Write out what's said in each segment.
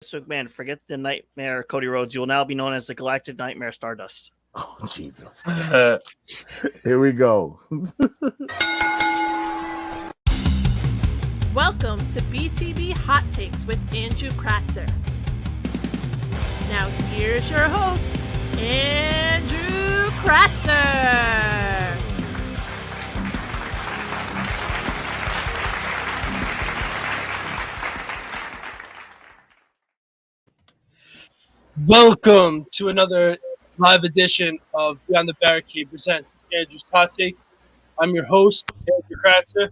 McMahon, forget the Nightmare Cody Rhodes. You will now be known as the Galactic Nightmare Stardust. Oh, Jesus. Here we go. Welcome to BTB Hot Takes with Andrew Kratzer. Now here's your host, Andrew Kratzer. Welcome to another live edition of Beyond the Barricade presents Andrew's Hot Takes. I'm your host, Andrew Kratzer,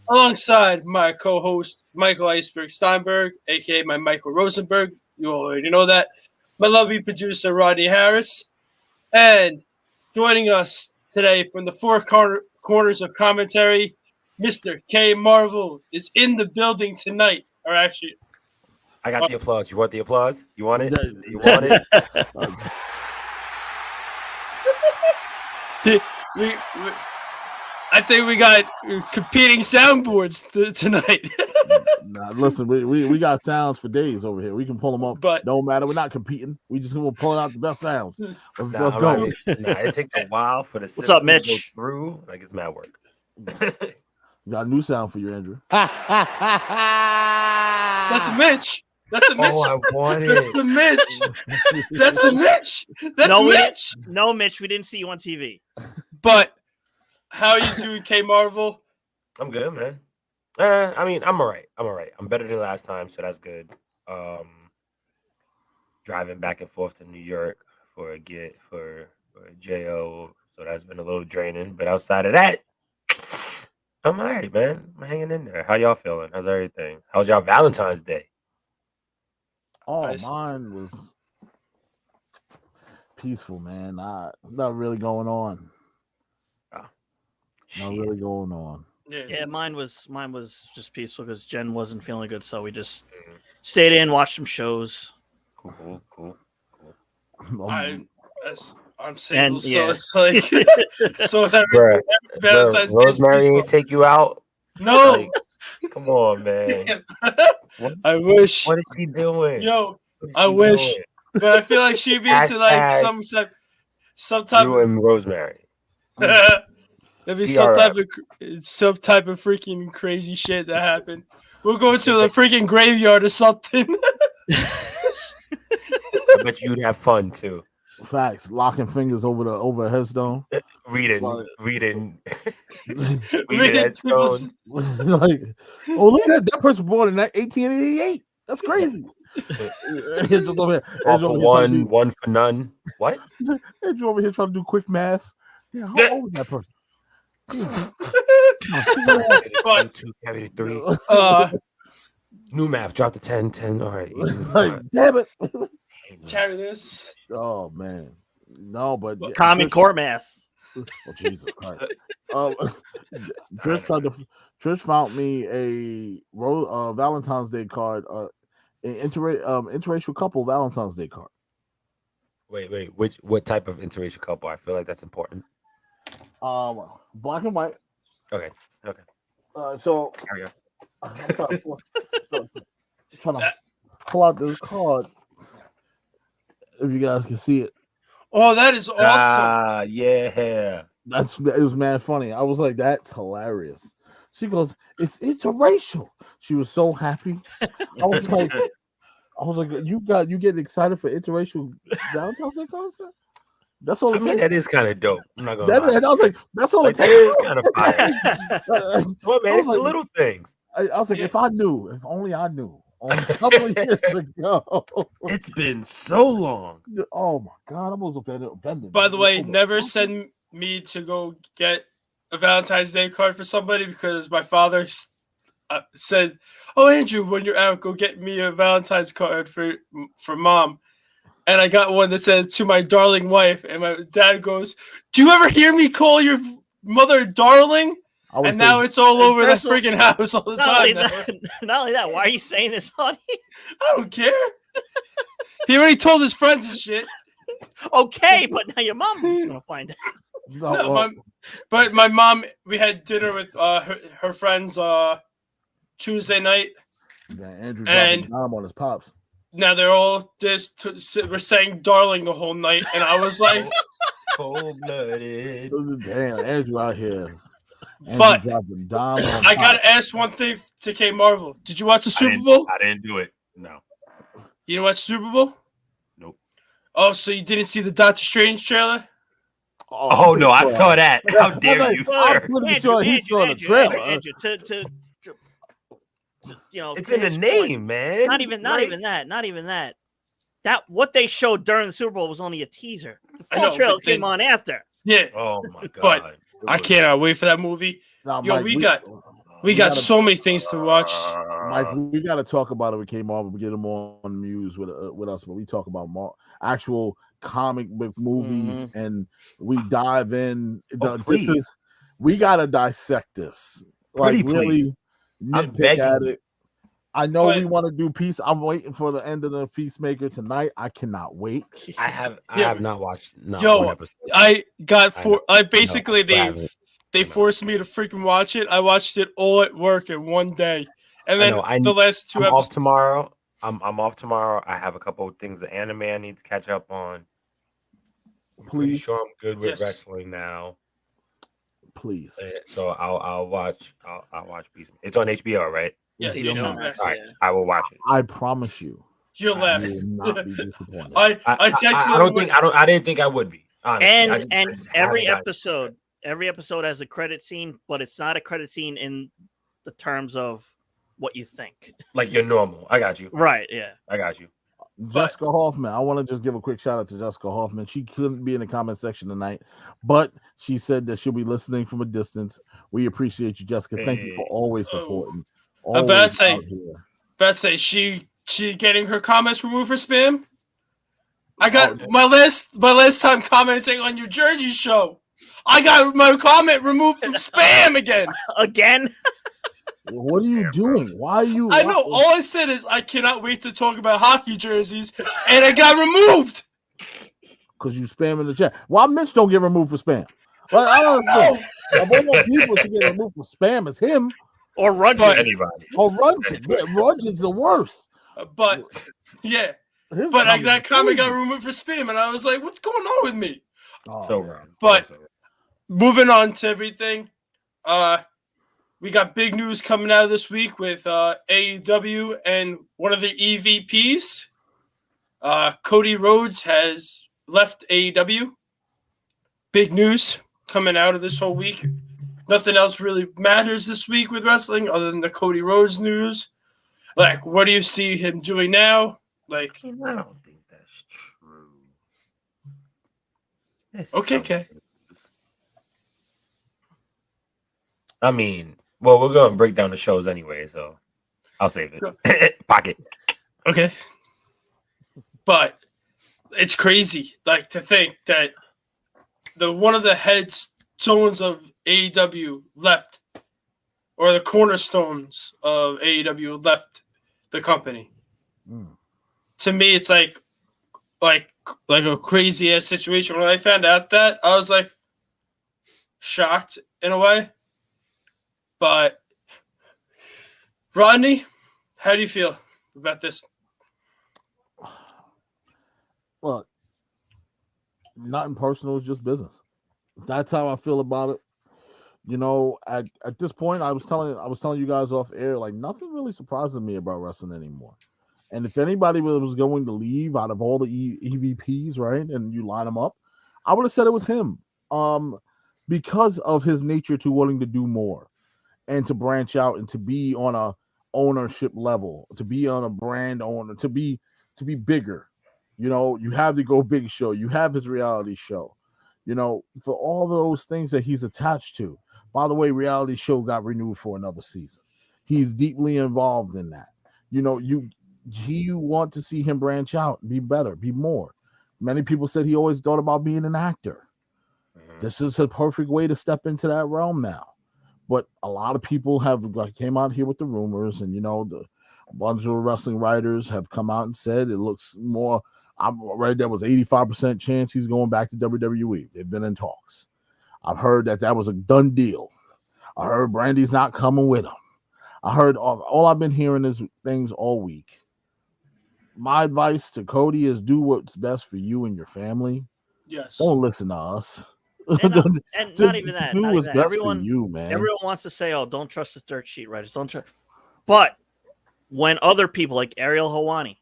alongside my co-host, Michael Iceberg Steinberg, aka my Michael Rosenberg. You already know that. My lovely producer, Rodney Harris. And joining us today from the four corners of commentary, Mr. K Marvel is in the building tonight. Or actually, I got the applause. You want the applause? You want it? You want it? I think we got competing soundboards tonight. Nah, listen, we got sounds for days over here. We can pull them up. But don't matter. We're not competing. We just gonna pull out the best sounds. Let's go. go. It takes a while for the What's up, Mitch? to go through. Like it's mad work. Got a new sound for you, Andrew. That's Mitch. That's a Mitch. Oh, I want it. That's the Mitch. That's the Mitch. That's Mitch. No, Mitch, we didn't see you on TV. But how are you doing, K Marvel? I'm good, man. I mean, I'm all right. I'm better than last time, so that's good. Driving back and forth to New York for a JO, so that's been a little draining. But outside of that, I'm all right, man. I'm hanging in there. How y'all feeling? How's everything? How's y'all Valentine's Day? Oh, mine was peaceful, man. Not really going on. Not really going on. Yeah, mine was just peaceful because Jen wasn't feeling good, so we just stayed in, watched some shows. Cool. I'm single, And, yeah. so it's like so that Valentine's Day. Rosemary ain't take you out. No, like, come on, man. I wish. What is she doing? Yo, I wish, but I feel like she'd be into like some type you and Rosemary. There'd be some type of freaking crazy shit that happened. We'll go to the freaking graveyard or something. I bet you'd have fun too. Facts. Locking fingers over a headstone. Reading people's... like, oh, look at that person born in 1888. That's crazy. All for one for none. What? Andrew over here trying to do quick math. Yeah, how old was that person? 2 carry 3. New math. Drop the 10. All right. Like, damn it. Carry this. Oh man. No, but Common Core math. Oh, Jesus Christ. Trish found me a Valentine's Day card, an interracial couple Valentine's Day card. Wait. What type of interracial couple? I feel like that's important. Black and white. Okay. So There we go. I'm trying to pull out this card. If you guys can see it. Oh, that is awesome. Yeah. It was mad funny. I was like, that's hilarious. She goes, it's interracial. She was so happy. I was like, you get excited for interracial Valentine's Day concept? That's all it takes. That is kind of dope. I'm not gonna lie. I was like, that's all it takes. That is kind of fire. Well, man, it's the little things. I was like, if only I knew. A couple of years ago. It's been so long. Oh my God, I'm almost offended. By the way, never send me to go get a Valentine's Day card for somebody because my father said, "Oh, Andrew, when you're out, go get me a Valentine's card for mom." And I got one that said, "To my darling wife," and my dad goes, "Do you ever hear me call your mother darling?" And now it's all over the freaking house all the time. Not only that, why are you saying this, honey? I don't care. He already told his friends and shit. Okay, but now your mom's gonna find out. But my mom, we had dinner with her friends Tuesday night. Yeah, Andrew dropped a bomb on his pops. now they're all we're saying "darling" the whole night, and I was like, Cold-blooded. Damn, Andrew out here. Andrew But dropping dime on I pop. gotta ask one thing to K Marvel. Did you watch the Super Bowl? I didn't do it. No. You didn't watch the Super Bowl? Nope. Oh, so you didn't see the Doctor Strange trailer? Oh no, I saw that. How dare like, you, I'm sir? pretty sure he saw the trailer. Andrew, you know, It's to in the his name, point, man. Not even that. That what they showed during the Super Bowl was only a teaser. The I full know, trailer but then- came on after. Yeah. Oh my god. But I cannot wait for that movie. Nah, Yo, Mike, we got gotta- so many things to watch. Mike, we got to talk about it. We came on, we get them on Muse with us, but we talk about actual comic book movies, and we dive in. We got to dissect this. Like, really I'm nitpick begging at you. it. I know But- we want to do Peace. I'm waiting for the end of the Peacemaker tonight. I cannot wait. I have not watched one episode. I got haven't. they forced me to freaking watch it. I watched it all at work in one day, and then the last two I'm off episodes. tomorrow. I'm off tomorrow. I have a couple of things of anime I need to catch up on. I'm pretty Please, sure I'm good with Yes. wrestling now. please. So I'll watch Beast. It's on HBO, right? Yes, See, you no, know no, that. All right, Yeah. I will watch it. I promise you, You'll laugh. you will not be disappointed. I texted I didn't think I would be. Honestly. I just Every haven't gotten- every episode has a credit scene, but it's not a credit scene in the terms of what you think. like you're normal. I got you. Right? Yeah. I got you. Jessica Hoffman. I want to just give a quick shout out to Jessica Hoffman. She couldn't be in the comment section tonight, but she said that she'll be listening from a distance. We appreciate you, Jessica. Thank you for always supporting. I'm about to say- out here. Let's say she getting her comments removed for spam. I got Oh, my last time commenting on your Jersey show. I got my comment removed from spam again. Again. What are you doing? Why are you? I know. All I said is I cannot wait to talk about hockey jerseys, and I got removed. Because you spam in the chat. Why Mitch don't get removed for spam? Well, I don't know. Of all the people to get removed for spam is him Or Rudge. But- Anybody. or Rudge. Yeah, Rudge is the worst. But yeah, His but comment that is comment got crazy. removed for spam, and I was like, "What's going on with me?" Oh, So man. But- Moving on to everything, we got big news coming out of this week with AEW and one of the EVPs. Cody Rhodes has left AEW. Big news coming out of this whole week. Nothing else really matters this week with wrestling other than the Cody Rhodes news. Like, what do you see him doing now? Like, I don't think that's true. okay. I mean, well, we're going to break down the shows anyway, so I'll save it. Pocket. Okay. But it's crazy, like, to think that one of the headstones of AEW left, or the cornerstones of AEW left the company. Mm. To me, it's like a crazy ass situation. When I found out that, I was like shocked in a way. But Rodney, how do you feel about this? Look, nothing personal, it's just business. That's how I feel about it. You know, at this point, I was telling you guys off air, like nothing really surprises me about wrestling anymore. And if anybody was going to leave out of all the EVPs, right, and you line them up, I would have said it was him. Because of his nature to wanting to do more and to branch out and to be on a ownership level, to be on a brand owner, to be bigger. You know, you have the Go Big show, you have his reality show, you know, for all those things that he's attached to. By the way, reality show got renewed for another season. He's deeply involved in that. You know, you want to see him branch out and be better, be more. Many people said he always thought about being an actor. This is a perfect way to step into that realm now. But a lot of people came out here with the rumors, and you know, a bunch of wrestling writers have come out and said it looks more. I read there was 85% chance he's going back to WWE. They've been in talks. I've heard that was a done deal. I heard Brandy's not coming with him. I heard all I've been hearing is things all week. my advice to Cody is do what's best for you and your family. Yes. Don't listen to us. And not Just even that. do Not what's even that. best for you, man. Everyone wants to say, "Oh, don't trust the dirt sheet writers." Don't trust. But when other people like Ariel Helwani,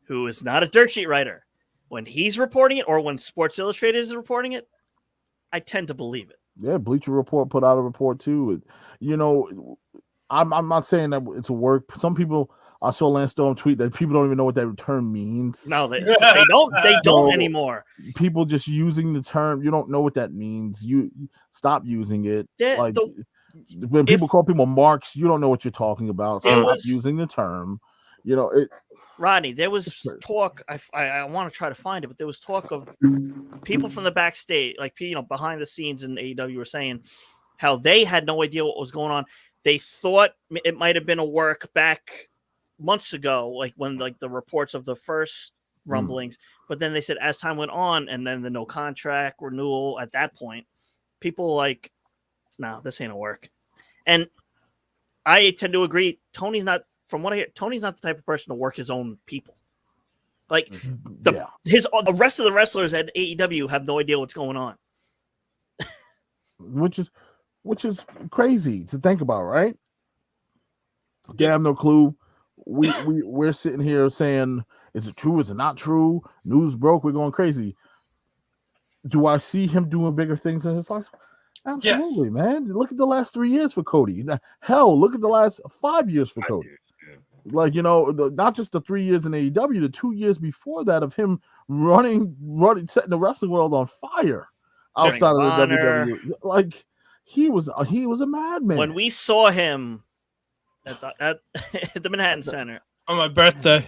who is not a dirt sheet writer, when he's reporting it, or when Sports Illustrated is reporting it, I tend to believe it. Yeah, Bleacher Report put out a report too. You know, I'm not saying that it's a work. Some people, I saw Lance Storm tweet that people don't even know what that term means. No, they don't. They don't No. anymore. People just using the term, you don't know what that means. You stop using it. Like when people call people marks, you don't know what you're talking about. So stop using the term. You know, Rodney, there was talk. I want to try to find it, but there was talk of people from the backstage, like behind the scenes in AEW, were saying how they had no idea what was going on. They thought it might have been a work back months ago, like when the reports of the first rumblings. But then they said as time went on, and then the no contract renewal at that point, people like, no, this ain't a work. And I tend to agree. Tony's not. From what I hear, Tony's not the type of person to work his own people. Like the rest of the wrestlers at AEW have no idea what's going on. which is crazy to think about, right? They have no clue. We're sitting here saying, is it true? Is it not true? News broke. We're going crazy. Do I see him doing bigger things in his life? Absolutely, man. Look at the last 3 years for Cody. Hell, look at the last 5 years for Cody. Like, not just the 3 years in AEW, the 2 years before that of him running, setting the wrestling world on fire outside of the WWE. Like, he was a madman. When we saw him at the Manhattan Center on my birthday,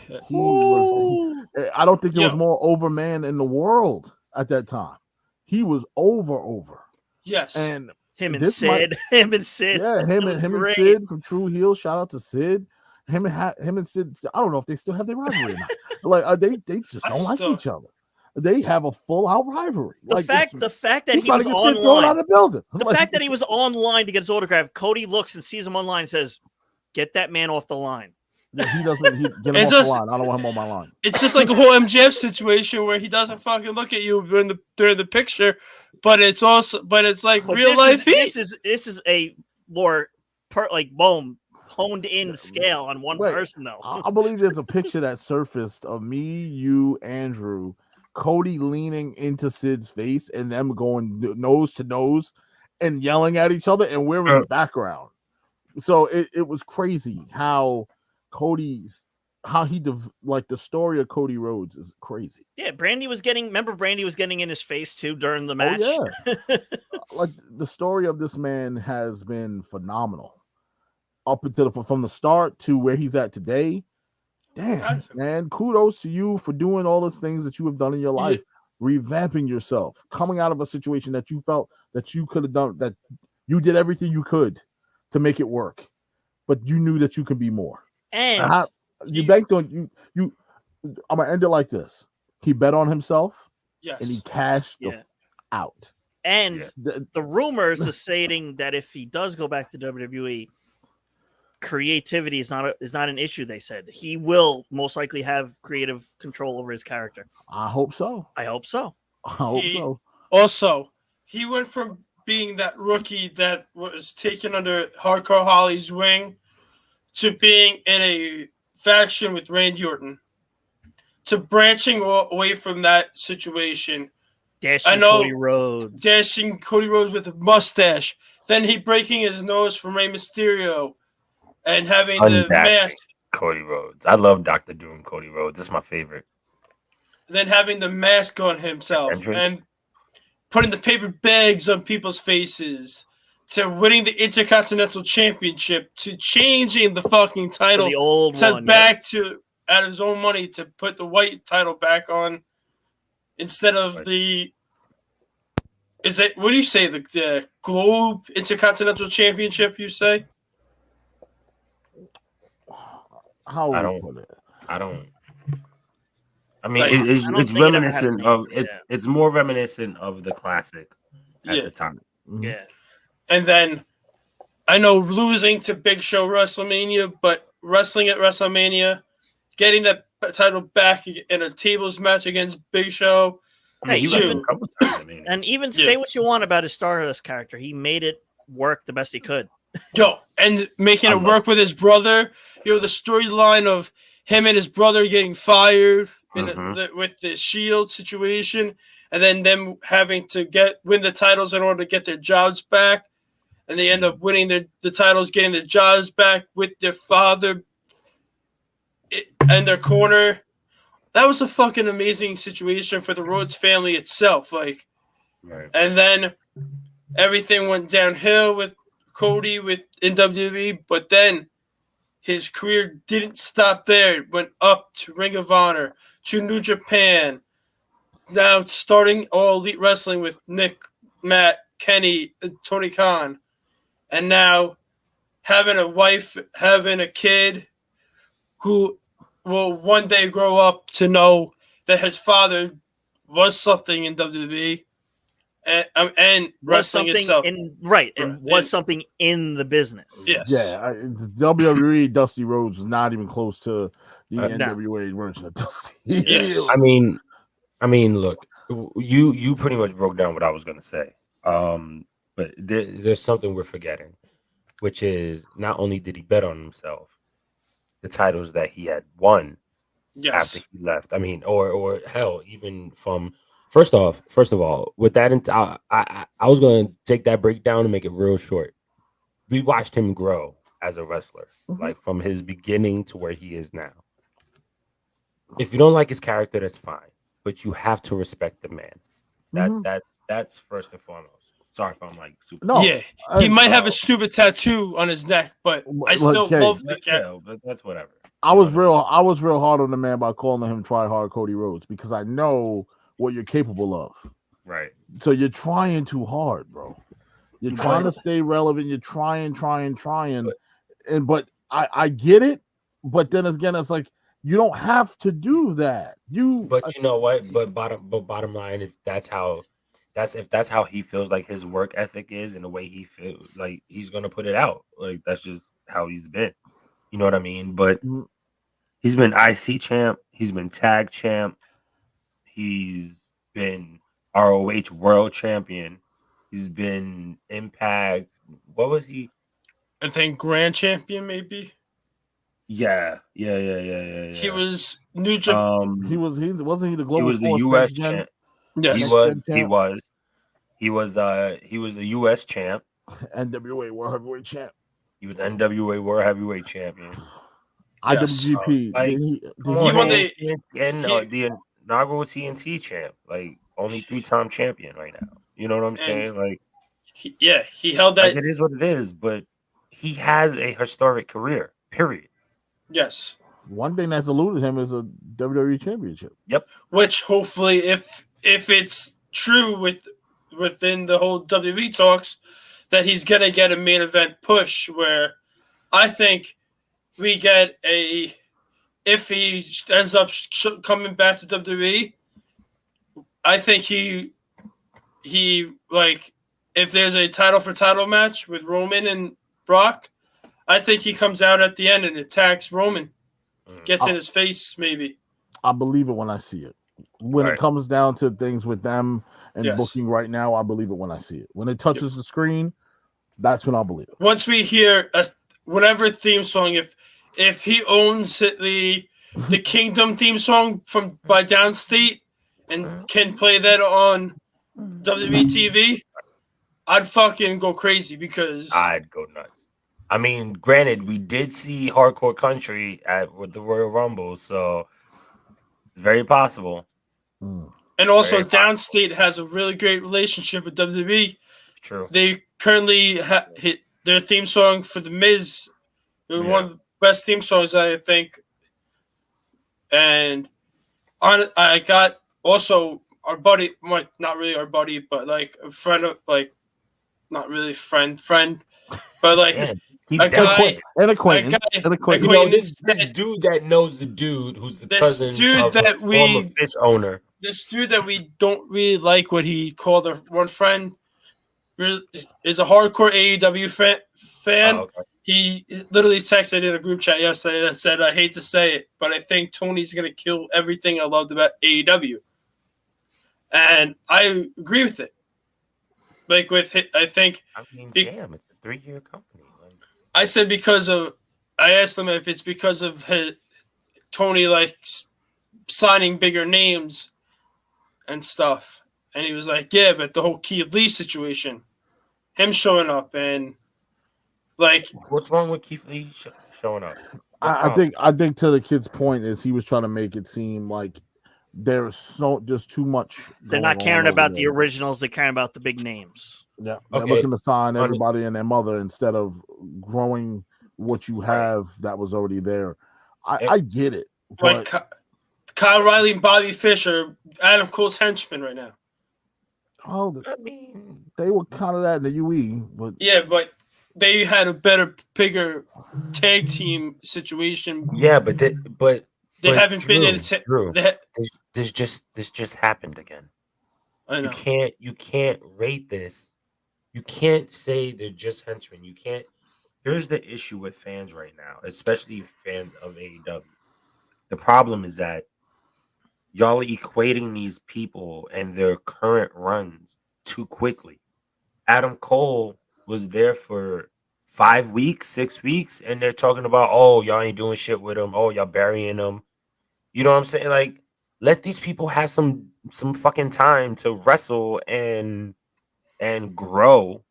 I don't think there was more over man in the world at that time. He was over. Yes, and him and Sid. Yeah, him and Sid from True Heel. Shout out to Sid. Him and Sid. I don't know if they still have their rivalry or not. Like they just don't like each other. They have a full out rivalry. The fact that he was online out of the building. The fact that he was online to get his autograph. Cody looks and sees him online and says, "Get that man off the line." Yeah, he doesn't. Get him off the line. I don't want him on my line. It's just like a whole MJF situation where he doesn't fucking look at you during the picture, but it's like real life. This is a more honed in scale on one person though. I believe there's a picture that surfaced of me, you, Andrew, Cody leaning into Sid's face and them going nose to nose and yelling at each other, and we're in the background. So it was crazy how the story of Cody Rhodes is crazy. Yeah, Brandy was getting in his face too during the match. Oh, yeah. Like the story of this man has been phenomenal. Up until from the start to where he's at today. Damn, man. Kudos to you for doing all those things that you have done in your life, revamping yourself, coming out of a situation that you felt that you could have done, that you did everything you could to make it work, but you knew that you can be more. And you banked on you. I'm gonna end it like this. He bet on himself, and he cashed out. And the rumors are stating that if he does go back to WWE, creativity is not an issue. They said he will most likely have creative control over his character. I hope so. Also, he went from being that rookie that was taken under Hardcore Holly's wing to being in a faction with Randy Orton, to branching away from that situation. Dashing Cody Rhodes with a mustache. Then he breaking his nose from Rey Mysterio. And having the mask. Cody Rhodes. I love Dr. Doom Cody Rhodes. That's my favorite. And then having the mask on himself. And putting the paper bags on people's faces. To winning the Intercontinental Championship. To changing the fucking title. To the old one. Back to, out of his own money, to put the white title back on. Instead of the... what do you say? The Globe Intercontinental Championship, you say? I mean, it's reminiscent of it's more reminiscent of the classic at the time. Yeah. And then I know losing to Big Show WrestleMania, but wrestling at WrestleMania, getting that title back in a tables match against Big Show. Hey, he you wrestled even- a couple times. I mean, And even Yeah. say what you want about his Stardust character, he made it work the best he could. Yo, and making I it love work with his brother. The storyline of him and his brother getting fired with the Shield situation, and then them having to win the titles in order to get their jobs back, and they end up winning the titles, getting their jobs back with their father and their corner. That was a fucking amazing situation for the Rhodes family itself. Like, right. and then everything went downhill with Cody in WWE, but then his career didn't stop there. It went up to Ring of Honor, to New Japan. Now starting All Elite Wrestling with Nick, Matt, Kenny, and Tony Khan. And now having a wife, having a kid who will one day grow up to know that his father was something in WWE and Was wrestling something itself. and Right. was something in the business. Yes. Yeah, WWE Dusty Rhodes was not even close to the No. NWA version of Dusty. Yes. I mean, look, you pretty much broke down what I was gonna say. But there's something we're forgetting, which is not only did he bet on himself, the titles that he had won Yes. after he left. I mean, or hell, even from first of all, with that, I was going to take that breakdown and make it real short. We watched him grow as a wrestler, like from his beginning to where he is now. If you don't like his character, that's fine, but you have to respect the man. That's first and foremost. Sorry if I'm like super. No, Yeah. He might have a stupid tattoo on his neck, but I still Okay. love the cat. Yeah, but that's whatever. I was real hard on the man by calling him Try Hard Cody Rhodes because I know what you're capable of. Right. So you're trying too hard, bro. You're trying to stay relevant. You're trying. But I get it. But then again, it's like you don't have to do that. But you know what? But bottom line, if that's how he feels like his work ethic is and the way he feels, like he's gonna put it out. Like that's just how he's been. You know what I mean? But he's been IC champ. He's been tag champ. He's been ROH world champion. He's been Impact. What was he? I think grand champion, maybe. Yeah. He was New Japan. wasn't he the He global was the Force U.S. Next Gen? champ. Yes. He was the U.S. champ. NWA World Heavyweight Champ. He was NWA World Heavyweight Champion. Yes. IWGP. Like, He won won the- the inaugural TNT champ, like only 3-time champion right now. You know what I'm saying? Like, He held like, that. it is what it is, but he has a historic career. Period. Yes. one thing that's eluded him is a WWE championship. Which hopefully, if it's true within the whole WWE talks, that he's gonna get a main event push. Where I think we get if he ends up coming back to WWE, I think he like if there's a title for title match with Roman and Brock, I think he comes out at the end and attacks Roman, gets in his face maybe. I believe it when I see it. When Right. it comes down to things with them and Yes. booking right now, I believe it when I see it. When it touches the screen, that's when I believe it. Once we hear whatever theme song, if he owns the Kingdom theme song by Downstate and can play that on WWE TV, I'd fucking go crazy because I'd go nuts. I mean, granted, we did see Hardcore Country with the Royal Rumble, so it's very possible. and also Very possible. Downstate has a really great relationship with WWE. True. They currently hit their theme song for The Miz. One of the best theme songs, I think. And I got also our buddy, not really our buddy, but like a friend of not really friend, but like Man, a guy. An acquaintance. A guy- An acquaintance. You know, Acquaintance this that- dude that knows the dude who's the This cousin dude of that a former fish owner. This dude that we don't really like, what he called our one friend, is a hardcore AEW fan. Oh, okay. he literally texted in a group chat yesterday that said, "I hate to say it, but I think Tony's gonna kill everything I loved about AEW," and I agree with it. Like with it, I think I mean, Be- damn, it's a 3-year company. Like, I said because of. I asked him if it's because of Tony like signing bigger names and stuff, and he was like, "Yeah, but the whole Keith Lee situation, him showing up and like what's wrong with Keith Lee showing up? What I problem? think to the kid's point is he was trying to make it seem like there's just too much. They're not going caring on over about the there. originals. They're caring about the big names. Yeah, they're Okay. looking to sign On- everybody and their mother instead of growing what you have that was already there. I get it, but Kyle Riley and Bobby Fish are Adam Cole's henchmen right now. I mean, they were kind of that in the UE, but Yeah, but they had a better, bigger tag team situation. yeah, but They haven't been in a Drew, this just happened again. I know. You can't rate this. You can't say they're just henchmen. You can't. Here's the issue with fans right now, especially fans of AEW. The problem is that y'all are equating these people and their current runs too quickly. Adam Cole was there for 5 weeks, 6 weeks, and they're talking about, oh, y'all ain't doing shit with him. Oh, y'all burying him. You know what I'm saying? Like, let these people have some fucking time to wrestle and grow.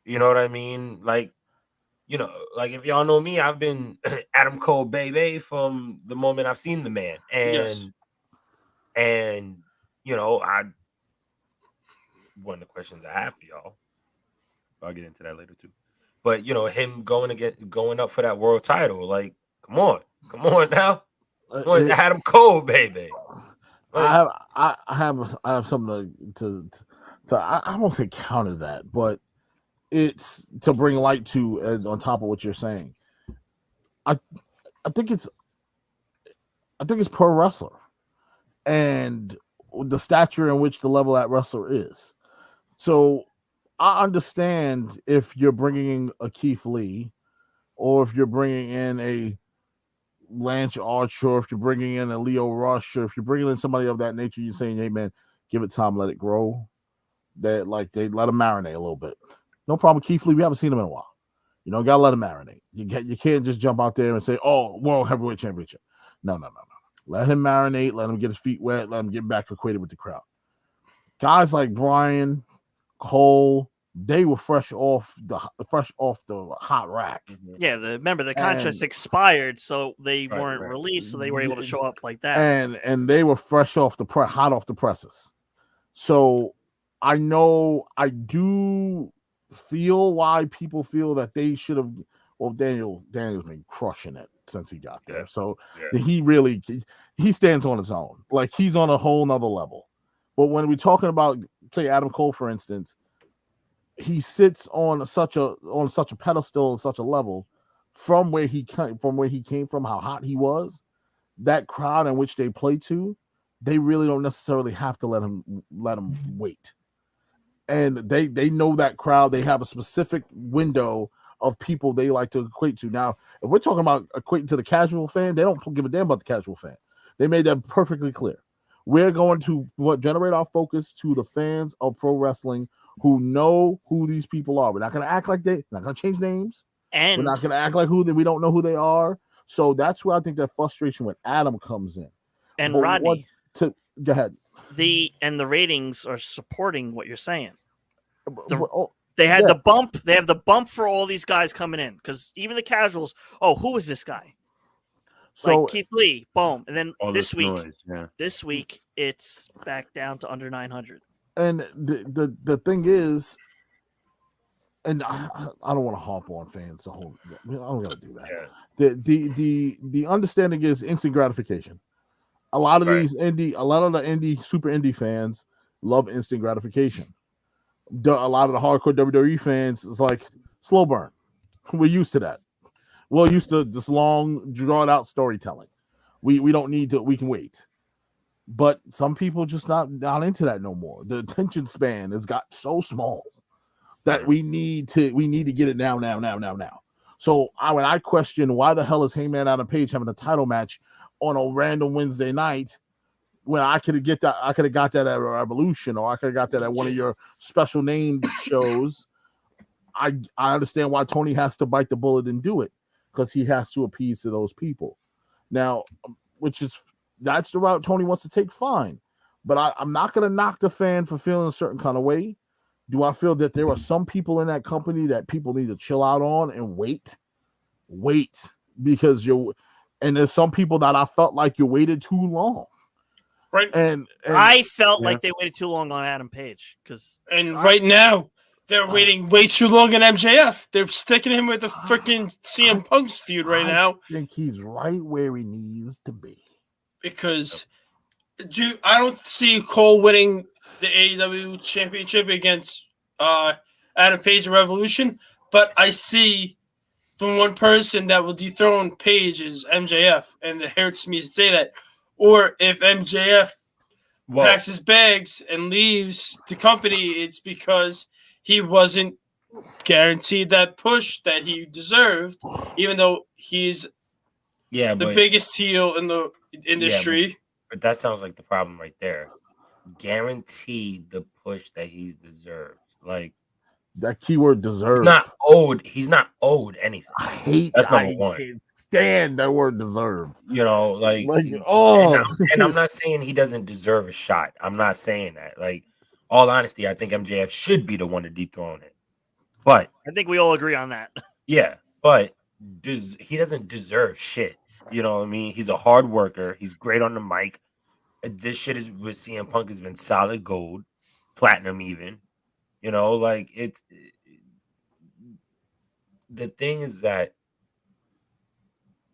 You know what I mean? Like, you know, like if y'all know me, I've been Adam Cole baby from the moment I've seen the man. And you know, one of the questions I have for y'all, I'll get into that later too. But you know, him going up for that world title, like, come on now. Adam Cole, baby. Like, I have something to I won't say counter that, but it's to bring light to on top of what you're saying. I think it's per wrestler and the stature in which the level that wrestler is. So I understand if you're bringing in a Keith Lee, or if you're bringing in a Lance Archer, if you're bringing in a Leo Rush, or if you're bringing in somebody of that nature, you're saying, hey man, give it time, let it grow. That like they let him marinate a little bit. No problem, Keith Lee. We haven't seen him in a while. You know, gotta let him marinate. You can't just jump out there and say, "Oh, World Heavyweight Championship." No. Let him marinate. Let him get his feet wet. Let him get back acquainted with the crowd. Guys like Bryan, Cole, they were fresh off the hot rack. Yeah, remember the contracts expired, so they weren't released, so they were able to show up like that. And they were fresh off hot off the presses. So I do feel why people feel that they should have. Well, Daniel's been crushing it since he got there, so he stands on his own. Like he's on a whole nother level. But when we're talking about, say, Adam Cole, for instance, he sits on such a pedestal, such a level from where he came from, how hot he was. That crowd in which they play to, they really don't necessarily have to let him wait. And they know that crowd. They have a specific window of people they like to equate to. Now, if we're talking about equating to the casual fan, they don't give a damn about the casual fan. They made that perfectly clear. We're going to generate our focus to the fans of pro wrestling who know who these people are. We're not going to act like we're not going to change names. And we're not going to act like we don't know who they are. So that's where I think that frustration with Adam comes in. And but Rodney, go ahead. The ratings are supporting what you're saying. They had the bump. They have the bump for all these guys coming in because even the casuals. Oh, who is this guy? So like Keith Lee, boom, and then this week it's back down to under 900. And the thing is, and I don't want to harp on fans. I don't got to do that. Yeah. The understanding is instant gratification. A lot of the indie super indie fans love instant gratification. A lot of the hardcore WWE fans is like slow burn. We're used to that. We're used to this long, drawn out storytelling. We don't need to. We can wait. But some people just not into that no more. The attention span has got so small that we need to get it now. So when I question why the hell is Heyman Adam Page having a title match on a random Wednesday night when I could have got that at Revolution, or I could have got that at one of your special named shows. I understand why Tony has to bite the bullet and do it, because he has to appease to those people. Now, that's the route Tony wants to take, fine. But I'm not going to knock the fan for feeling a certain kind of way. Do I feel that there are some people in that company that people need to chill out on and wait? Because and there's some people that I felt like you waited too long. Right. And I felt like they waited too long on Adam Page right now they're waiting way too long on MJF. They're sticking him with the freaking CM Punk's feud right now. I think he's right where he needs to be. Because I don't see Cole winning the AEW championship against Adam Page in Revolution, but I see the one person that will dethrone Page is MJF, and it hurts me to say that. Or if MJF packs his bags and leaves the company, it's because he wasn't guaranteed that push that he deserved, even though he's the biggest heel in the industry. Yeah, but that sounds like the problem right there. Guaranteed the push that he's deserved. Like that keyword deserved. He's not owed anything. I hate that's number I one. Can't stand that word deserved. You know, and I'm not saying he doesn't deserve a shot. I'm not saying that. Like, all honesty, I think MJF should be the one to dethrone it. But I think we all agree on that. Yeah, but he doesn't deserve shit. You know what I mean? He's a hard worker. He's great on the mic. This shit is with CM Punk has been solid gold, platinum even. You know, like the thing is that,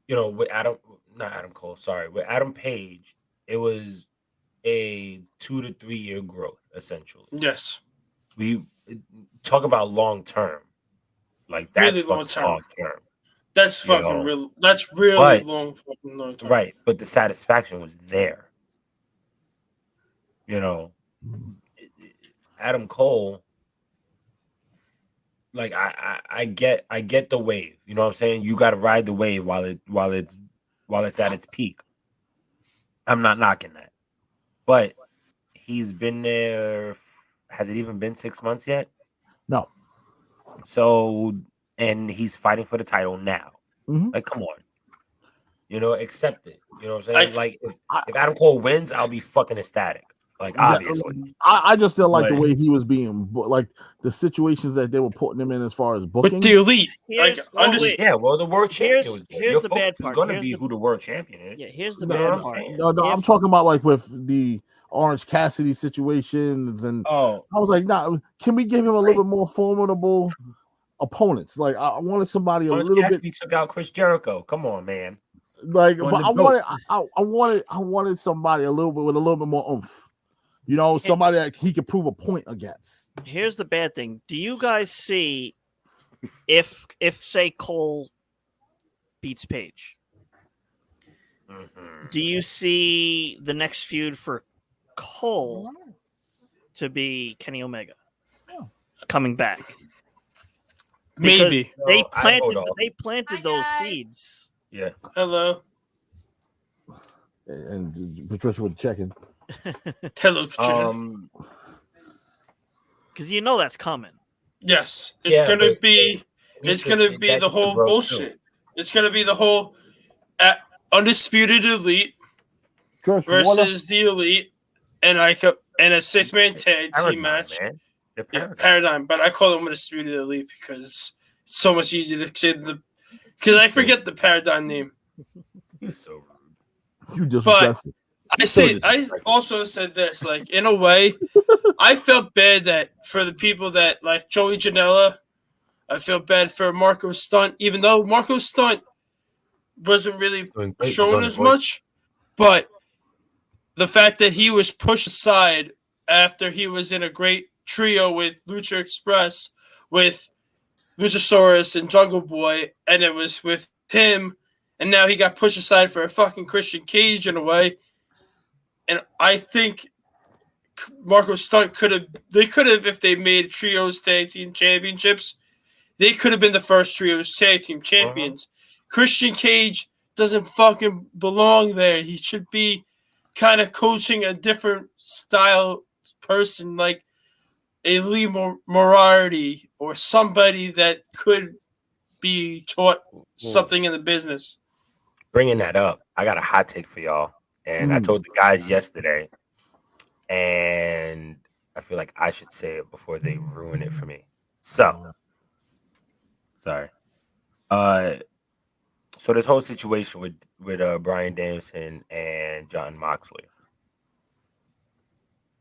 you know, with with Adam Page, it was a 2 to 3 year growth, essentially. Yes. We talk about long term. Like, that's really long term. That's fucking real. That's really long term. Right. But the satisfaction was there. You know, Adam Cole, like I get the wave. You know what I'm saying? You got to ride the wave while it's at its peak. I'm not knocking that, but he's been there. Has it even been 6 months yet? No. So, and he's fighting for the title now. Mm-hmm. Like, come on. You know, accept it. You know what I'm saying? If Adam Cole wins, I'll be fucking ecstatic. Like, obviously. I just didn't like the way he was being, like, the situations that they were putting him in as far as booking. With the elite. The world champion. Here's the bad part. It's going to be who the world champion is. Yeah, here's the bad part. No, I'm talking about, like, with the Orange Cassidy situations. And I was like, nah, can we give him a little bit more formidable opponents? Like, I wanted somebody Orange a little Cassidy bit. took out Chris Jericho. Come on, man. Like, but I wanted somebody a little bit with a little bit more oomph. You know, somebody that he could prove a point against. Here's the bad thing. Do you guys see if say Cole beats Page? Mm-hmm. Do you see the next feud for Cole to be Kenny Omega coming back? Because maybe they planted those seeds. Yeah. Hello. And Patricia was checking. Hello, Patricia. Because you know that's coming. Yes, it's gonna be the whole bullshit. It's gonna be the whole undisputed elite versus the elite, and a 6-man tag team match. Paradigm, but I call them undisputed elite because it's so much easier to say because I forget the Paradigm name. You're so rude. You disrespectful. I also said this, like, in a way, I felt bad that for the people that like Joey Janela, I feel bad for Marco Stunt, even though Marco Stunt wasn't really shown as much, but the fact that he was pushed aside after he was in a great trio with Lucha Express, with Luchasaurus and Jungle Boy, and it was with him, and now he got pushed aside for a fucking Christian Cage in a way. And I think Marco Stunt could have, if they made trios tag team championships, they could have been the first trios tag team champions. Christian Cage doesn't fucking belong there. He should be kind of coaching a different style person, like a Lee Moriarty or somebody that could be taught something in the business. Bringing that up, I got a hot take for y'all. And I told the guys yesterday, and I feel like I should say it before they ruin it for me. So, sorry. So this whole situation with Bryan Danielson and Jon Moxley.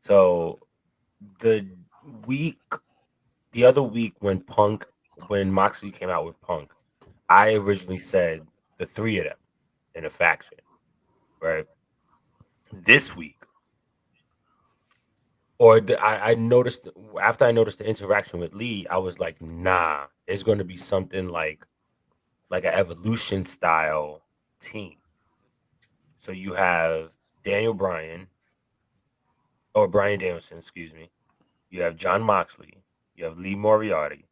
So the other week when Moxley came out with Punk, I originally said the three of them in a faction, right? This week, I noticed after I noticed the interaction with Lee, I was like, nah, it's going to be something like an Evolution style team. So you have Bryan Danielson, excuse me. You have Jon Moxley. You have Lee Moriarty.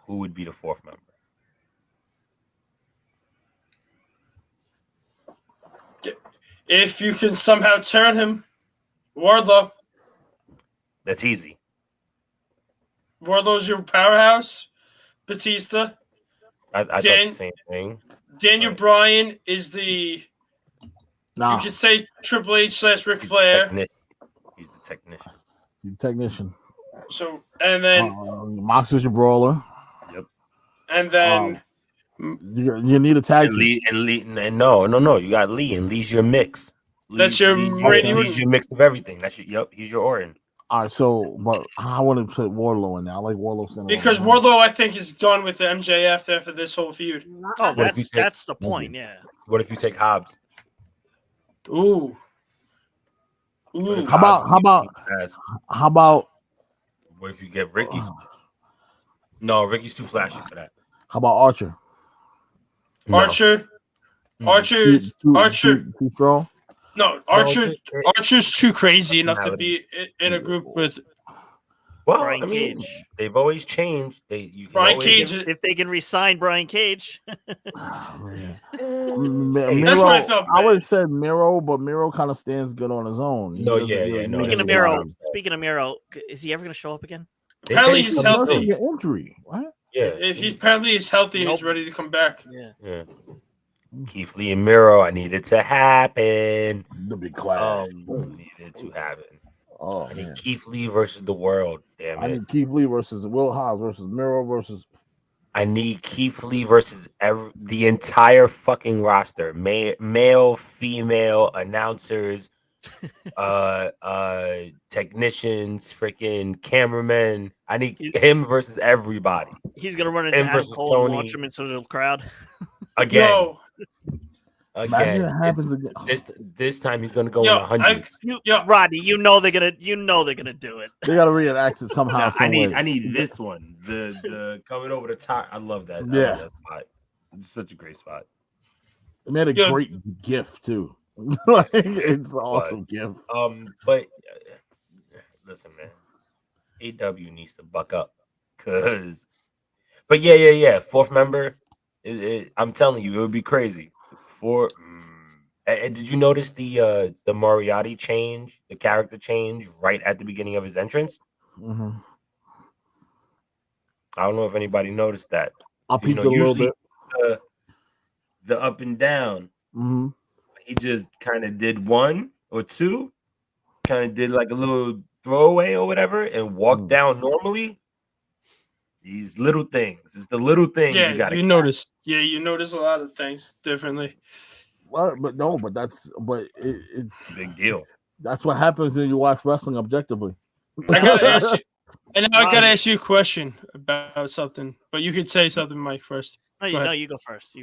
Who would be the fourth member? If you can somehow turn him, Wardlow. That's easy. Wardlow's your powerhouse. Batista. I thought the same thing. Daniel Bryan is the. You could say Triple H / Ric Flair. He's the technician. He's the technician. So and then Mox is your brawler. Yep. And then you need a tag team. No. You got Lee, and Lee's your mix. That's your Lee's your mix of everything. He's your Orton. All right, so but I want to put Wardlow in there. I like Wardlow because Wardlow, I think, is done with the MJF after this whole feud. Oh, that's the point. Yeah. What if you take Hobbs? Ooh. How about? What if you get Ricky? No, Ricky's too flashy for that. How about Archer? No. Archer. Too strong. No, Archer's too crazy enough to be in a group with. Well, Brian Cage. They've always changed. Brian Cage. If they can re-sign Brian Cage. Miro, that's what I felt. I would have said Miro, but Miro kind of stands good on his own. Speaking of Miro, is he ever going to show up again? Apparently he's healthy. Injury, right? Yeah. If he apparently he's healthy and he's ready to come back. Yeah. Keith Lee and Miro, I need it to happen. The big clash. Needed it to happen. Oh, I need Keith Lee versus the world. Damn it. I need Keith Lee versus Will Hobbs versus Miro versus. I need Keith Lee versus the entire fucking roster. Male, female, announcers, technicians, freaking cameramen. I need him versus everybody. He's gonna run into Adam Cole and launch him into the crowd. Again. No. Again, it happens again. This time he's gonna go in the hundreds. Rodney, you know they're gonna do it. They gotta reenact it somehow. I need this one. The coming over the top. I love that. Yeah, I love that spot. It's such a great spot. It made a great gift too. Like, it's an awesome gift. But listen, man, AW needs to buck up, but yeah. Fourth member. I'm telling you, it would be crazy. Did you notice the Moriarty change, the character change right at the beginning of his entrance? Mm-hmm. I don't know if anybody noticed that. I peeked a little bit. The up and down. Mm-hmm. He just kind of did one or two, kind of did like a little throwaway or whatever, and walked down normally. These little things. It's the little things you got to notice. Yeah, you notice a lot of things differently. Well, it's a big deal. That's what happens when you watch wrestling objectively. I gotta ask you, and now I gotta ask you a question about something, but you could say something, Mike, first. No, you go first.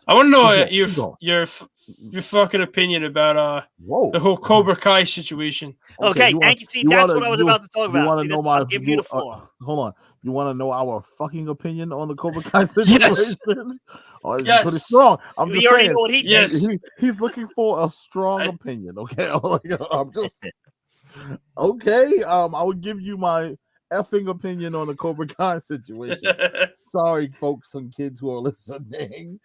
I want to know your fucking opinion about the whole Cobra Kai situation. Okay, thank you. See, that's what I was about to talk about. I'll give you the floor. Hold on. You want to know our fucking opinion on the Cobra Kai situation? Yes. It's pretty strong. I'm just saying. Know what he thinks. He's looking for a strong opinion. Okay, I'm just okay. I would give you my effing opinion on the Cobra Kai situation. Sorry, folks and kids who are listening.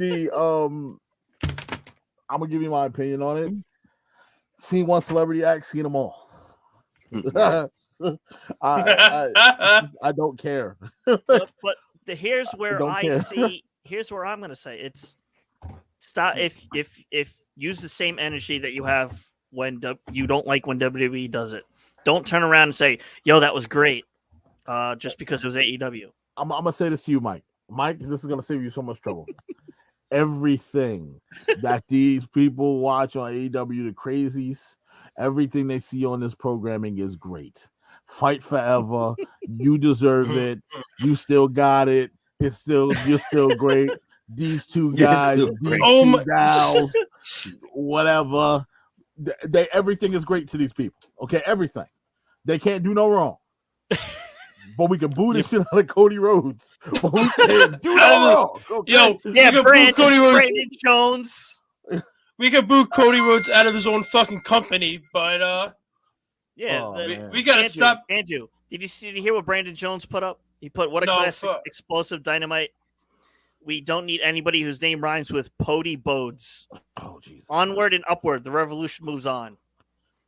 I'm gonna give you my opinion on it. Seen one celebrity act, seen them all. I don't care. But here's where don't I care. see. Here's where I'm gonna say it's stop. If use the same energy that you have when you don't like when WWE does it. Don't turn around and say, "Yo, that was great," just because it was AEW. I'm gonna say this to you, Mike. Mike, this is gonna save you so much trouble. Everything that these people watch on AEW, the crazies, everything they see on this programming is great. Fight forever. You deserve it. You still got it. You're still great. These two guys, these two gals, whatever. They everything is great to these people. Okay, everything. They can't do no wrong. But we can boo the shit out of Cody Rhodes. But we can't do no wrong. Okay? Yo, Yeah, Brandon Jones. We could boot Cody Rhodes out of his own fucking company, but Yeah, we gotta stop. Andrew, did you hear what Brandon Jones put up? He put, "What a classic explosive dynamite. We don't need anybody whose name rhymes with Pody Bodes. Oh, Jesus. Onward and upward. The revolution moves on."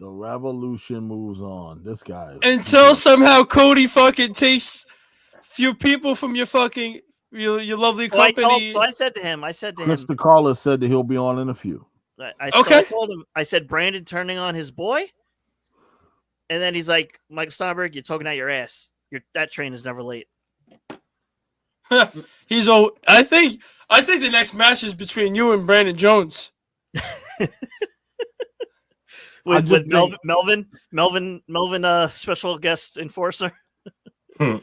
The revolution moves on. This guy. Until somehow Cody fucking takes few people from your fucking your lovely company. So I said to him, Chris DeCarlo said that he'll be on in a few. I told him, I said, "Brandon turning on his boy?" And then he's like, "Michael Steinberg, you're talking out your ass. That train is never late." He's old. I think the next match is between you and Brandon Jones. with Melvin, special guest enforcer. I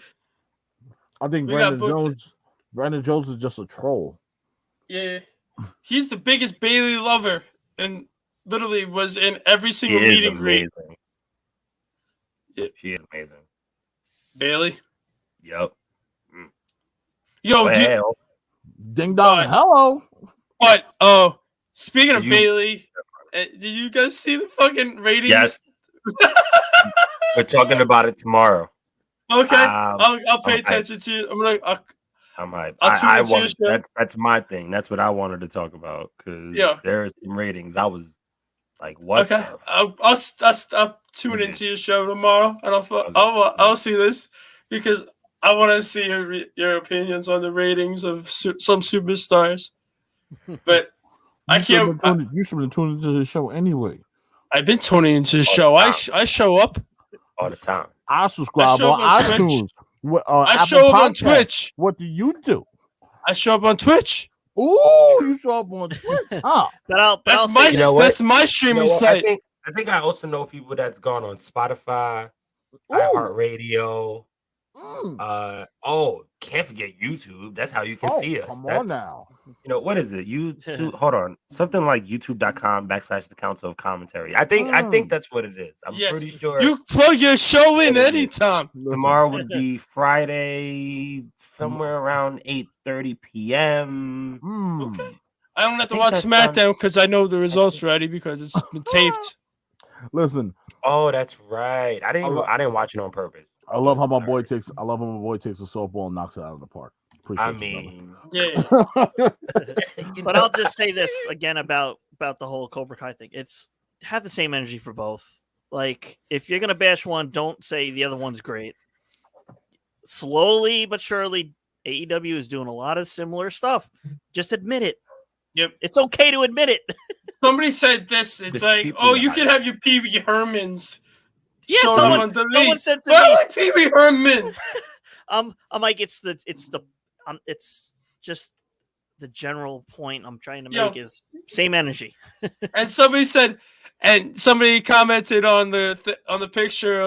think Brandon Jones is just a troll. Yeah, he's the biggest Bailey lover, and literally was in every single meeting. Amazing. Yeah, she is amazing. Bailey. Yep. Yo, ding dong, hello. But speaking of Bailey, did you guys see the fucking ratings? Yes. We're talking about it tomorrow. Okay, I'll pay attention to you. I'm hyped. I'll tune into your show. That's my thing. That's what I wanted to talk about because there's some ratings. I was like, what? Okay, I'll tune into your show tomorrow, and I'll see this because I want to see your opinions on the ratings of some superstars. But I can't. You should have been tuning into the show anyway. I've been tuning into the show. I show up all the time. I subscribe on iTunes. I show up on Twitch. What do you do? I show up on Twitch. Ooh, you show up on Twitch. Huh? That's my streaming site. I think I also know people that's gone on Spotify, iHeartRadio. Can't forget YouTube. That's how you can see us. Come on now. What is it? YouTube. Hold on. Something like youtube.com/the Council of Commentary. I think that's what it is. I'm pretty sure. You plug your show in anytime. Tomorrow would be Friday, somewhere around 8:30 p.m. Okay. I don't have to watch SmackDown because I know the results already because it's been taped. Listen. Oh, that's right. I didn't watch it on purpose. I love how my boy takes a softball and knocks it out of the park. But I'll just say this again about the whole Cobra Kai thing. It's have the same energy for both. Like if you're gonna bash one, don't say the other one's great. Slowly but surely, AEW is doing a lot of similar stuff. Just admit it. Yep, it's okay to admit it. Somebody said this. It's like, you can have your Pee Wee Hermans. Yeah, someone said to me, I like Pee Wee Herman. I'm like, it's just the general point I'm trying to make is same energy. And somebody commented on the picture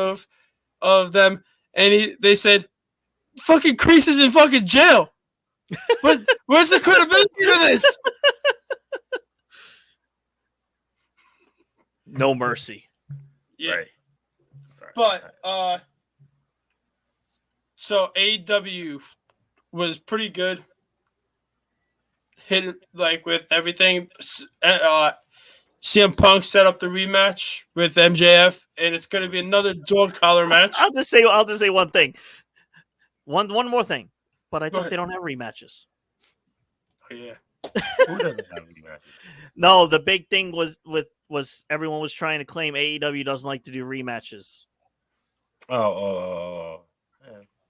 of them, and they said, "Fucking Kreese is in fucking jail." But where's the credibility to this? No mercy. Yeah. Right. Sorry. But so AEW was pretty good. Hit like with everything. CM Punk set up the rematch with MJF, and it's going to be another dog collar match. I'll just say one thing. One more thing. But I Go thought ahead. they don't have rematches. Oh, yeah. Who doesn't have rematches? No, the big thing was everyone was trying to claim AEW doesn't like to do rematches. Oh.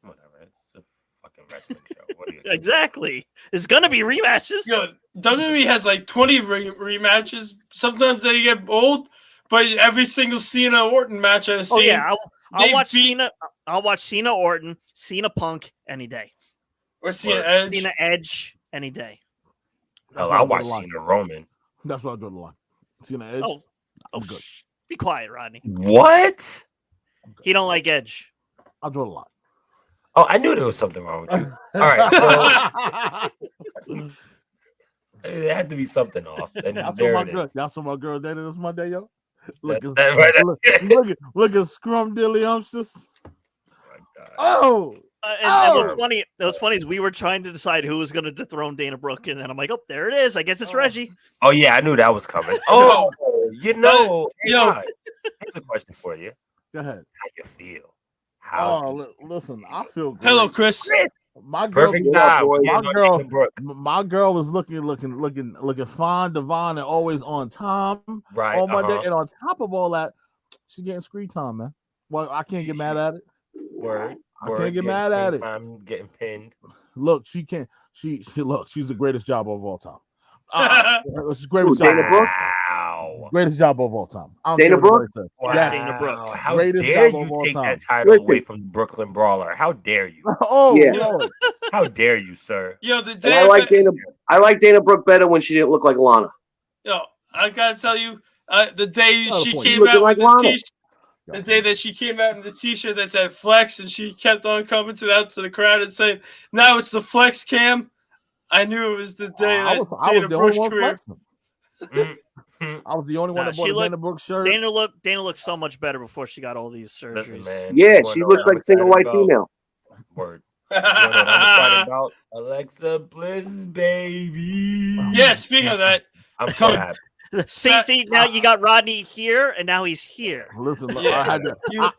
Whatever. It's a fucking wrestling show. What do you Exactly. There's gonna be rematches. Yo, WWE has like 20 rematches. Sometimes they get old, but every single Cena Orton match I've seen. Oh yeah, I'll they watch beat- Cena. I'll watch Cena Orton, Cena Punk any day. Or Cena Word. Edge. Cena Edge any day. Hell, where I I draw watched the line. Cena Roman. That's why I draw the line. Cena Edge. Oh, I'm good. be quiet, Rodney. What? He don't like Edge. I'll draw the line. Oh, I knew there was something wrong with you. All right, so there had to be something off. And Y'all saw there my it girl. is. Y'all saw my girl dating this Monday, yo. Look That- at that right look at Scrum Dilliumptious. Oh, my God. Oh, And what's Oh! funny is we were trying to decide who was going to dethrone Dana Brooke, and then I'm like, oh, there it is. I guess it's Reggie. Oh, yeah, I knew that was coming. Oh, you know. Hey, Yo. Rod, here's a question for you. go ahead. How you feel? How Oh, do you listen, I feel great. Hello, Chris. Chris, My girl, perfect What up, time. boy? We're getting My on girl- Dana Brooke. my girl was looking fine, divine, and always on time Right. on Monday. uh-huh. And on top of all that, she's getting screen time, man. Well, I can't get mad at it. Word. I can't word, get getting mad at screen it. time, getting pinned. Look, she can't. She look. She's the greatest job of all time. She's the greatest Who, Dana job. Brooke? Wow. Greatest job of all time. I don't Dana care what Brooke? nobody says. Wow. Yes. Dana Brooke. How Greatest dare job you of all take time. that title Listen. away from the Brooklyn Brawler? How dare you? Oh, Yeah. Lord. How dare you, sir? Yo, the And day I like Dana Brooke better when she didn't look like Lana. Yo, I gotta tell you, the day Not a she point. came You looking out like with the Lana. t-shirt, the day that she came out in the t-shirt that said Flex, and she kept on coming out to the crowd and saying, "Now it's the Flex Cam." I knew it was the day I that was Dana the only Brooke's one career. flexing. Mm. I was the only one Nah, that bought she a Dana looked- Brooke shirt. Dana looked so much better before she got all these surgeries. Listen, man. Yeah, you wanna she know looks what I'm like single excited white about? female. Word. You wanna know what I'm excited about? Alexa Bliss, baby. Yeah, speaking of that, I'm so happy. See, now you got Rodney here, and now he's here. Listen, Yeah. I had to. You-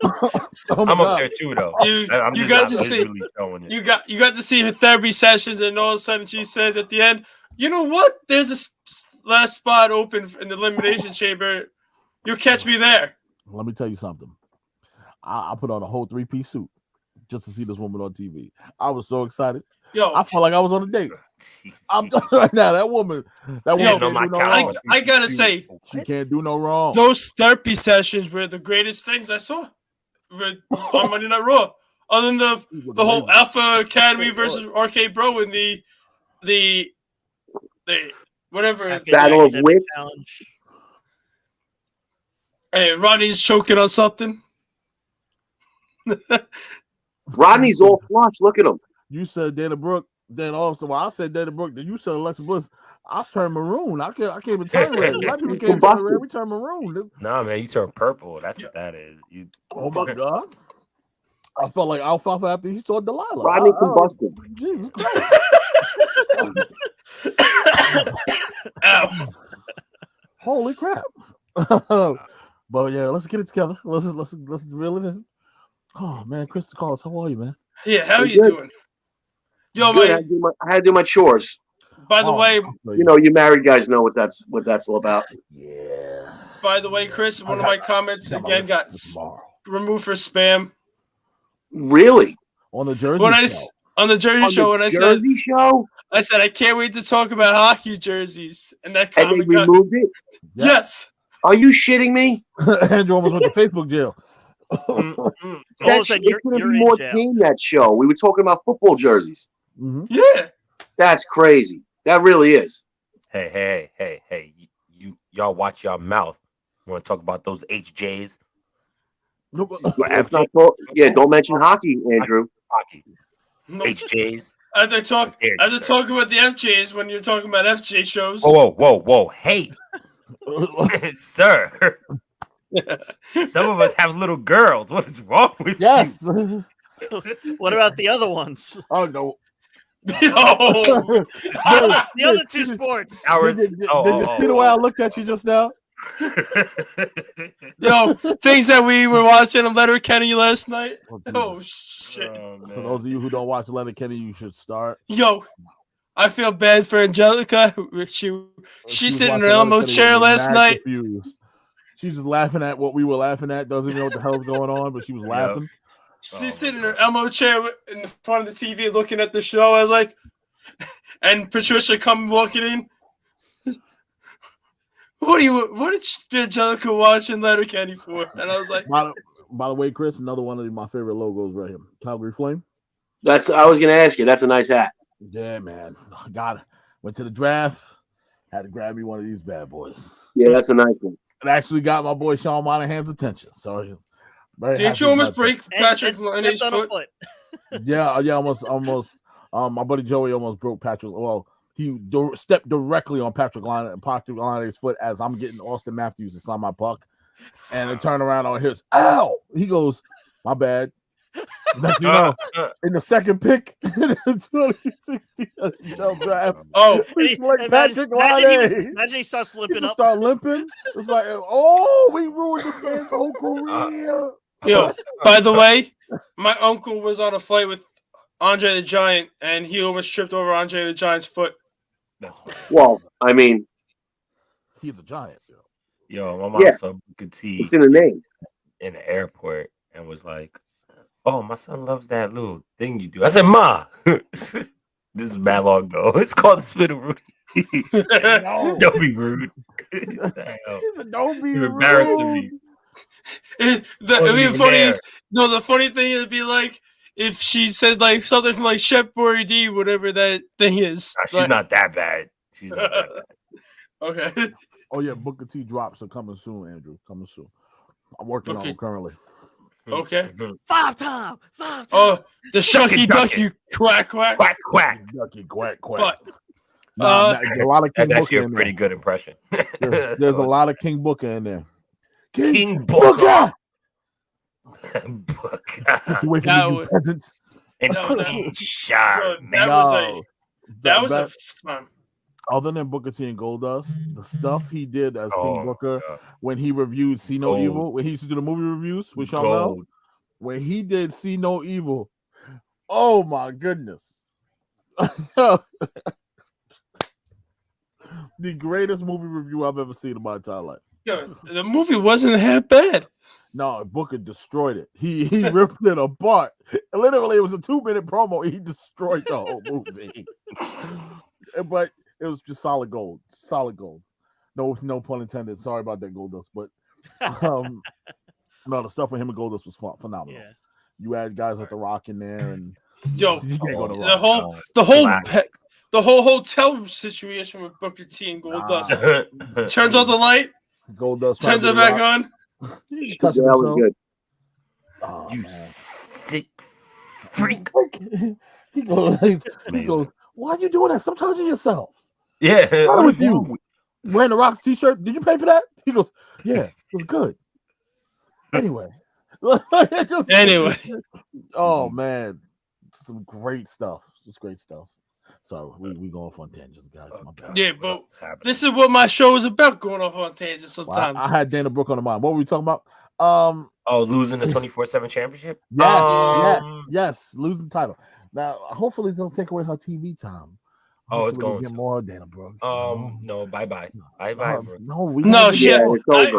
Oh my I'm God. up there too, though. You- I'm you just got not to see- visually showing it. you got to see her therapy sessions, and all of a sudden she said at the end, "You know what? There's a last spot open in the elimination chamber. You'll catch me there." Let me tell you something. I put on a whole 3-piece suit just to see this woman on TV. I was so excited. Yo, I felt like I was on a date. I'm telling you right now, that woman Yo, can't on do my no couch. wrong. I gotta say, She can't do no wrong. those therapy sessions were the greatest things I saw on Monday Night Raw. Other than the whole Amazing. Alpha Academy versus RK Bro and the whatever. Academic Battle of Wits. Challenge. Hey, Ronnie's choking on something. Rodney's all flush. Look at him. You said Dana Brooke, then also I said Dana Brooke, then you said Alexa Bliss. I turned maroon. I can't even turn red. My people can't turn red. We turn maroon. Nah, man, you turn purple. That's what that is. You. Oh my God. I felt like Alfalfa after he saw Delilah. Rodney combusted. Jesus Christ. Ow. Holy crap. But yeah, let's get it together. Let's reel it in. Oh man, Chris Carlos, how are you, man? Yeah, how I'm you good. doing? Yo, Good. I man, had to do my chores. by the Oh, way, You know, you married guys know what that's all about. Yeah. Chris, one of my comments Got my again list got for tomorrow. removed for spam Really? On the Jersey when show. on the Jersey On show, the and I Jersey show, said I can't wait to talk about hockey jerseys, and that and they comment got removed it. Yeah. yes. Are you shitting me? Andrew almost went to Facebook jail. Mm. All of a That sudden, it you're couldn't be in more jail. tame. That show. We were talking about football jerseys. Mhm. Yeah. That's crazy. That really is. Hey! Y'all watch your mouth. Want to talk about those HJs? No, but- Let's not talk. Yeah, don't mention hockey, Andrew. Hockey. No. HJs. As they talk How dare you, sir. about the FJs when you're talking about FJ shows. Whoa! Hey, sir. Some of us have little girls. What is wrong with yes. What about the other ones? Oh no. Yo. The other two Did- sports. Ours- Did you oh, see the way I looked at you just now? Yo, things that we were watching on Letterkenny last night. Oh Jesus. shit. Oh, For man. those of you who don't watch Letterkenny, you should start. Yo, I feel bad for Angelica. She was sitting in her watching Elmo Letterkenny chair and last mad night. confused. She's just laughing at what we were laughing at. Doesn't even know what the hell's going on, but she was Yep. laughing. She's sitting in her Elmo chair in the front of the TV looking at the show. I was like, and Patricia come walking in. What did Angelica watch in Letterkenny for? And I was like, By the way, Chris, another one of my favorite logos right here. Calgary Flame. I was going to ask you. That's a nice hat. Yeah, man. Went to the draft. Had to grab me one of these bad boys. Yeah, that's a nice one. It actually got my boy Sean Monahan's attention. So very didn't happy you almost about break And Patrick stepped Laney's on a foot? foot. that. Yeah, almost. My buddy Joey almost broke Patrick. Well, he stepped directly on Patrick Laney's foot as I'm getting Austin Matthews to sign my puck, and I turn around on his. Ow! He goes, "My bad." Next thing you know, in the second pick in the 2016 NHL draft, Oh, we And select imagine, Patrick imagine, Laine. imagine he starts He limping just up. start limping. It's like, oh, we ruined this man's whole career. yo, by the way, my uncle was on a flight with Andre the Giant, and he almost tripped over Andre the Giant's foot. Well, I mean, He's a giant. Yo, my mom Yeah. saw Booker T it's in the name. in the airport and was like, "Oh, my son loves that little thing you do." I said, "Ma, this is mad long ago. It's called the spin of Rudy." No. Don't be rude. Hell, Don't be you're embarrassing me. The Wasn't even funny there. is, no, the funny thing is, be like if she said like something from like Chef Boyardee, whatever that thing is. Nah, she's Like, not that bad. She's not that bad. okay. Oh yeah, Booker T drops are coming soon, Andrew. Coming soon. I'm working on Okay. them currently. Okay. Five time. Oh, the Shuck it, shucky duck duck, you quack quack. Quack quack. Ducky, quack, quack. But There's a lot of King That's actually Booker a in pretty there. good impression. There's a lot of King Booker in there. King Booker. Booker. Get away from That me, you was- peasants. And No, King Sharp, that man. was that was That- a fun. other than Booker T and Goldust, the stuff he did as Oh, King Booker God. when he reviewed See No Gold. Evil, when he used to do the movie reviews with Sean Bell, Gold. when he did See No Evil. Oh my goodness. The greatest movie review I've ever seen in my entire life. Yo, the movie wasn't that bad. No, Booker destroyed it. He ripped it apart. Literally, it was a 2-minute promo. He destroyed the whole movie. But it was just solid gold. Solid gold. No pun intended. Sorry about that, Goldust. But no, the stuff with him and Goldust was phenomenal. Yeah. You had guys like The Rock in there, and Yo, you can't go to the Rock. whole Classic. the whole hotel situation with Booker T and Goldust. Turns off the light, Goldust turns it back on. Touching Yeah, that was himself. good. Oh, You man. sick freak. he goes, Amazing. why are you doing that? Stop touching yourself. Yeah. Wrong What with is you? wrong with- Wearing the Rocks t-shirt. Did you pay for that? He goes, yeah, it was good. Anyway. Just- Anyway, Oh man. Some great stuff. Just great stuff. So we go off on tangents, guys. My bad. yeah, but What's happening? this is what my show is about, going off on tangents Well, sometimes. I had Dana Brooke on the mind. What were we talking about? Oh, losing the 24/7 championship? Yes, losing the title. Now, hopefully, they'll take away her TV time. Oh, it's Hopefully we'll going get to. more Dana Brooke. No, bye. Bye, No, we No, gotta shit. get Yeah, more. it's over.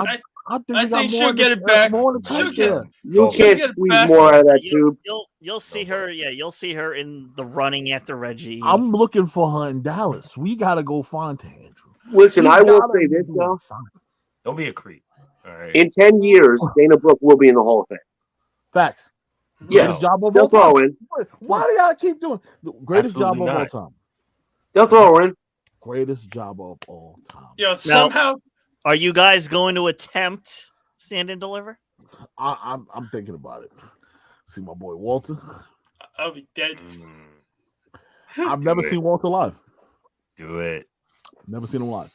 I think, I we got think more she'll in get the- it back. More in the She'll tank get- there. You over. can't Get squeeze back. more out of that tube. You'll see her. Yeah, you'll see her in the running after Reggie. I'm looking for her in Dallas. We gotta go find her, Andrew. Listen, She's I will gotta say be this doing though. something. Don't be a creep. All right. In 10 years, Dana Brooke will be in the Hall of Fame. Facts. Yes. Greatest job of all They'll time. throw in. Why do y'all keep doing the greatest job Absolutely of all not. time? They'll throw her in. Greatest job of all time. Yo, somehow, Are you guys going to attempt stand and deliver? I'm thinking about it. See my boy Walter. I'll be dead. I've never Do it. seen Walter live. Do it. Never seen him live.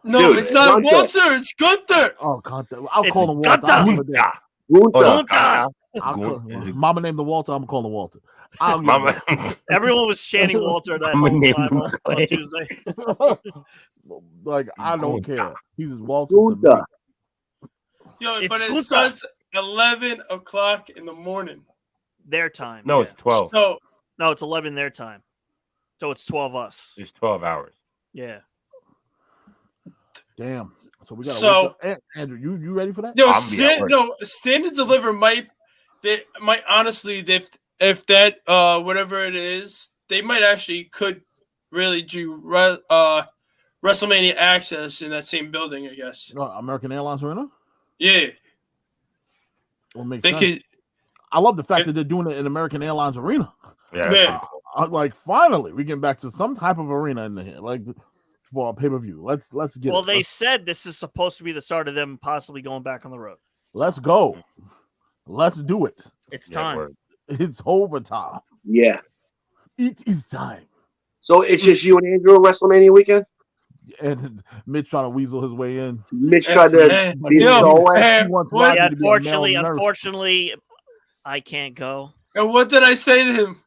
No, Dude, it's not Gunther. Walter, it's Gunther. Oh, Gunther. I'll It's call him Walter. Gunther. I'm a dick. Gunther. Oh, no. Gunther. Mama named the Walter. I'm calling Walter. I'll give Mama, Everyone was chanting Walter that I'm gonna whole name time him on Clay. Tuesday. like I don't Gunta. care. He's just Walter to me. Gunta. Yo, It's but it Gunta. starts 11 o'clock in the morning. Their time. no, yeah. it's 12. So No, it's 11 their time. So it's 12 us. It's 12 hours. Yeah. Damn. So we got. So- Andrew, you ready for that? yo, I'm be at work. stand and deliver might honestly if that whatever it is, they might actually could really do WrestleMania access in that same building, I guess. American Airlines Arena. Yeah, Well, makes they sense. could. I love the fact that they're doing it in American Airlines Arena. Yeah. Yeah. that's cool. Like finally, we get back to some type of arena in here, like for a pay per view. Let's get. Well, it. they said this is supposed to be the start of them possibly going back on the road. Let's go. Let's do it. It's Yeah, time. word. It's overtime. Yeah. It is time. So it's just you and Andrew at WrestleMania weekend? And Mitch trying to weasel his way in. Mitch tried to Man, be yo, so man, He wants what- Rodney Yeah, to be a male unfortunately, nurse. I can't go. And what did I say to him?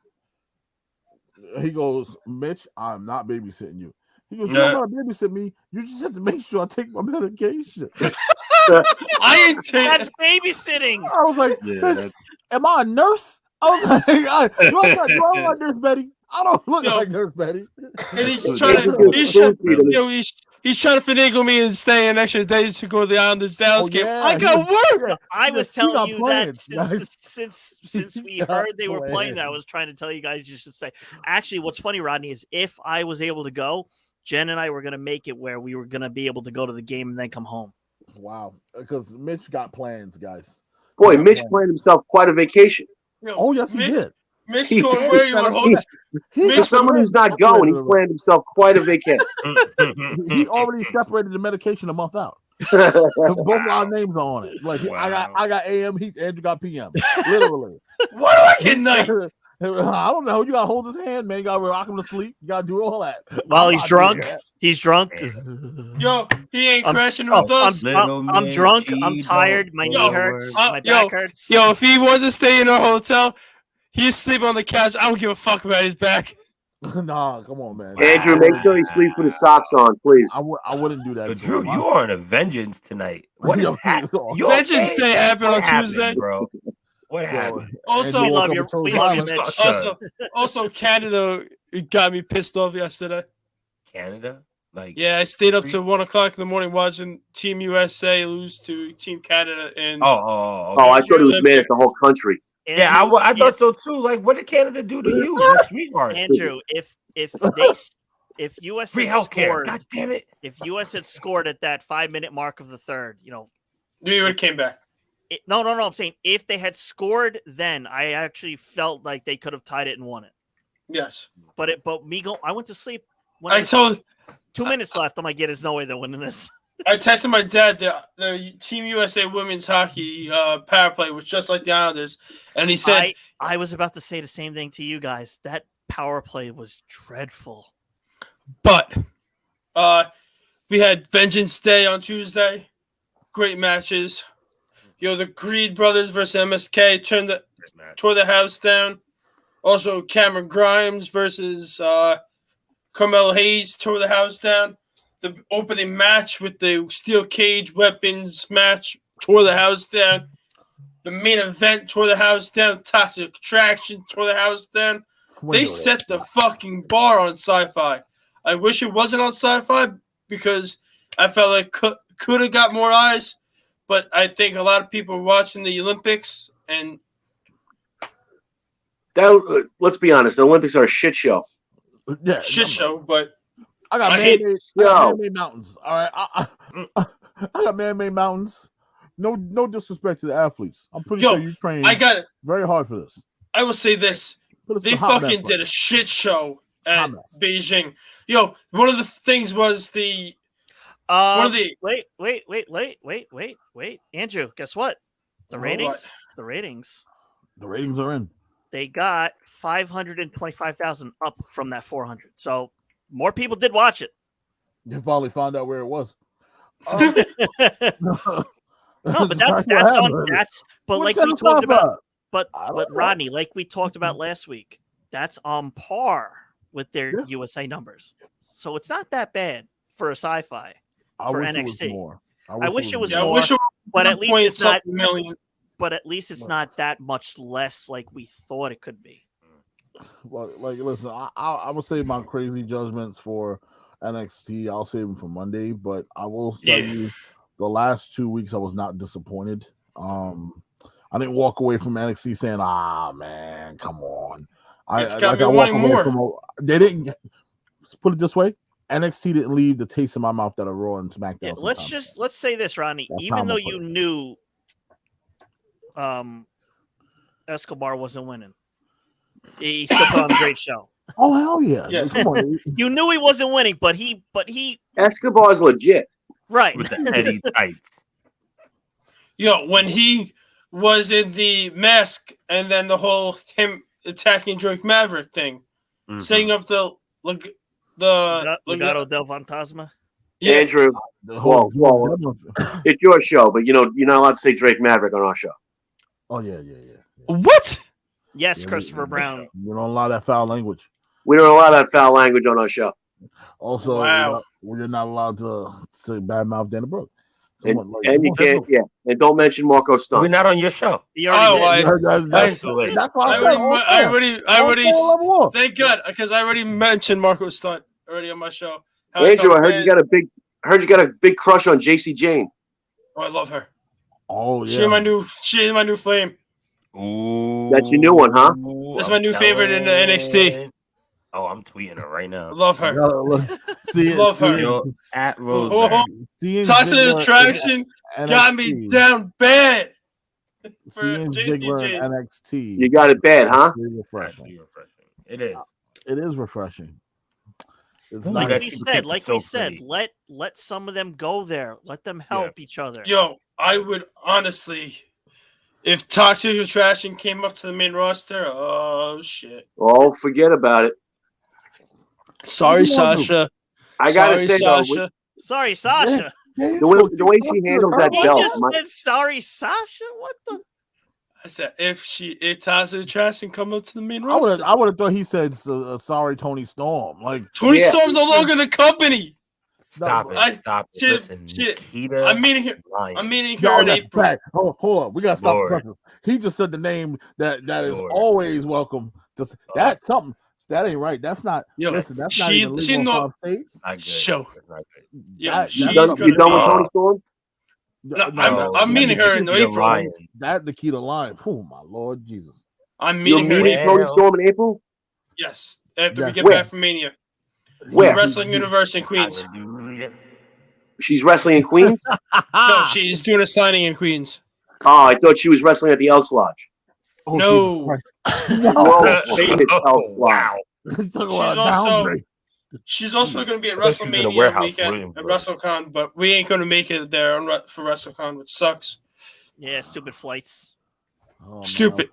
He goes, Mitch, I'm not babysitting you. He goes, you Nah. don't gotta babysit me. You just have to make sure I take my medication. I ain't saying. That's babysitting. I was like, Yeah, Mitch, that's- am I a nurse? I was like, do I look like Nurse Betty? I don't look Yo. like Nurse Betty. And he's Andrew trying gives to. He's trying, spoon feed him. yo, he's trying to finagle me and stay an extra day to go to the Islanders Dallas game. yeah, I got work. Yeah, I was he got telling you plans, that guys. since He we got heard they were playing that, I plans. was trying to tell you guys you should stay. Actually, what's funny, Rodney, is if I was able to go, Jen and I were going to make it where we were going to be able to go to the game and then come home. Wow, because Mitch got plans, guys. Boy, Yeah, Mitch man. planned himself quite a vacation. Yo, Oh yes, he Mitch, did. Mitch He- going where you want to host. He For someone who's not going, he planned himself quite a vacation. He already separated the medication a month out. Both our names are on it. Like Wow. I got AM, Andrew got PM. Literally. What do I get night? I don't know. You gotta hold his hand, man. You gotta rock him to sleep. You gotta do all that. While I'm he's not doing drunk, that. he's drunk. Yo, he ain't I'm- crashing Oh, with us. I'm drunk. I'm tired. My knee Yo, hurts. yo, My back hurts. Yo, if he wasn't staying in our hotel, he'd sleep on the couch. I don't give a fuck about his back. Nah, come on, man. Andrew, make sure he sleeps with his socks on, please. I wouldn't do that. Yo, to Drew, him. you are on a vengeance tonight. What Yo, is happening? yo, Vengeance Day happened What on happened, Tuesday. bro? What So, happened? Also, we Andrew love woke you. up and told We his love you, mom, Mitch. Also, Canada got me pissed off yesterday. Canada? Like, Yeah, I stayed up to 1 o'clock in the morning watching Team USA lose to Team Canada. And Oh, I thought he was mad at the whole country. yeah, Andrew, I thought so too. Like, what did Canada do to you, you sweetheart? Andrew, if US Free had healthcare. scored, God damn it. if US had scored at that 5-minute mark of the third, we would have came back. no. I'm saying if they had scored, then I actually felt like they could have tied it and won it. Yes. But I went to sleep when I told 2 minutes left. I'm like, yeah, there's no way they're winning this. I texted my dad the Team USA women's hockey power play was just like the Islanders, and he said, I was about to say the same thing to you guys. That power play was dreadful. but we had Vengeance Day on Tuesday. Great matches. The Creed brothers versus MSK tore the house down. Also, Cameron Grimes versus Carmelo Hayes tore the house down. The opening match with the steel cage weapons match tore the house down. The main event tore the house down. Toxic Attraction tore the house down. They set the fucking bar on Sci-Fi. I wish it wasn't on Sci-Fi because I felt like could have got more eyes, but I think a lot of people are watching the Olympics and Let's be honest, the Olympics are a shit show. Yeah, shit show. But I got I hate- man-made mountains. All right, I got man-made mountains. No disrespect to the athletes. I'm pretty sure you train I got it. very hard for this. I will say this: But it's they the hot fucking mess did a shit show at Hot mess. Beijing. One of the things was one of the Wait, Andrew, guess what? The Oh, ratings. what? The ratings. The ratings are in. They got 525,000 up from that 400. So more people did watch it. You finally found out where it was. No, but that's what on happened. that's but What like set we us talked off about at? But I don't but know. Rodney, like we talked about last week, that's on par with their Yeah. USA numbers. So it's not that bad for a sci-fi. I for wish it was NXT. more. I wish it was Yeah, I more, wish it was but at least 1 it's not. something million. But at least it's not that much less like we thought it could be. Well, like, listen, I would say my crazy judgments for NXT. I'll save them for Monday, but I will tell you, the last 2 weeks I was not disappointed. I didn't walk away from NXT saying, "Ah, man, come on." It's got me wanting more. They didn't. Let's put it this way: NXT didn't leave the taste in my mouth that a Raw and SmackDown. Yeah, sometimes let's say this, Rodney. That's how Even I'm though gonna put you it. knew Escobar wasn't winning, he still put on a great show. Oh hell yeah! Yeah. Come on. You knew he wasn't winning, but he Escobar's legit. right. with the Eddie tights. Yo, when he was in the mask and then the whole him attacking Drake Maverick thing, Mhm. setting up the Legado del Fantasma. yeah, Andrew, The whole- well, it's your show, but you're not allowed to say Drake Maverick on our show. Oh yeah. what? Yes, Yeah, Christopher we- Brown. You don't allow that foul language. We don't allow that foul language on our show. Also, Wow. you're not allowed to say bad mouth Dana Brooke. Come And, on, like, and come you on. can't, and don't mention Marco We're Stunt. not on your show. He already Oh, did. That's too late. why I I said already, all fair. thank God, because I already mentioned Marco Stunt already on my show. How Andrew, felt I bad. heard you got a big crush on JC Jane. Oh, I love her. Oh yeah. She's my new flame. Ooh, That's your new one, huh? That's my new favorite in the NXT. Oh, I'm tweeting her right I now. love her. Love her. Yo, at Oh, Rosemary. Toxic Attraction got me down bad. Seeing JC Ziggler Jane. in NXT. You got it bad, huh? It's refreshing. Actually refreshing. It is. It is refreshing. It's Like nice. I we see the said, picture like so we said, pretty. let some of them go there. Let them help each other. Yo, I would honestly, if Toxic Attraction came up to the main roster, oh shit. Oh, forget about it. Sorry, What do you wanna do? Sasha. I gotta Sorry, say though, Sasha. Sorry, Sasha. the way she handles that He belt, just said sorry, Sasha. What the? I said if Toxic Attraction come up to the main I roster, would have thought he said sorry, Tony Storm. Like Tony Yeah. Storm's no longer in the company. Stop No, it. I- Stop it. shit, Listen, shit. Nikita I'm meeting her. Lyons. I'm meeting no, her in that's April. fact. Hold on. We gotta stop the Lord. presses. He just said the name that is Lord. always welcome. That's something. That ain't right. That's not. Yo, listen, that's not she- even she legal in know- 5 states. Not good. Show. That's not good. Yo, That- she's you you gonna done with be. Tony Storm? No, No, I'm meeting her in Nikita April. Lyons. That Nikita Line. Oh my Lord Jesus. I'm You're meeting her. meeting In, Tony Hell. Storm in April? yes, after we Yes. get Where? back from Mania. Where? Wrestling Universe in Queens. Hallelujah. She's wrestling in Queens? No, she's doing a signing in Queens. Oh, I thought she was wrestling at the Elks Lodge. Oh, No. Jesus Christ. World famous Oh, Elks Lodge. wow. He's talking She's about a also- downgrade. She's also going to be at I thought she was in a WrestleMania warehouse weekend waiting at for her. WrestleCon, but we ain't going to make it there for WrestleCon, which sucks. Yeah, stupid flights. Oh, man. Stupid.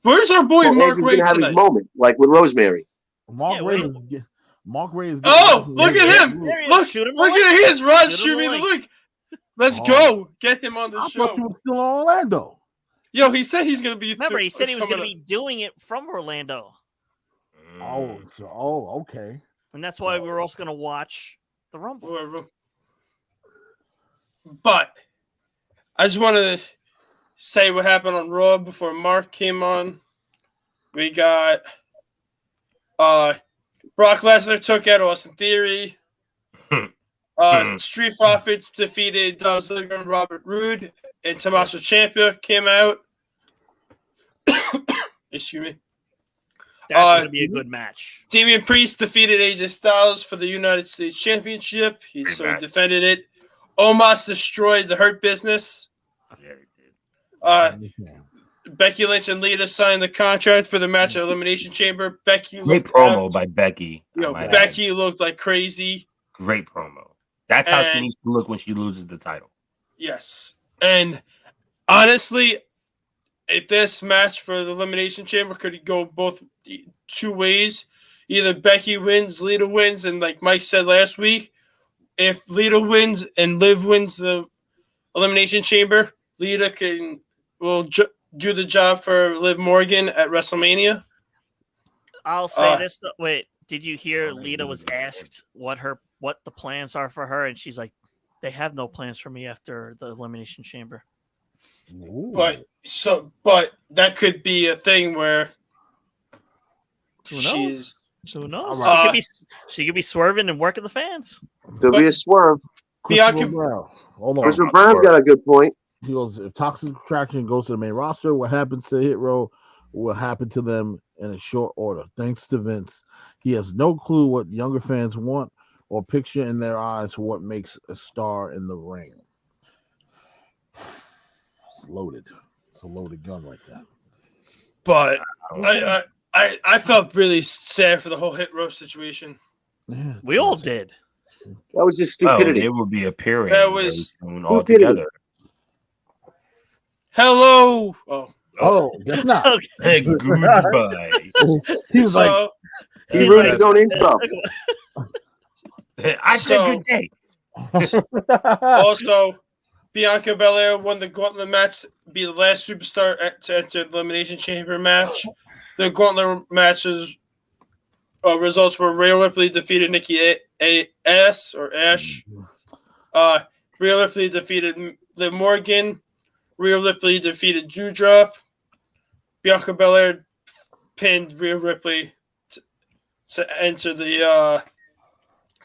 Where's our boy Well, Mark Andrew's Ray gonna have his tonight? moment, like with Rosemary. Mark Yeah, Ray wait. is Mark Ray is Oh, look at him! There he is. Look, Shoot him look the at his Rod, Shoot shoot him me the the link. Let's Oh. go. Get him on the I show. thought you were still in Orlando. Yo, he said he's going to be. Remember, he said he was going to coming be doing it from Orlando, Okay. and that's why we were also going to watch the up. Rumble. Whatever. But I just want to say what happened on Raw before Mark came on. We got Brock Lesnar took out Austin Theory. Street Profits defeated Dolph Ziggler and Robert Roode, and Tommaso Ciampa came out. Excuse me. That's going to be a good match. Damian Priest defeated AJ Styles for the United States Championship. He Great match. defended it. Omos destroyed the Hurt Business. Yeah, he did. Becky Lynch and Lita signed the contract for the match at Elimination Chamber. Becky Great looked promo out- by Becky. I Yo, might add. Becky looked like crazy. Great promo. That's how she And- needs to look when she loses the title. Yes. And honestly, this match for the Elimination Chamber could go both two ways. Either Becky wins, Lita wins, and like Mike said last week, if Lita wins and Liv wins the Elimination Chamber, Lita do the job for Liv Morgan at WrestleMania. I'll say Uh, this. Wait, did you hear Lita was asked what the plans are for her, and she's like, "They have no plans for me after the Elimination Chamber." But that could be a thing where Who knows? she's Who knows? All She could be swerving and working the fans. There'll be a swerve. Christopher Bianca- Brown. Hold on. Christopher Brown's got a good point. He goes, if Toxic Attraction goes to the main roster, what happens to Hit Row will happen to them in a short order. Thanks to Vince. He has no clue what younger fans want or picture in their eyes for what makes a star in the ring. It's loaded. It's a loaded gun right there. But I felt really sad for the whole Hit Row situation. Yeah, We all did. That was just Oh, stupidity. they will be appearing That very was soon all together. Hello. Oh, Oh, guess not. Hey, goodbye. He's like, so He ruined his own intro. I said So- good day. also Bianca Belair won the Gauntlet match, be the last superstar to enter the Elimination Chamber match. The Gauntlet matches results were Rhea Ripley defeated Nikki Ash. Rhea Ripley defeated Liv Morgan. Rhea Ripley defeated Doudrop. Bianca Belair pinned Rhea Ripley to enter the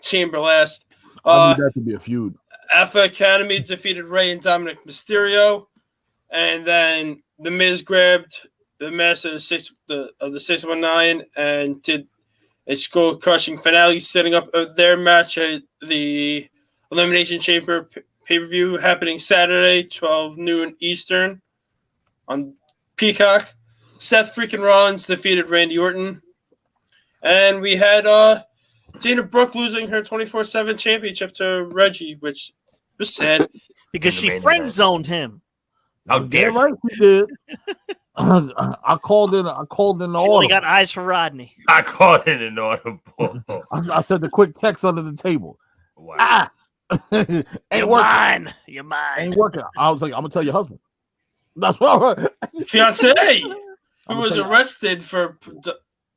chamber last. I need that to be a feud. Alpha Academy defeated Rey and Dominic Mysterio, and then The Miz grabbed the master of the 619 and did a skull-crushing finale, setting up their match at the Elimination Chamber pay-per-view happening Saturday, 12 noon Eastern on Peacock. Seth freaking Rollins defeated Randy Orton, and we had Dana Brooke losing her 24/7 championship to Reggie, which was sad. Because In the she main friend event. zoned him. How dare Damn right she did. I called in the She only order. got eyes for Rodney. I called it an audible. I said the quick text under the table. Wow. Ah, ain't You're working. mine. You're mine. Ain't working. I was like, I'm gonna tell your husband. That's what. Fiance, who I'm was gonna tell you. arrested for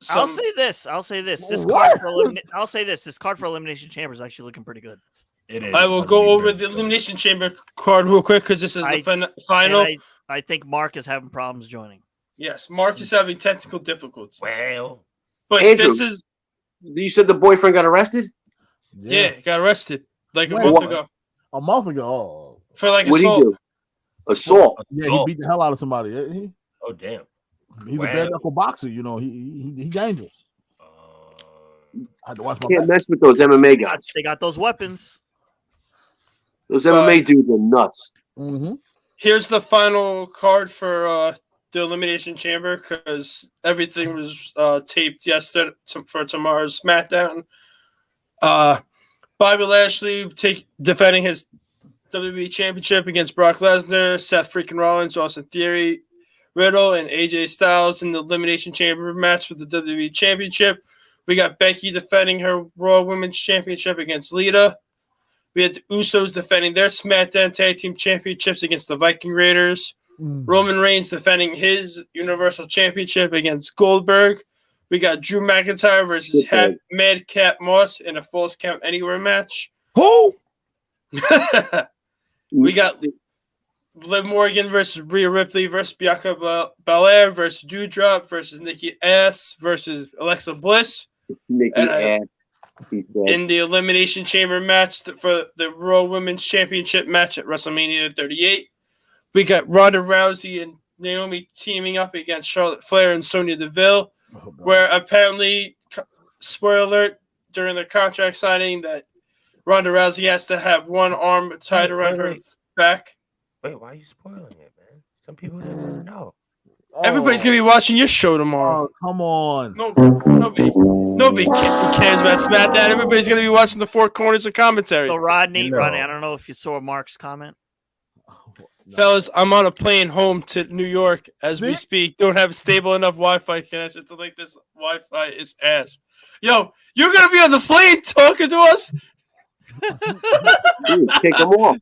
I'll some. say this. I'll say this. This What? card for I'll say this. This card for Elimination Chamber is actually looking pretty good. It is. I will go over the Elimination Chamber card real quick because this is the final. And I think Mark is having problems joining. Yes, Mark is having technical difficulties. Well, But Andrew. this is, You said the boyfriend got arrested? yeah, got arrested like a Wait, month what? ago A month ago. Oh. for like What did he assault. do? Assault. Yeah, he beat the hell out of somebody. oh damn. He's a Wow. bare knuckle boxer. You know, he dangerous. I had to watch my Can't back. mess with those MMA guys. They got those weapons. Those MMA dudes are nuts. Mm-hmm. Here's the final card for the Elimination Chamber because everything was taped yesterday for tomorrow's SmackDown. Bobby Lashley defending his WWE Championship against Brock Lesnar, Seth freaking Rollins, Austin Theory, Riddle, and AJ Styles in the Elimination Chamber match for the WWE Championship. We got Becky defending her Raw Women's Championship against Lita. We had the Usos defending their SmackDown Tag Team Championships against the Viking Raiders. Roman Reigns defending his Universal Championship against Goldberg. We got Drew McIntyre versus Madcap Moss in a Falls Count Anywhere match. Who? We got Liv Morgan versus Rhea Ripley versus Bianca Belair versus Doudrop versus Nikki Ash versus Alexa Bliss. Nikki And ass, he said. in the Elimination Chamber match for the Raw Women's Championship match at WrestleMania 38. We got Ronda Rousey and Naomi teaming up against Charlotte Flair and Sonya Deville, where apparently, spoiler alert, during the contract signing that Ronda Rousey has to have one arm tied around her back. Wait, why are you spoiling it, man? Some people didn't want to know. Everybody's going to be watching your show tomorrow. Oh, come on. Nobody cares about SmackDown. Everybody's going to be watching the Four Corners of Commentary. So Rodney, No. Rodney, I don't know if you saw Mark's comment. Fellas, I'm on a plane home to New York as we See? speak. Don't have stable enough Wi-Fi connection to link this Wi-Fi is ass. Yo, you're gonna be on the plane talking to us? Dude, kick him off.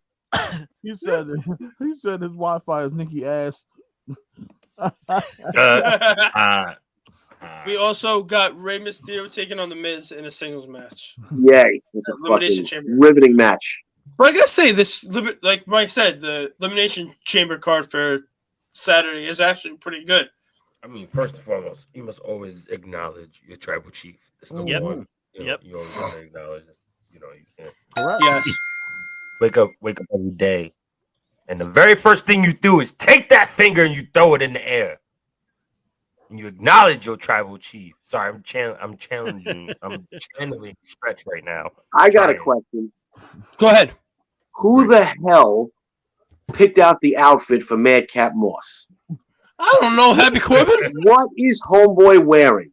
He said his Wi-Fi is Nikki ass. We also got Rey Mysterio taking on The Miz in a singles match. Yay. It's a Elimination fucking Chamber. riveting match. But I gotta say, this, like Mike said, the Elimination Chamber card for Saturday is actually pretty good. I mean, first and foremost, you must always acknowledge your tribal chief. That's number Yep. one. You Yep. always want to acknowledge this. You can't Correct. Yes. wake up every day, and the very first thing you do is take that finger and you throw it in the air. And you acknowledge your tribal chief. Sorry, I'm challenging. I'm channeling Stretch right now. I got a Trying. question. Go ahead. Who the hell picked out the outfit for Madcap Moss? I don't know, Happy Corbin. What is Homeboy wearing?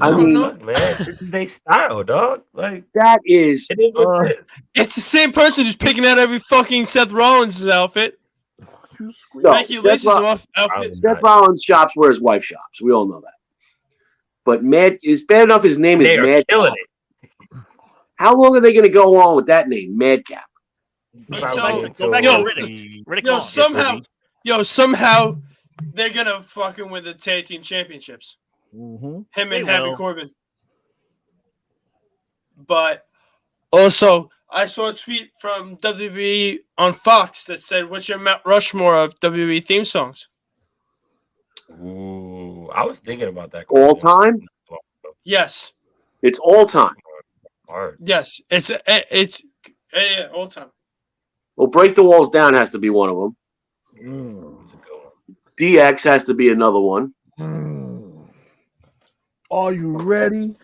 I don't mean, know. Look, man, this is their style, dog. Like that is it is what it is. It's the same person who's picking out every fucking Seth Rollins' outfit. You scream. No, Becky Seth Lynch's Roll- outfit. Seth Rollins shops where his wife shops. We all know that. But it's bad enough his name is They are Madcap. killing it. How long are they going to go on with that name, Madcap? Probably Go back Yo, to Riddick. Riddick Yo, Moss. somehow they're gonna fucking win the tag team championships. Mm-hmm. Him They and Happy will. Corbin. But also, I saw a tweet from WWE on Fox that said, "What's your Mount Rushmore of WWE theme songs?" Ooh, I was thinking about that. All question. time? Yes, It's all time. Hard. yes, it's all time. Well, Break the Walls Down has to be one of them. It's a good one. DX has to be another one. Are you ready?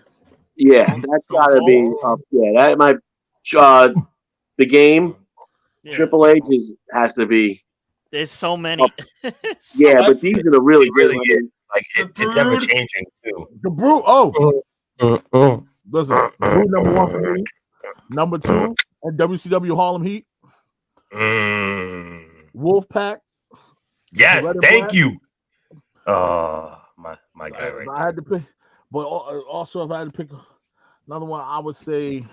Yeah, that's got to be up. Yeah, that might. The Game, Yeah. Triple H has to be. There's so many. Yeah, but these are the really It really good is. Like it's ever changing too. The Brute. Oh, Mm-mm. listen. Brute number one for me. Number two, and WCW Harlem Heat. Mm. Wolfpack. Yes, Red and thank black. you. Oh, my guy right I had to pick, but also if I had to pick another one, I would say there.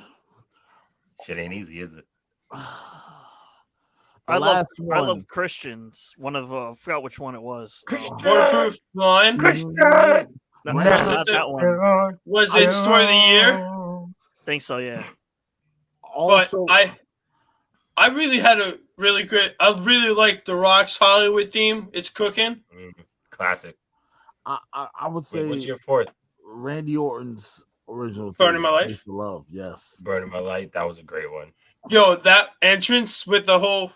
Shit ain't easy, is it? I last love one. Christians. One of I forgot which one it was. Waterproof line. No, not that one. Was it Story of the Year? Think so, yeah. Also, But I really had a really great. I really liked The Rock's Hollywood theme. It's cooking. Classic. I would say Wait, what's your fourth? Randy Orton's original Burning theme, My Life? Taste of Love. Yes. Burning My Light. That was a great one. Yo, that entrance with the whole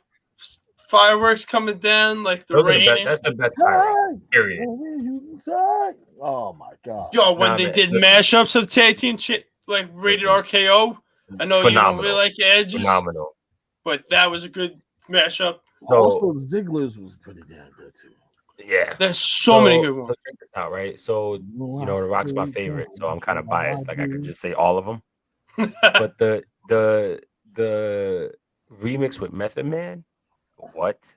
fireworks coming down, like the Those are the rain. best, that's the best highlight. Period. Oh my god. Yo, when Nah, they man, did listen. mashups of tag team like rated Listen. RKO. I know you don't Phenomenal. really like edges, Phenomenal. but that was a good mashup. So Also, Ziggler's was pretty damn good too. yeah. There's so many good ones. Let's check this out, right? So you know, The Rock's my favorite, so I'm kind of biased. Like I could just say all of them. But the remix with Method Man, what?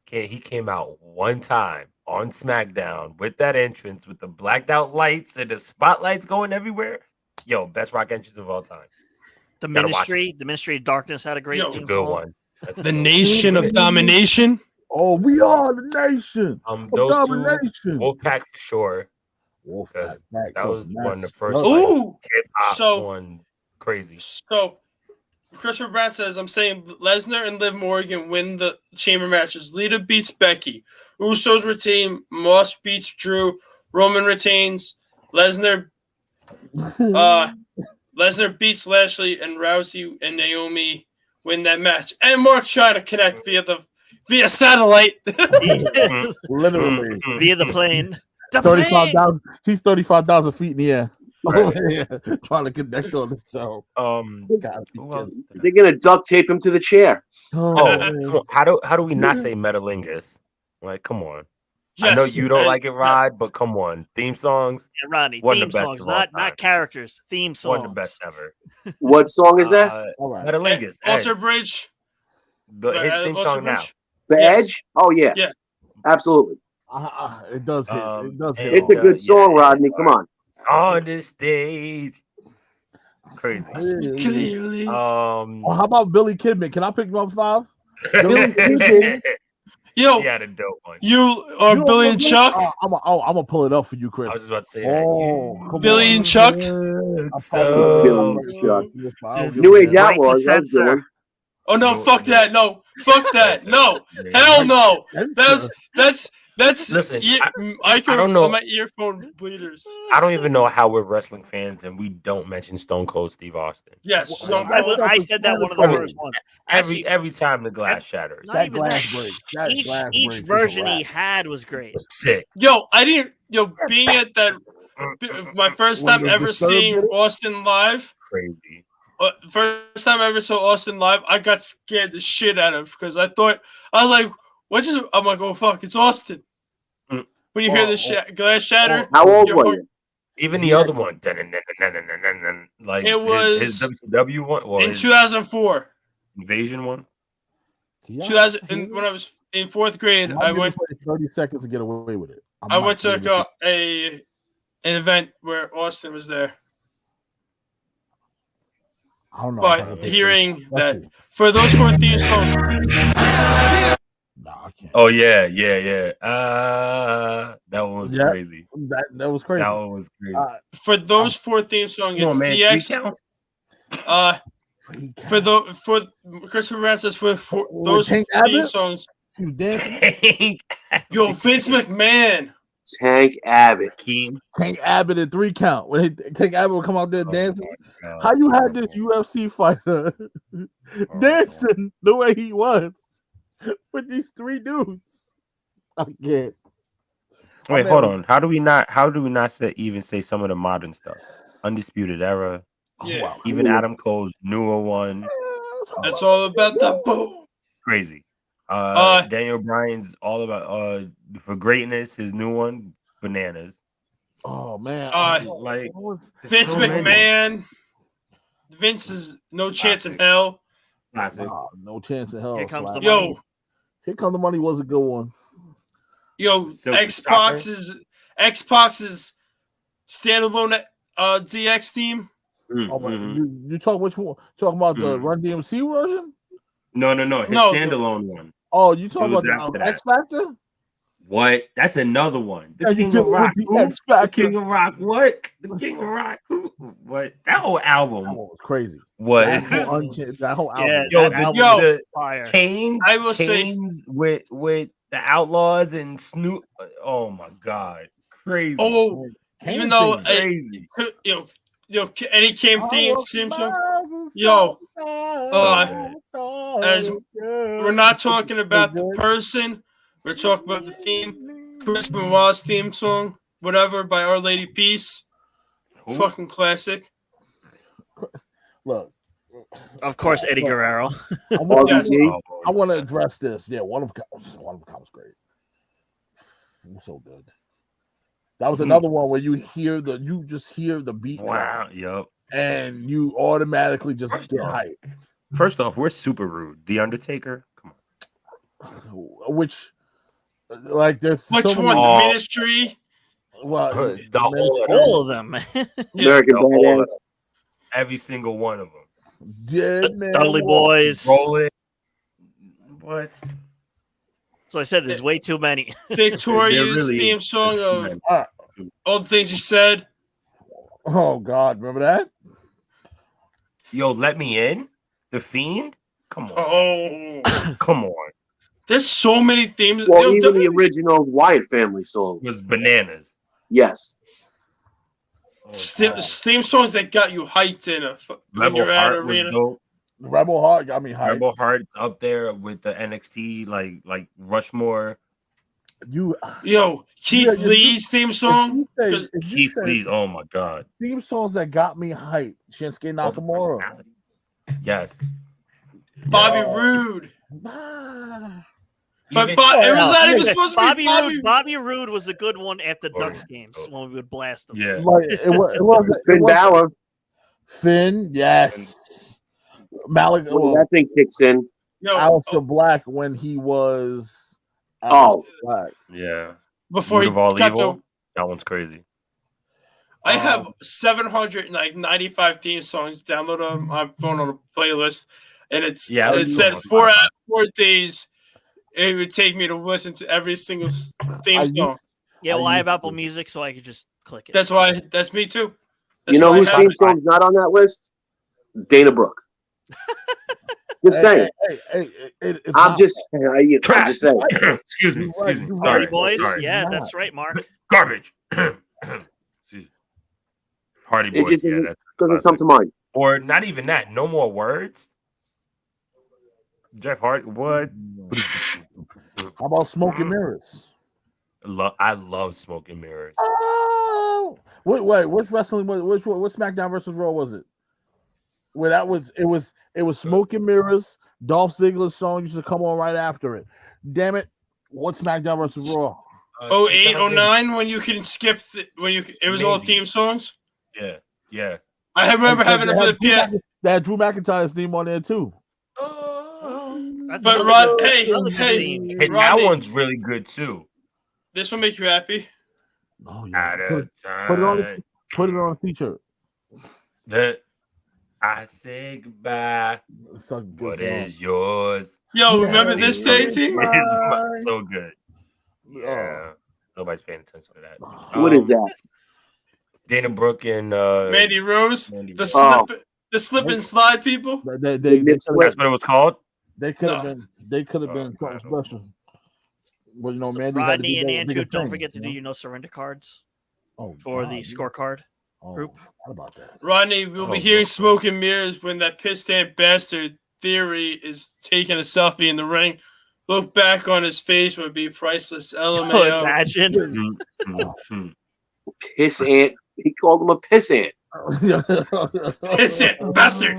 Okay, he came out one time on SmackDown with that entrance with the blacked out lights and the spotlights going everywhere. Yo, best rock entrance of all time. The Gotta watch Ministry of Darkness had a great Yo, It's a theme good song. one. That's a The good one. Nation of Domination. Oh, we are the nation of Those two, domination. Wolfpack for sure. Wolfpack. That was one of the first Like, Ooh, hip hop So- one. Crazy. so Christopher Brown says, I'm saying Lesnar and Liv Morgan win the chamber matches. Lita beats Becky. Usos retain. Moss beats Drew. Roman retains. Lesnar beats Lashley, and Rousey and Naomi win that match. And Mark trying to connect via satellite. literally Via the plane. The 35,000. He's 35,000 feet in the air. Right. Over here, trying to connect on the show. God, who else? They're gonna duct tape him to the chair. Oh, man. come on. How do we not say Metalingus? Like, come on. I know Yes, you don't and- like it, Rod, but come on. Theme songs, Yeah, Ronnie, One of theme the best songs, of all not time. characters. Theme songs. one of the best ever. What song is that? All right. Metalingus. Alter Bridge. His theme Alter song now. Bridge. The Yes. Edge? Oh yeah. Yeah. Absolutely. It does hit. It does hit. and, It's a good song, Rodney. Come on. On this stage. Crazy. Clearly. Oh, how about Billy Kidman? Can I pick number 5? Billy Kidman? Yo, He had a dope one. you or You Billy and remember? Chuck? I'm gonna pull it up for you, I Chris. was just about to say Oh, that. come Billy on. and Chuck? Billy and Chuck. I don't give New a Age damn. Outlaws. That was a good one. Oh no, fuck that. No, fuck that. No, Yeah. hell no. That's That's Listen, I don't know. my earphone bleeders. I don't even know how we're wrestling fans and we don't mention Stone Cold Steve Austin. Yes, Well, Stone I, Cold. I said that one of the Every- first ones. Every time the glass shatters. Not that even glass that. break. That Each glass each break is a version he wrap. had was great. It's sick. Yo, I didn't. Yo, being at that, my first When time the ever Disturbed seeing did it? Austin live. Crazy. First time I ever saw Austin live, I got scared the shit out of because I was like, "What's this?" I'm like, "Oh fuck, it's Austin." Mm. When you hear the glass shatter, How old your were heart- you? Even the other one, like It his was WCW one, or in his 2004, Invasion one. Yeah. 2000, when I was in fourth grade, I went 30 seconds to get away with it. I went to like an event where Austin was there. I don't know. if I can But think hearing of it. that for those 4 theme songs, Nah, I can't. Oh yeah. That one was Yeah. crazy. That was crazy. That one was crazy. for those 4 theme songs, Come it's on, man. DX. Three count? For Christopher Brand says for those Tank theme Abbott? songs, She was dancing. yo, Vince McMahon. Tank Abbott. Keem. Tank Abbott at 3 count. When Tank Abbott would come out there Oh dancing. my God. How you had this UFC fighter dancing the way he was with these 3 dudes? I can't. Wait, I hold mean- on. How do we not even say some of the modern stuff? Undisputed Era, Yeah. wow. even Adam Cole's newer one, That's all about the boom. crazy. Uh, Daniel Bryan's all about For Greatness, his new one, bananas. Oh man. Like Vince so many. McMahon. Vince is no chance in hell. Classic. Nah, no chance in hell. Here comes the Slap. money. Yo, Here Come the Money was a good one. Silky Xbox's standalone DX theme. Oh, but Mhm. you talk which one? Talking about the Mhm. Run DMC version? No. His No. standalone one. Oh, you talking It was about after the that. X Factor? What? That's another one. Yeah, The you King did of it with Rock. the Who? X The Factor. King of Rock. What? The King of Rock. Who? What? That whole That album one was crazy. was. That whole album. Yeah, Yo, that the- album yo, was fire. Canes. I will say- Canes with the Outlaws and Snoop. Oh my God, crazy. Oh, Kane even though singing. crazy. Any came theme song. Yo, as we're not talking about the person, we're talking about the theme. Chris Benoit's theme song, whatever, by Our Lady Peace. Who? Fucking classic. Look, Of course, Eddie Guerrero. I want, Yes. I want to address this. Yeah, one of a kind was great. It was so good. That was another one where you just hear the beat drop, Wow. Yep. and you automatically just First get off, hype. First off, we're super rude. The Undertaker. Come on. Which, like, there's Which so one? many. Oh. The Ministry? Well, The whole of them. All of them, man. American The whole Badass. of them. Every single one of them. Dead Man Dudley Walking. Boys. Roll it. What? So I said there's way too many. Victoria's really theme is. song of Ah, all the things you said. oh God, remember that? Yo, Let Me In. The Fiend. Come on. Oh, Come on. there's so many themes. Well, Yo, even the original Wyatt family song. It was bananas. Yes. theme songs that got you hyped in when Rebel you're at Heart was arena. dope. Rebel Heart got me hyped. Rebel Heart's up there with the NXT, like Rushmore. You Yo, Keith Yeah, you- Lee's theme song. if you 'cause say, if you Keith say Lee. Oh my God. theme songs that got me hyped, Shinsuke Nakamura. Yes. Bobby Yeah. Roode. Ah. But Even- it was No, not even listen, supposed to Bobby be Bobby. Roode. Bobby Roode was a good one at the Oh, Ducks yeah. games when we would blast them. Yeah. Like it was Finn Balor. Finn, yes. Malik, When well, that thing kicks in. Yo, Alistair Black when he was Oh. Aleister Black. Yeah. before Root he of all got evil. the, That one's crazy. I have 795 theme songs downloaded on my phone on a playlist, and Yeah, I was it said doing 4 Spotify. 4 days it would take me to listen to every single theme I song. used- Yeah, well, I have used Apple to. Music, so I could just click it. That's me too. That's You know why I whose have theme it. song's not on that list? Dana Brooke. Just saying. It's I'm not. just saying. Excuse me. You're right, Excuse me. you're Hardy right. Boys. Sorry. Yeah, It's that's not. right, Mark. Garbage. Excuse me. Hardy It Boys. just Yeah, that's doesn't come classic. to mind. Or not even that. No More Words. Jeff Hardy. What? How about Smoke and Mirrors? I love Smoke and Mirrors. Oh, wait, which wrestling? What SmackDown versus Raw was it? Where that was? It was Smoke and Mirrors. Dolph Ziggler's song used to come on right after it. Damn it! What SmackDown versus Raw? 08, 09 when you can skip it was all Maybe. theme songs. Yeah. I remember having it for the PS. They had Drew McIntyre's theme on there too. That's But another Rod, good- hey, another good hey, theme. And that Rodney, one's really good too. this will make you happy. Oh At yeah, a put it on a t-shirt. that I say goodbye. It's such a good What song. is yours? Yo, Yeah, remember this Is day, team? so good. Yeah. Nobody's paying attention to that. What is that? Dana Brooke and Mandy Rose, Mandy the Rose. Oh. slip and slide people. They Nip slip. That's what it was called. could have No. been something God. special. Well, you know, So Mandy had to Rodney do and that Andrew, bigger don't thing, forget to you do know? your no surrender cards Oh, for God, the yeah. scorecard. Oh, group. What about that? Rodney, we'll be Oh, hearing no. smoke and mirrors when that piss stamp bastard Theory is taking a selfie in the ring. Look back on his face would be priceless. LMAO. Imagine. Piss ant. He called him a piss ant. Pissant bastard.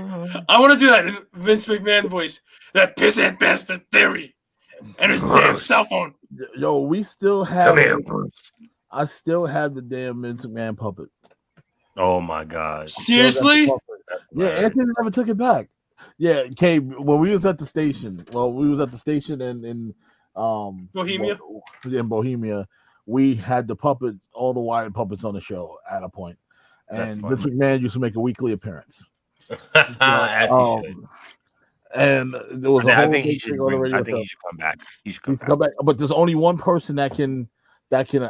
I want to do that in Vince McMahon voice. That pissant bastard Theory. And his damn cell phone. Yo, we still have. Come here, Bruce. I still have the damn Vince McMahon puppet. Oh my gosh. Seriously? Yeah, Anthony never took it back. Yeah, Kay, when we was at the station, in Bohemia? In Bohemia, we had the puppet, all the Wyatt puppets on the show at a point. That's And funny. Vince McMahon used to make a weekly appearance. As he should. And there was a I whole think he big should. thing on the radio I think show. he should come back. He should He come can come back. back, but there's only one person that can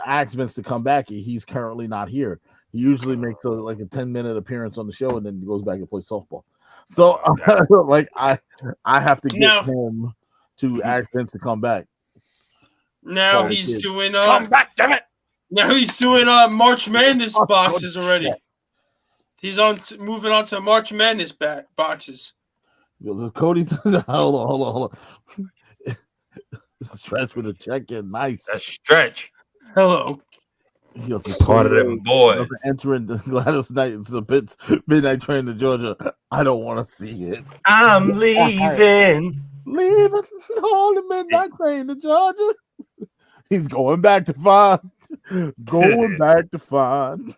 ask Vince to come back. He's currently not here. He usually makes a 10-minute appearance on the show and then goes back and plays softball. So like I have to get No. him to ask Vince to come back. Now Sorry, he's kid. doing Come back, damn it! now he's doing March Madness Oh, boxes good already. shit. He's moving on to March Madness boxes. Cody, hold on. Stretch with a check in, nice. That's stretch. Hello. He goes, Part of them boys. entering the Gladys Knight into the pits, midnight train to Georgia. I don't want to see it. I'm leaving. Leaving on the midnight train to Georgia. He's going back to find. Going back to find.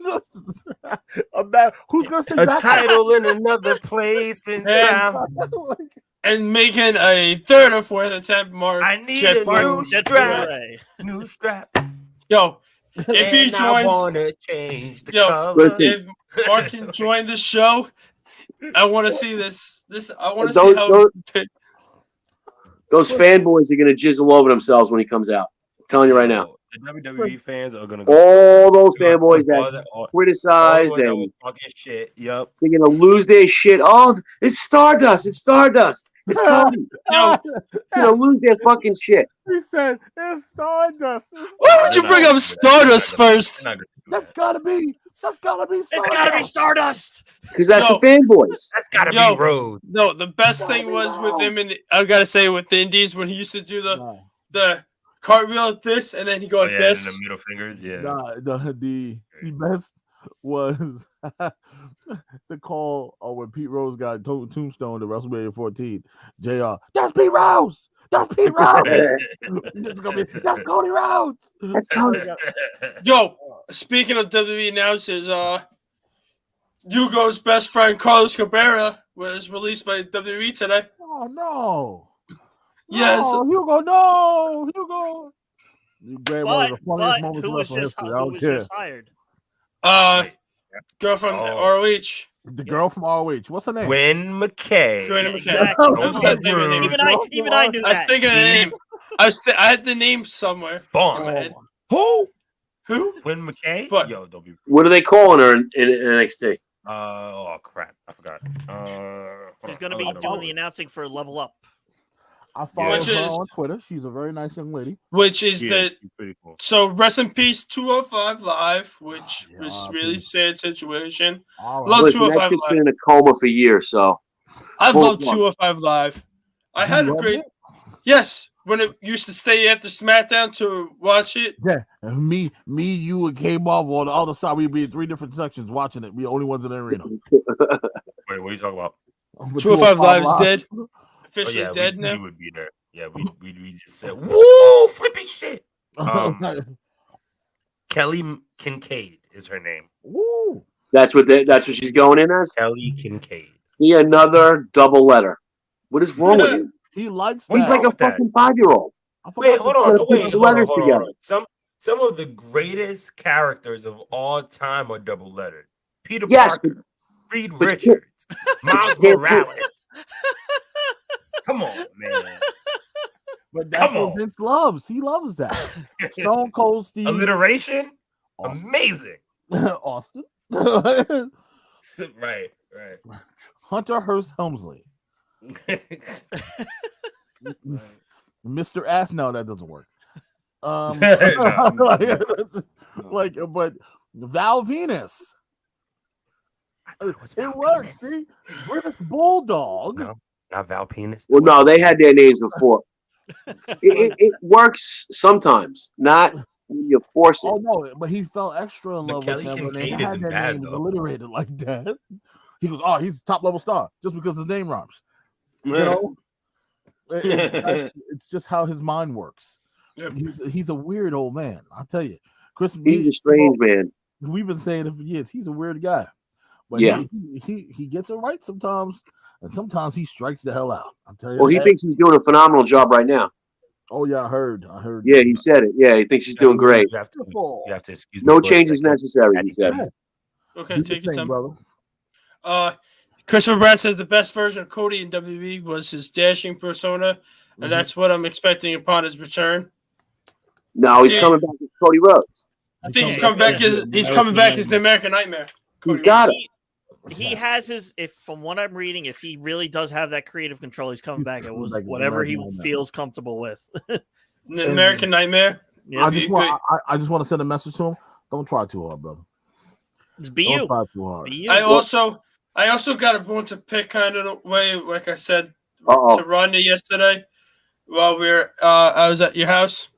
Who's gonna say A that? title in another place in time. And making a third or fourth attempt, Mark. I need Jet a Barton. new Jet strap. Blu-ray. New strap. Yo, if he And I joins, wanna change the Yo, color. listen. if Mark can join the show, I want to see this. I want to Those- see how. Those fanboys are gonna jizzle over themselves when he comes out. I'm telling you right now. The WWE fans are gonna go. All those All fanboys the- that all the criticized ones that and were talking shit. Yep. they're gonna lose their shit. Oh, it's Stardust. It's Stardust. It's Cody. Yo, They're gonna lose their fucking shit. He said it's Stardust. why would you bring up Stardust first? That's gotta be Stardust. It's gotta be Stardust. Because that's Yo. the fanboys. That's gotta Yo. be Road. No, the best thing was with him I gotta say with the Indies when he used to do the cartwheel like this and then he go Oh, like yeah, this. and the middle fingers. Yeah. The best was the call when Pete Rose got tombstone to WrestleMania 14. JR, that's Pete Rose. That's Pete Rose. That's Cody Rhodes. That's Cody. Yo, speaking of WWE announcers, Hugo's best friend Carlos Cabrera was released by WWE today. Oh no. Yes. No, Hugo, no, Hugo. You grabbed one But, of the funniest but moments who in was wrestling just history. I who don't was care. just hired? Girl from Oh. ROH. The girl from ROH. What's her name? Gwen McKay. Joanna McKay. Exactly. I was not thinking of the name. Even I knew I was that. thinking of the name. I had the name somewhere. Vaughn. in my head. Who? Who? Quinn McKay? But- Yo, don't be. What are they calling her in NXT? Oh crap! I forgot. She's going to be doing the announcing for Level Up. I follow Which her is- on Twitter. She's a very nice young lady. Which is Yeah, she's pretty cool. So rest in peace, 205 Live, which Yeah, was really please. sad situation. All Love Listen, that 205 chick's Live. been in a coma for years, so I Full love blown. 205 Live. I had a loved great it? yes when it used to stay after SmackDown to watch it. Yeah, and me, you, and K Marvel on the other side. We'd be in 3 different sections watching it. We the only ones in the arena. Wait, what are you talking about? But 205 Live is dead. Oh, Officially yeah, dead we now. would be there. Yeah, we just said, "Woo, flippy shit." Kelly Kincaid is her name. Woo! that's what she's going in as. Kelly Kincaid. See, another double letter. What is wrong with him? He likes What's He's that. like a with that? fucking 5-year-old. I forgot Wait, hold to- on. put Wait, the hold on, letters hold on, together. hold on. Some of the greatest characters of all time are double lettered. Peter Yes, Parker, Reed but you Richards, Miles can't put- Morales. Come on, man. But that's Come what on. Vince loves. He loves that. Stone Cold Steve Alliteration, Austin. amazing. Austin. Right. Hunter Hearst Helmsley. Mr. Ass. No, that doesn't work. But Val Venus. It works. See, British Bulldog. No. Not Val Penis. Well, no, they had their names before. It works sometimes, not when you force it. Oh no, but he fell extra in The love Kelly with them, and they Kincaid had isn't their bad, names though. alliterated like that. He goes, "Oh, he's a top level star just because his name rhymes." You know, it's just how his mind works. Yep. He's a weird old man. I'll tell you, Chris. He's a strange man. We've been saying it for years. He's a weird guy, but Yeah. he gets it right sometimes, and sometimes he strikes the hell out. I'll tell you. Well, he that. thinks he's doing a phenomenal job right now. Oh yeah, I heard. Yeah, he said it. Yeah, he thinks he's doing great. You have to excuse me. No for a changes second. necessary, he said. Okay, Do take your your thing, time. brother. Christopher Brand says the best version of Cody in WWE was his dashing persona, and that's what I'm expecting upon his return. No, he's Yeah. coming back with Cody Rhodes. I think he's coming back as the American Nightmare. He's Cody got it. He has his, if from what I'm reading, if he really does have that creative control, he's coming He's back. It coming was back as whatever he American Nightmare. feels comfortable with. The American Nightmare. Yeah, I just want to send a message to him. Don't try too hard, brother. just be Don't you. try too hard. Be you. I also got a bone to pick kind of the way, like I said Uh-oh. to Rodney yesterday while I was at your house.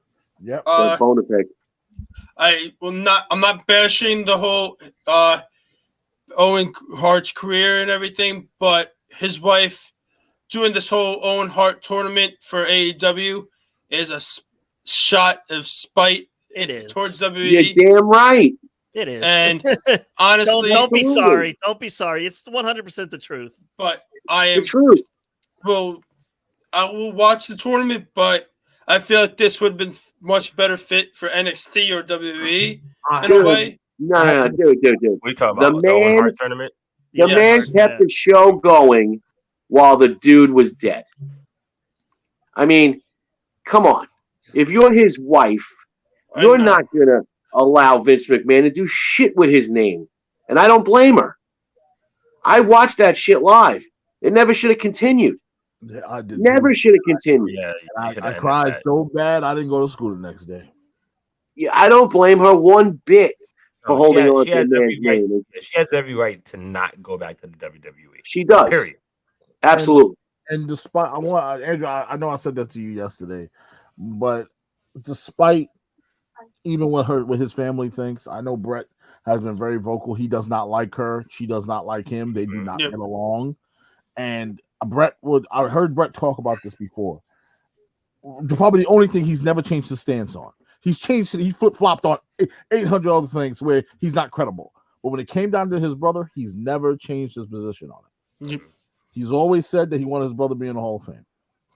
Yep. That's bone to pick. I'm not bashing the whole Owen Hart's career and everything, but his wife doing this whole Owen Hart tournament for AEW is a shot of spite It is. towards WWE. You're damn right. It is. And honestly, don't be Absolutely. sorry. Don't be sorry. It's 100% the truth. but I The am truth. I will watch the tournament, but I feel like this would have been much better fit for NXT or WWE in a Dude. way. No, dude. What are you talking The about? The Owen man- Hart tournament? The Yes. man kept Yeah. the show going while the dude was dead. I mean, come on. If you're his wife, I you're know. not going to allow Vince McMahon to do shit with his name. And I don't blame her. I watched that shit live. It never should have continued. Yeah, I did. Never too. should have continued. Yeah, you should I have cried ended that. so bad I didn't go to school the next day. Yeah, I don't blame her one bit for No, holding she on has to the every man's right- name. She has every right to not go back to the WWE. She does. Period. Absolutely. And despite Andrew, I know I said that to you yesterday, but despite even with his family thinks, I know Brett has been very vocal. He does not like her. She does not like him. They do not Yep. get along. And I heard Brett talk about this before. Probably the only thing he's never changed his stance on. He flip flopped on 800 other things where he's not credible. But when it came down to his brother, he's never changed his position on it. Yep. He's always said that he wanted his brother to be in the Hall of Fame.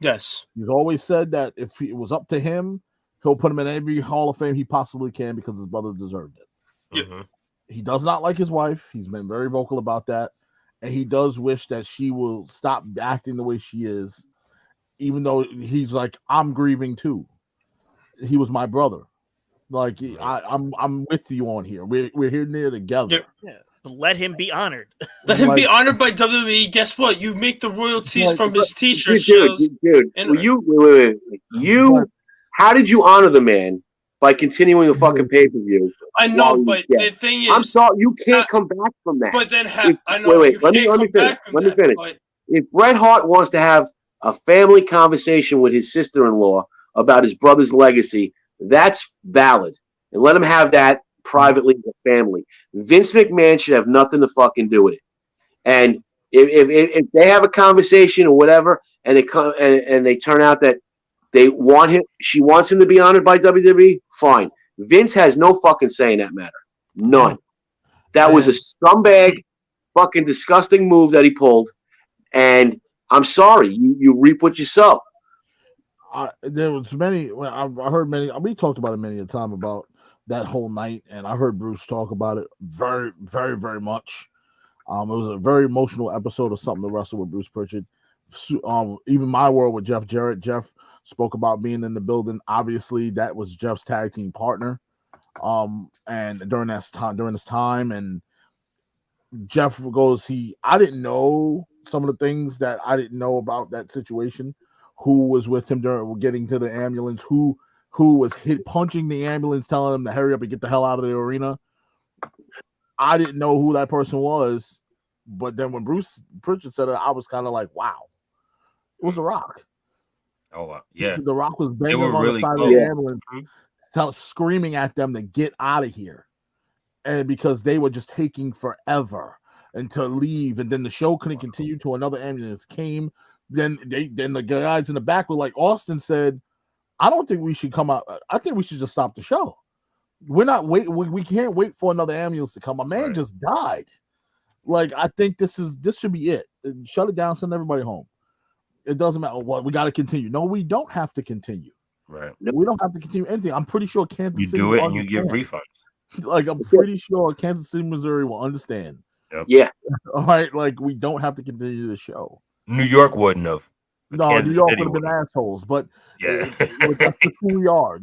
Yes. He's always said that if it was up to him, he'll put him in every Hall of Fame he possibly can because his brother deserved it. Yep. Mhm. He does not like his wife. He's been very vocal about that. And he does wish that she will stop acting the way she is, even though he's like, I'm grieving too. he was my brother. Like I'm with you on here. We're here near together. Yeah. Let him be honored. Let him be Like- honored by WWE. Guess what? You make the royalties Like- from his t-shirt Dude, shows. wait. How did you honor the man by continuing the fucking pay-per-view? I know, Wow, but yeah. the thing I'm is, sorry, you can't come back from that. but then I know wait, you let me can't come finish. back from Let me that, finish. but If Bret Hart wants to have a family conversation with his sister-in-law about his brother's legacy, that's valid. And let him have that privately with the family. Vince McMahon should have nothing to fucking do with it. And if they have a conversation or whatever, and they turn out that she wants him to be honored by WWE, fine. Vince has no fucking say in that matter. None. That was a scumbag, fucking disgusting move that he pulled. And I'm sorry, you reap what you sow. There was many. I heard many. We talked about it many a time about that whole night, and I heard Bruce talk about it very, very, very much. It was a very emotional episode of Something to Wrestle with Bruce Pritchard. Even My World with Jeff Jarrett. Jeff spoke about being in the building. Obviously, that was Jeff's tag team partner. And during this time, and Jeff goes, I didn't know some of the things that I didn't know about that situation. Who was with him during getting to the ambulance? Who was punching the ambulance, telling him to hurry up and get the hell out of the arena? I didn't know who that person was, but then when Bruce Pritchard said it, I was kind of like, wow. It was The Rock. Oh, wow. Yeah. The Rock was banging were on really the side close. of the ambulance, screaming at them to get out of here. And because they were just taking forever and to leave, and then the show couldn't continue till another ambulance came. Then the guys in the back were like, Austin said, I don't think we should come out. I think we should just stop the show. We're not waiting. We can't wait for another ambulance to come. A man just died. Like, I think this should be it. Shut it down. Send everybody home. It doesn't matter what. We got to continue. No, we don't have to continue. Right. We don't have to continue anything. I'm pretty sure Kansas You City do it and will you give understand. refunds. Like, I'm pretty sure Kansas City, Missouri will understand. Yep. Yeah. All right. Like, we don't have to continue the show. New York wouldn't have. But No, Kansas New York City would have been would've. assholes, but Yeah. that's just who we are.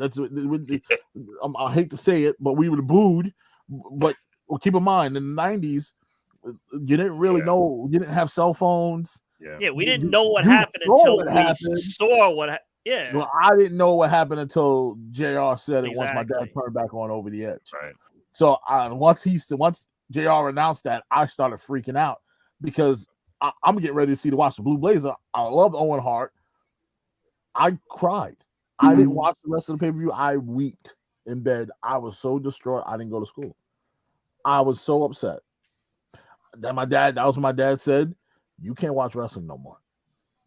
I hate to say it, but we would have booed. But keep in mind, in the 90s, you didn't really know. You didn't have cell phones. Yeah, we didn't know what You happened saw until what we happened. saw what. Yeah. Well, I didn't know what happened until JR said it once my dad Exactly. turned back on Over the Edge. Right. So once JR announced that, I started freaking out because I'm getting ready to watch the Blue Blazer. I love Owen Hart. I cried. I didn't watch the rest of the pay-per-view. I wept in bed. I was so distraught. I didn't go to school. I was so upset. Then that was what my dad said. You can't watch wrestling no more.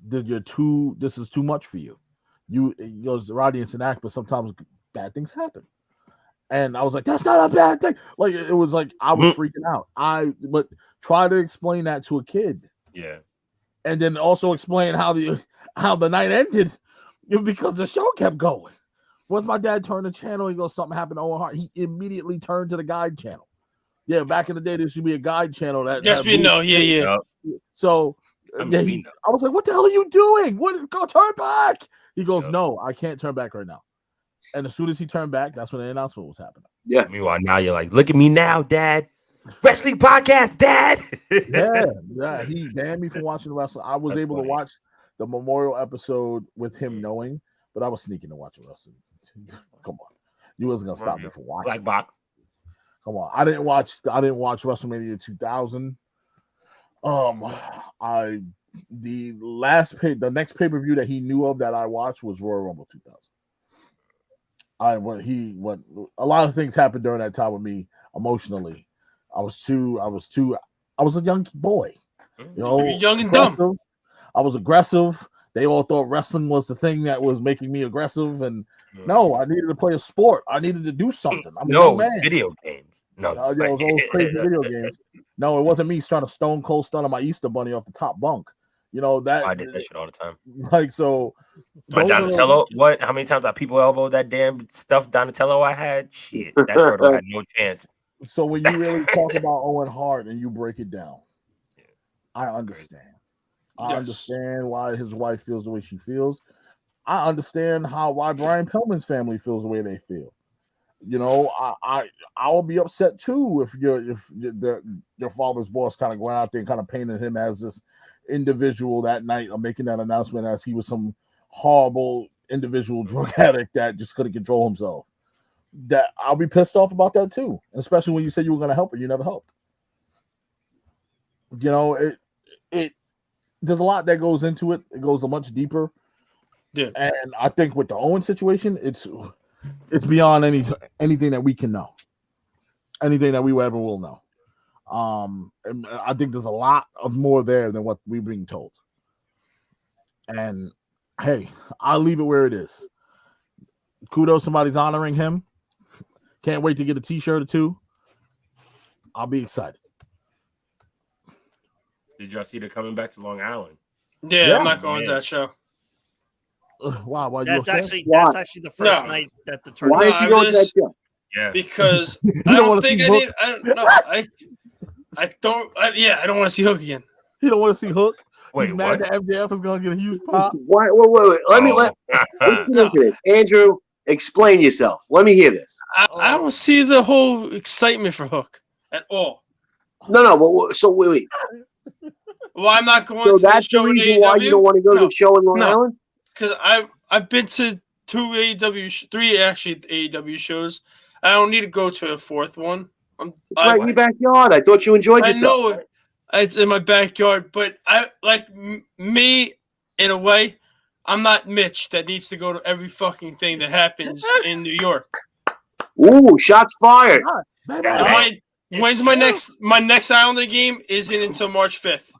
This is too much for you. He goes, Roddy and Sinak, but sometimes bad things happen. And I was like, that's not a bad thing. Like, it was like I was freaking out. But try to explain that to a kid. Yeah. And then also explain how the night ended because the show kept going. Once my dad turned the channel, he goes, something happened to Owen Hart. He immediately turned to the guide channel. Yeah, back in the day, there should be a guide channel that. yes, we know. Yeah. So I was like, what the hell are you doing? Go turn back. He goes, no, I can't turn back right now. And as soon as he turned back, that's when the announcement was happening. Yeah. Meanwhile, now you're like, look at me now, Dad. Wrestling podcast, Dad. Yeah. He banned me from watching the wrestling. I was able to watch the memorial episode with him knowing, but I was sneaking to watch wrestling. Come on, you wasn't gonna stop me from watching. Black box. Come on, I didn't watch WrestleMania 2000. The next pay-per-view that he knew of that I watched was Royal Rumble 2000. A lot of things happened during that time with me emotionally. I was a young boy, Young and dumb. I was aggressive. They all thought wrestling was the thing that was making me aggressive, and no, I needed to play a sport. I needed to do something. I'm a young man. Video games. No, it was all crazy video games. No, it wasn't me trying to stone cold stun on my Easter bunny off the top bunk. That I did that shit all the time. Like, so. But Donatello, what? How many times I people elbowed that damn stuffed Donatello I had? Shit, that turtle had no chance. So when you really talk about Owen Hart and you break it down, I understand. I understand why his wife feels the way she feels. I understand why Brian Pillman's family feels the way they feel. You know, I'll be upset too if your father's boss kind of going out there and kind of painted him as this individual that night or making that announcement as he was some horrible individual drug addict that just couldn't control himself. That I'll be pissed off about that too, especially when you said you were going to help and you never helped. You know, it there's a lot that goes into it. It goes a much deeper. Yeah. And I think with the Owen situation, it's beyond anything that we can know, anything that we ever will know. And I think there's a lot of more there than what we're being told. And hey, I'll leave it where it is. Kudos, somebody's honoring him. Can't wait to get a T-shirt or two. I'll be excited. Did y'all see they're coming back to Long Island? Yeah, I'm not going to that show. Wow, why That's you actually Why? that's actually the first night that the tournament. Why No, did you I'm go to that just- show? Yeah. Because You I don't don't wanna think see I Hook? need. I don't. I don't want to see Hook again. You don't want to see Hook? Wait, He's mad what? that MJF is going to get a huge pop. Why? Wait. Let me Oh. get into this. Andrew, explain yourself. Let me hear this. I don't see the whole excitement for Hook at all. No. So wait. Well, I'm not going So to the that's the show in reason why you don't want to go to No. the show in Long No. Island? Because I've been to three actually AEW shows. I don't need to go to a fourth one. It's right in your backyard. I thought you enjoyed I yourself. know it's in my backyard, but I like me in a way. I'm not Mitch that needs to go to every fucking thing that happens in New York. Ooh, shots fired. Baby, Yeah. When's my next Islander game isn't until March 5th,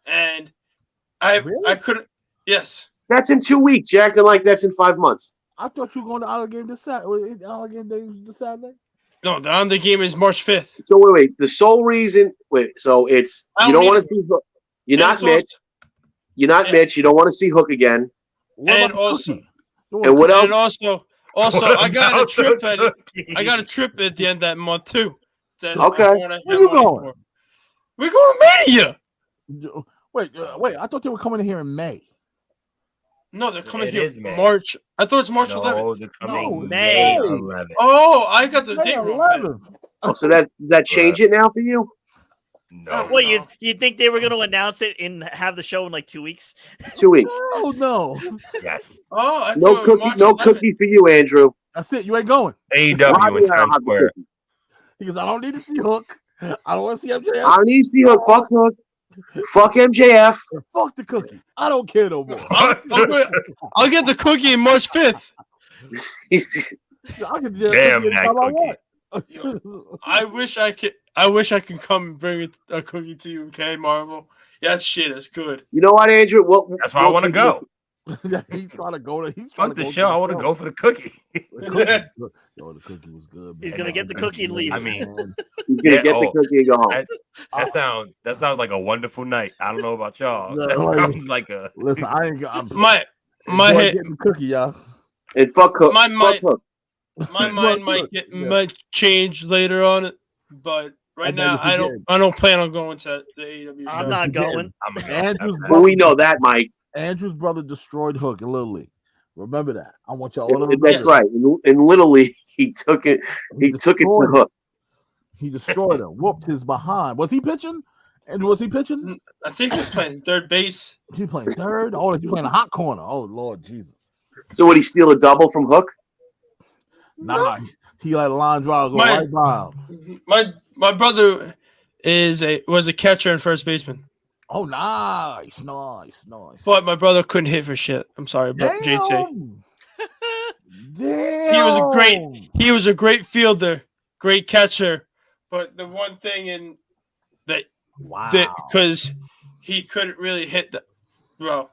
and I Really? could yes. That's in 2 weeks. You're acting like that's in 5 months. I thought you were going to Island game this Saturday. Island game day this Saturday. No, the Islander game is March 5th. So wait. The sole reason. So it's I you don't don't want need to see Hook. You're And not it's Mitch. You're not Yeah. Mitch. You don't want to see Hook again. What And about also- Cookie? You And what And else? also, I got a about trip the at cookie? I got a trip at the end of that month too. That Okay. I wanna Where have you money going? for. We're going to Mania. Wait. I thought they were coming in here in May. No, they're coming It here is May. March. I thought it's March No, 11th. they're coming No, May. 11th. Oh, I got the May date wrong. 11th. Oh, so does that change it now for you? No. What No. you think they were going to announce it and have the show in like 2 weeks? 2 weeks. Oh no. Yes. Oh, I No thought it was cookie. March No 11th. cookie for you, Andrew. That's it. You ain't going. AEW Why in do I Times have the Square. cookie? Because I don't need to see Hook. I don't want to see I MJF. don't need to see Hook. Fuck Hook. Fuck MJF. Fuck the cookie. I don't care no more. I'll get the cookie in March 5th. I can just Damn cookie that anytime I cookie. want. I wish I could come and bring a cookie to you, okay, Marvel? Yeah, that shit is good. You know what, Andrew? That's why I want to go. He's trying to go to. He's trying Fuck to the go show. I want to go for the cookie. Yo, the cookie was good. He's man. gonna get the cookie and leave. I mean, He's gonna Yeah, get the oh. cookie and go home. that sounds like a wonderful night. I don't know about y'all. Yeah, That like- sounds like a Listen, I ain't got. I'm My enjoy head, getting the cookie, y'all. And fuck Hook. My Fuck Hook. my mind might change later on, but right And then now if you get- I don't plan on going to the AEW show. I'm not going. I'm a Andrew's I'm- Well, we know that, Mike. Andrew's brother destroyed Hook in Little League. Remember that. I want y'all all to And remember that's right. In Little League, he took it. He took it to destroyed Hook. He destroyed him. Whooped his behind. Was he pitching? Andrew, was he pitching? I think he's playing third base. He playing third. Oh, he playing a hot corner. Oh Lord Jesus. So would he steal a double from Hook? Nah, he let a line drive go My- right by him. My brother was a catcher and first baseman, Oh, nice. but my brother couldn't hit for shit. I'm sorry, but JT. Damn. Damn. He was a great fielder, great catcher, but the one thing in that Wow. because he couldn't really hit the bro.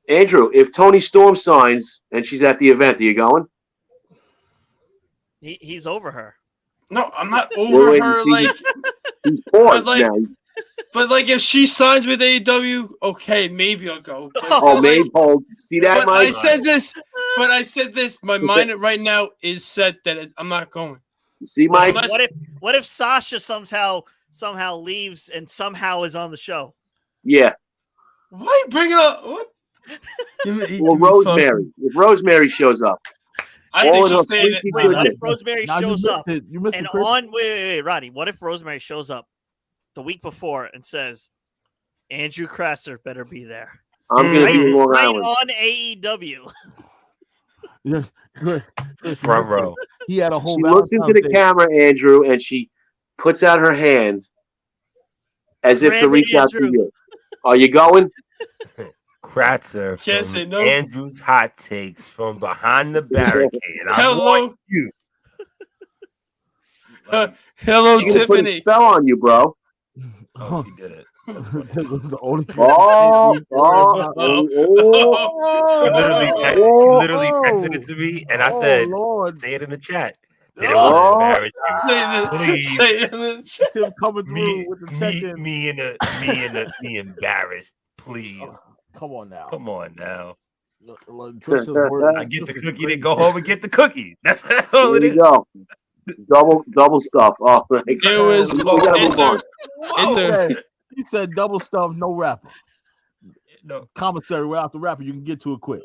Andrew, if Tony Storm signs and she's at the event, are you going? He's over her. No, I'm not We're over waiting to her. see. Like, He's paused But, like- now. but like if she signs with AEW, okay, maybe I'll go. But, Oh, like, Mabe Hold. See that, But I Mike? said this. But I said this. My mind right now is set that I'm not going. See, Mike? Unless- What if Sasha somehow leaves and somehow is on the show? Yeah. Why you bring it up? What? Well, Rosemary. If Rosemary shows up, I all think in her she's staying. freaky Wait, what if goodness. Rosemary Now shows you up missed it. You missed and it, Chris. wait, Roddy, what if Rosemary shows up the week before and says, Andrew Kratzer better be there? I'm going to be in Long Right Island. on AEW. Yeah, Chris, Front row. He had a whole. She looks into the Valentine's Day. camera, Andrew, and she puts out her hand as if to Grab it, reach out to Andrew. you. Are you going? Kratzer Can't from say no. Andrew's Hot Takes from behind the barricade. I Hello. want you. Hello, She's gonna put a Tiffany. spell on you, bro. Oh, he did it. That was the only Oh, She literally texted it to me, and I said, Lord. "Say it in the chat." Didn't want to embarrass you. Please. Say it. Tim coming through Me, with the check-in. me embarrassed. Please, Come on now. come on now. Look, Trish is worried. I get the Trish is cookie, crazy. then go home and get the cookie. That's all There it you is. go. Double stuff. Oh, my It God. was. We gotta move on. He said double stuff, no rapper. No Commissary without the rapper, you can get to it quick.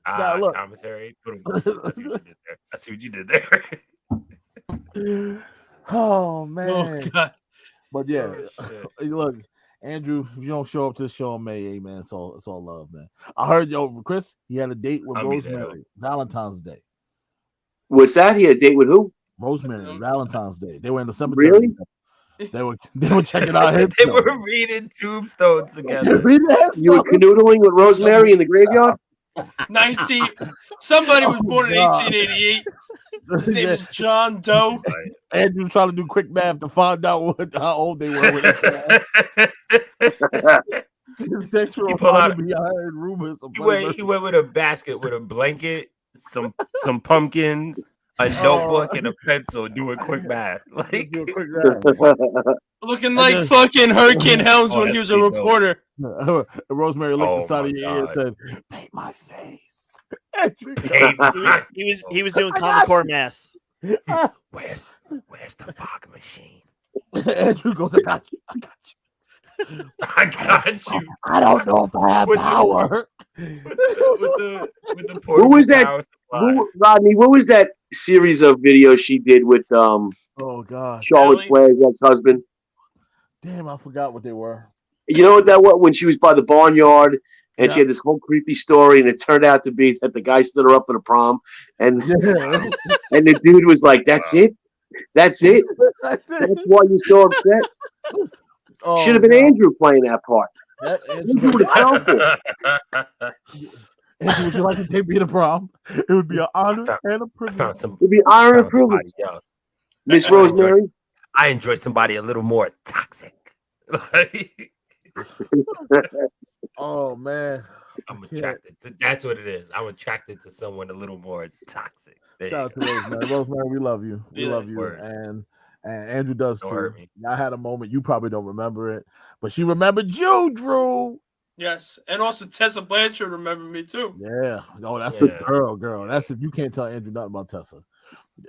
Now, look. commentary. I see what you did there. I see what you did there. Oh Oh man. God. But yeah, Oh, shit. look, Andrew, if you don't show up to the show in May, hey man, it's all love, man. I heard Chris, he had a date with I'll be there. Rosemary, Valentine's Day. What's that? He had a date with who? Rosemary, Valentine's Day. They were in the cemetery. Really? They were checking out his They show. were reading tombstones together. Read that You were stuff. canoodling with Rosemary in the graveyard? 19. Somebody was Oh, born in God. 1888. His name Yeah, is John Doe. Andrew trying to do quick math to find out how old they were. When his sexual He pull out- behind rumors of He Buddy went with a basket with a blanket, some pumpkins, a notebook, and a pencil, doing quick math. Murphy. Like Do a quick math. Looking like fucking Hurricane Helms when he was a that's pretty dope. reporter. Rosemary licked the Oh, side of my your ear and God. said, "Paint my face." He was doing Common Core math. Where's the fog machine? Andrew goes, "I got you. I got you. I don't know if I have With the- power." With the Who portable was that? power supply. Rodney, what was that series of videos she did with Oh God, Charlotte Ellie? Flair's ex-husband? damn! I forgot what they were. You know what that was? When she was by the barnyard and she Yeah. had this whole creepy story, and it turned out to be that the guy stood her up for the prom, and Yeah, and the dude was like, "That's it, that's it. that's it. That's why you're so upset." Oh, Should have been God. Andrew playing that part. That Andrew would have fell for it. Andrew, would you like to take me to prom? It would be an honor and a I privilege. found some. It'd be honor and found somebody privilege. else. Miss I enjoy Rosemary. I enjoy somebody a little more toxic. Oh man! I'm I can't. attracted to. That's what it is. I'm attracted to someone a little more toxic. There Shout you out to go. Rosemary. Rosemary, we love you. We Yeah, love you. word. And Andrew does Don't too. hurt me. I had a moment. You probably don't remember it, but she remembered you, Drew. Yes. And also Tessa Blanchard remembered me too. Yeah. Oh, that's Yeah. his girl. That's it. You can't tell Andrew nothing about Tessa.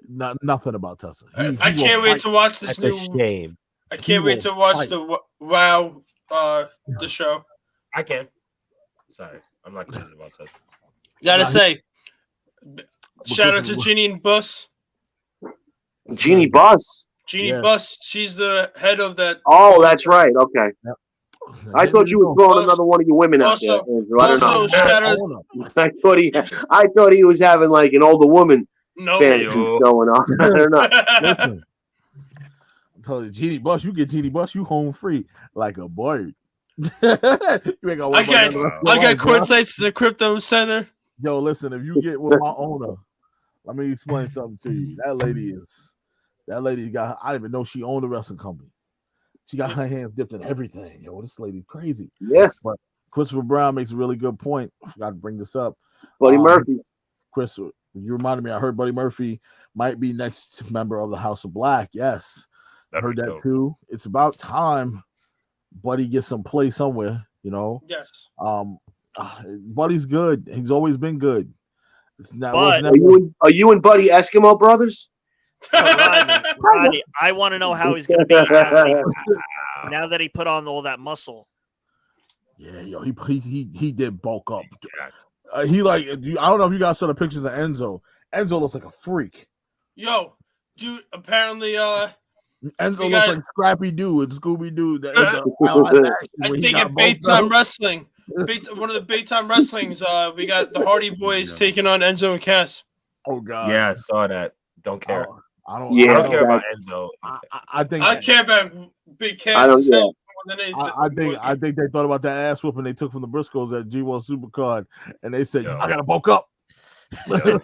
Nothing about Tessa. I He can't will wait to watch this That's a new. shame. I can't wait will to watch fight. the Wow the show. I can. Sorry, I'm not crazy about Tesla. Gotta Nah, say, shout out because to of- Jeannie Buss. Jeannie Buss. Jeannie Yeah. Buss, she's the head of that. Oh, that's right. Okay. I thought you were throwing Also- another one of your women out there, also- Andrew. I don't also know. shout out. I thought he was having like an older woman No, fantasy Yo. going on. I don't know. Listen, I'm telling you, Genie Bus, you get Genie Bus, you home free like a bird. You ain't gonna worry about I got that the rest of your I got life, bro. courtsides to the crypto center. Yo, listen, if you get with my owner, let me explain something to you. That lady got, I didn't even know she owned a wrestling company. She got her hands dipped in everything. Yo, this lady crazy. Yeah, Christopher Brown makes a really good point. I forgot to bring this up. Buddy Murphy. Chris, you reminded me, I heard Buddy Murphy might be next member of the House of Black. Yes, I heard that too. It's about time Buddy gets some play somewhere, you know. Yes. Buddy's good. He's always been good. It's not. But- Are you and Buddy Eskimo brothers? Rodney, I want to know how he's going to be now that he put on all that muscle. Yeah, yo, he did bulk up. Yeah. He like I don't know if you guys saw the pictures of Enzo. Enzo looks like a freak. Yo, dude, apparently, Enzo We looks got- like Scrappy Doo and Scooby Doo. I think at Big Time Wrestling, one of the Big Time Wrestlings, we got the Hardy Boys taking on Enzo and Cass. Oh God. Yeah, I saw that. Don't care. I don't. Yeah, I don't care about that's- Enzo. I think. I care about Big Cass. I don't- as hell more than anything. I think they thought about that ass whooping they took from the Briscoes at G1 Supercard, and they said, Yo. "I gotta bulk up." Yo,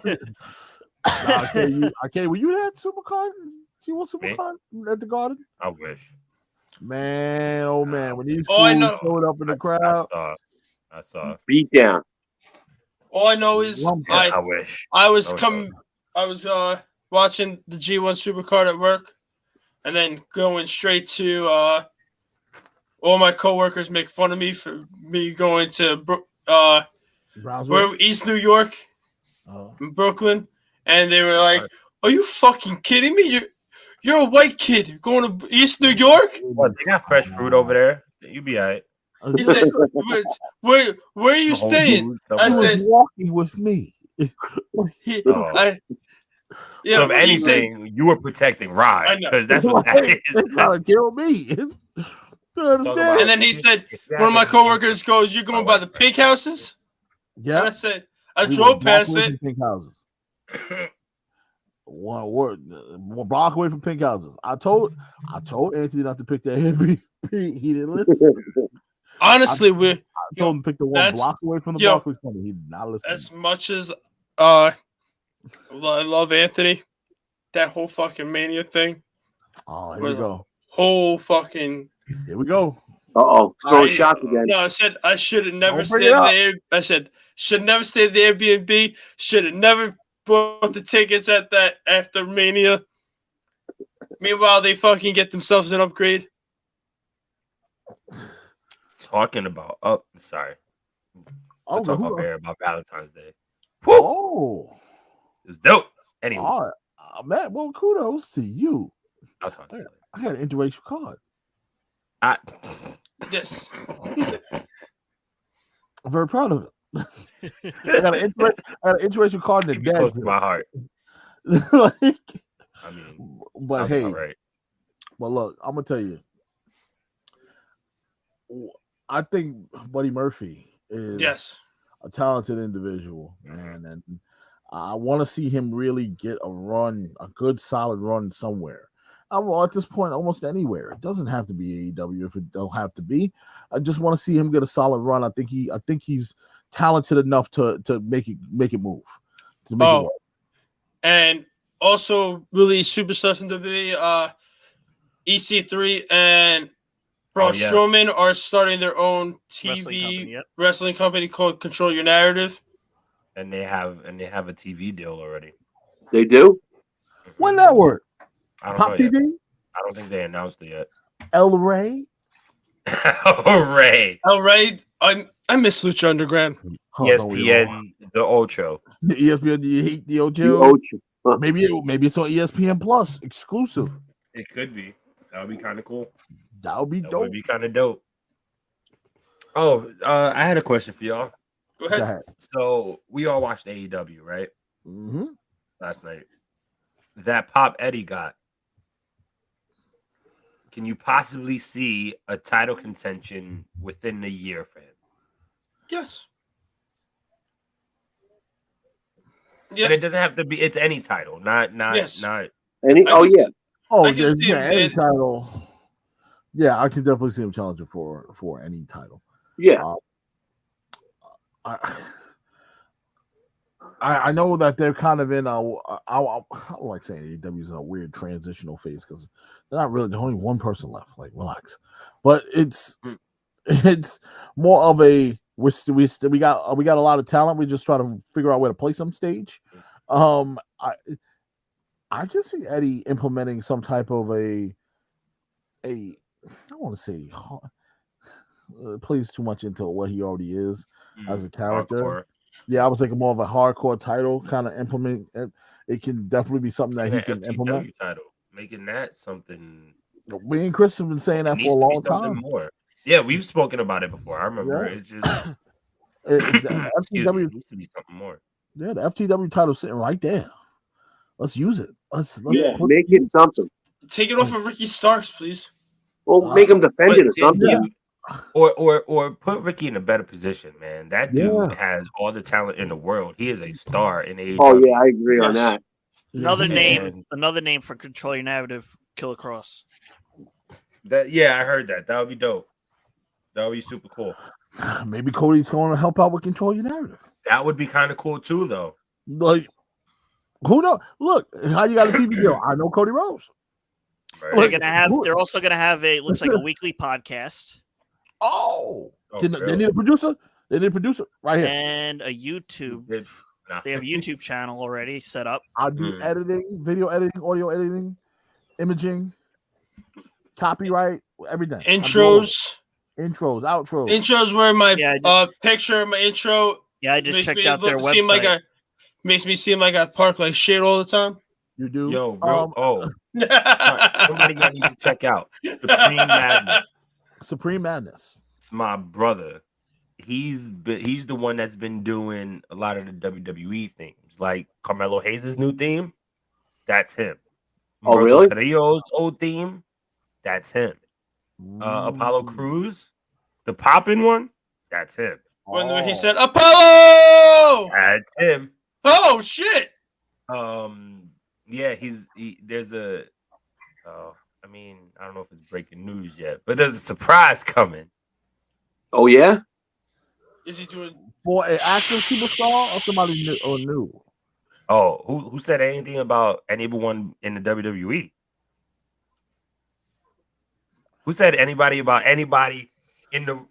Okay, were you at Supercard? G1 Me? Supercard at the Garden? I wish. Man, oh man, when these Oh, I fools know. showed up in the crowd, I saw. Beat down. All I know is Lump. Yeah, I wish. I was Okay. watching the G1 Supercard at work, and then going straight to all my coworkers make fun of me for me going to Brownsville. East New York, Oh. Brooklyn, and they were like, "Are you fucking kidding me? You're a white kid going to East New York?" What, they got fresh fruit over there. You be alright. He said, "Where are you staying?" I He was said, walking with me. he, Oh. I, yeah, So if he said- anything, you were protecting Rod I know. because that's what that They is. trying to kill me. You understand? and then he said, one of my coworkers goes, "You going by the pink houses?" And I Yeah, said, "I we drove were past block away it." from Pink houses. One word, block away from Pink houses. I told Anthony not to pick that Airbnb. He didn't listen. Honestly, I told him to pick the one that's- block away from the yo, Barclays Center. He did not listen. as much as I love Anthony, that whole fucking Mania thing, Oh, here we go. whole fucking. Here we go. Throwing I- shots again. No, I said I should have never Don't bring stayed it up. there. I said should never stay at the Airbnb. Should have never bought the tickets at that after Mania. Meanwhile, they fucking get themselves an upgrade. Talking about. Oh, sorry. Oh, I'll talk who- off air about Valentine's Day. oh, It's dope. Anyways, all right. Man, well, kudos to you. I'll talk to you later. I had an interracial card. Yes. I'm very proud of it. I got an interracial card in Keep the me close to dead. my heart. Like, I mean, but sounds hey, about right. but look, I'm gonna tell you. I think Buddy Murphy is Yes. a talented individual, man, and I want to see him really get a run, a good solid run somewhere. Well, at this point, almost anywhere. It doesn't have to be AEW if it don't have to be. I just want to see him get a solid run. I think he's talented enough to make it move. To make it work. And also really superstars from WWE, EC3 and Braun yeah. Strowman are starting their own Wrestling TV company, yep. wrestling company called Control Your Narrative. And they have a TV deal already. They do? What network? I don't Pop know yet. TV? I don't think they announced it yet. El Rey? Hooray! All right, I miss Lucha Underground. Oh, no, we don't. ESPN, the Ocho. The ESPN, do you hate the The Ocho? Ocho. Maybe it's on ESPN Plus exclusive. It could be. That would be kind of cool. That would be That dope. would be kind of dope. Oh, I had a question for y'all. Go Go ahead. ahead. So we all watched AEW, right? Mm-hmm. Last night. That pop Eddie got. Can you possibly see a title contention within the year for him? Yes. And Yeah. it doesn't have to be. It's any title, not Yes. Any? I Oh can yeah. see- Oh, I can yeah, see yeah, him any being- title. Yeah, I can definitely see him challenging for any title. Yeah. I know that they're kind of in I don't like saying AEW's in a weird transitional phase because they're not really. There's only one person left. Like, relax. But it's more of a we got a lot of talent. We just try to figure out where to place them stage. I can see Eddie implementing some type of a I don't want to say plays too much into what he already is as a character. Hardcore. Yeah, I was thinking more of a hardcore title kind of implement. It can definitely be something that Yeah, he can FTW implement. title, making that something. Me and Chris have been saying that Needs for a to be long something time. more. Yeah, we've spoken about it before. I remember. Yeah. It's just It's the excuse me, FTW. it used to be something more. Yeah, the FTW title sitting right there. Let's use it. Let's Yeah, put make it something. Take it off of Ricky Starks, please. Well, make him defend it or But something. or put Ricky in a better position, man. That dude Yeah. has all the talent in the world. He is a star in AEW. Oh yeah, I agree on Yes. that. Another Yeah. name, another name for Control Your Narrative, Killer Cross. Yeah, I heard that. That would be dope. That would be super cool. Maybe Cody's going to help out with Control Your Narrative. That would be kind of cool too, though. Like, who knows? Look, how you got a TV deal? I know Cody Rhodes. Right? They're Like, gonna have. who- They're also gonna have a looks like a weekly podcast Oh, Oh, they really? need a producer. They need a producer right here. and a YouTube. Nah. They have a YouTube channel already set up. I do Mm. editing, video editing, audio editing, imaging, copyright, everything. I do all of Intros. it. Intros, outros. Intros where my Yeah, I picture, my intro Yeah, I just makes checked me out their look, seem like website. makes me seem like I park like shit all the time. You do. Yo, bro. Um, Somebody y'all need to check out. Supreme Madness. Supreme Madness. It's my brother. He's the one that's been doing a lot of the WWE themes, like Carmelo Hayes' new theme. That's him. Oh, really? Carrillo's old theme. That's him. Apollo Ooh. Crews, the poppin' one. That's him. When he Oh. said Apollo. That's him. Oh shit. Yeah, there's a. I mean, I don't know if it's breaking news yet, but there's a surprise coming. Oh yeah. Is he doing? For an active superstar or somebody new? Oh, who said anything about anyone in the WWE? Who said anybody about anybody in the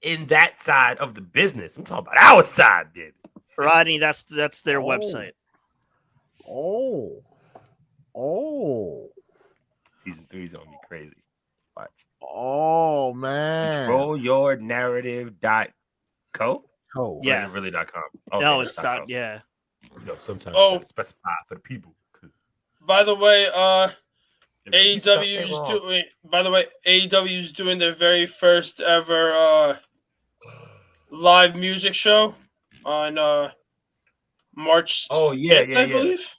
in that side of the business? I'm talking about our side, dude. Rodney, that's their Oh. website. Oh. Season 3 is gonna be crazy. Watch. Oh man. Controlyournarrative.co? Oh, Yeah. Really.com. No, it's not. Yeah. Sometimes Oh. you gotta specify for the people. By the way, If you spell it AEW's wrong. doing. By the way, AEW's doing their very first ever live music show on March. Oh yeah, 5th, I yeah. believe.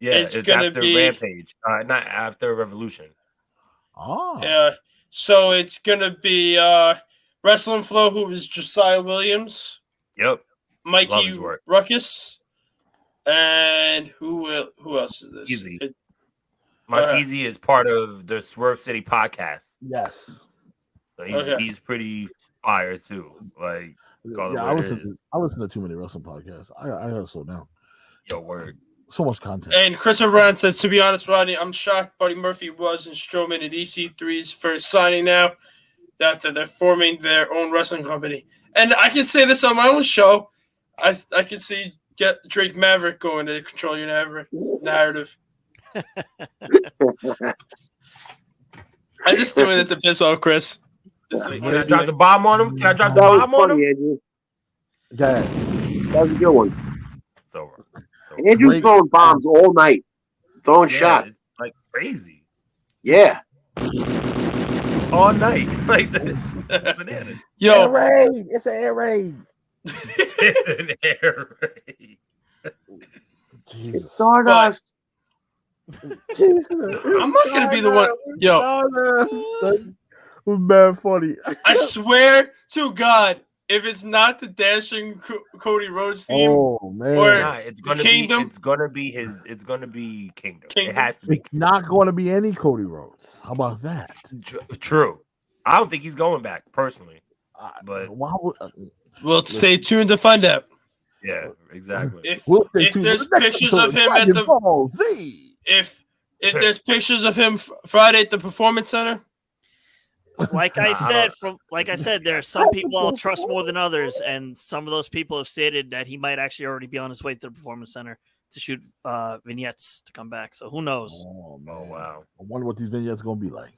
Yeah, It's it's gonna after be- Rampage, not after Revolution. Oh. Yeah. So it's gonna be Wrestling Flow, who is Josiah Williams, Yep. Love Mikey his work. Ruckus, and who else is this? Easy. It- Monteezy is part of the Swerve City podcast. Yes. So Okay. he's pretty fire too. Like, call it Yeah, what it is. I listen to too many wrestling podcasts. I gotta slow down. Yo, word. So much content. And Christopher Brown says, to be honest, Rodney, I'm shocked Buddy Murphy was in Strowman and EC3's first signing now after they're forming their own wrestling company. And I can say this on my own show. I can see Drake Maverick going to Control Your Narrative. I'm just doing it to piss off Chris. It's like, Can I drop the bomb on him? Can I drop the That was bomb on funny, him? Andrew. Go ahead. That was a good one. So Andrew's Great. throwing bombs all night, throwing yeah, shots. it's like crazy Yeah. all night. Like this, bananas. Air yo, raid. It's an air raid. It's an air raid. It's Jesus. Stardust. I'm not gonna be the one. Yo, Stardust. Was mad funny. I swear to God, if it's not the Dashing Cody Rhodes theme, Oh man. Or- Nah, it's gonna Kingdom? be. It's gonna be his. It's gonna be Kingdom. Kingdom. It has to be It's not going to be any Cody Rhodes. How about that? true. I don't think he's going back personally. But Why would we'll stay tuned to find out. yeah, exactly. If we'll stay If tuned there's for the next pictures episode of him at Dragon the- Ball Z. if there's pictures of him Friday at the Performance Center, Like I Nah, I said, don't- there are some people I'll trust more than others, and some of those people have stated that he might actually already be on his way to the Performance Center to shoot vignettes to come back. So who knows? Oh, man. Oh wow. I wonder what these vignettes gonna be like.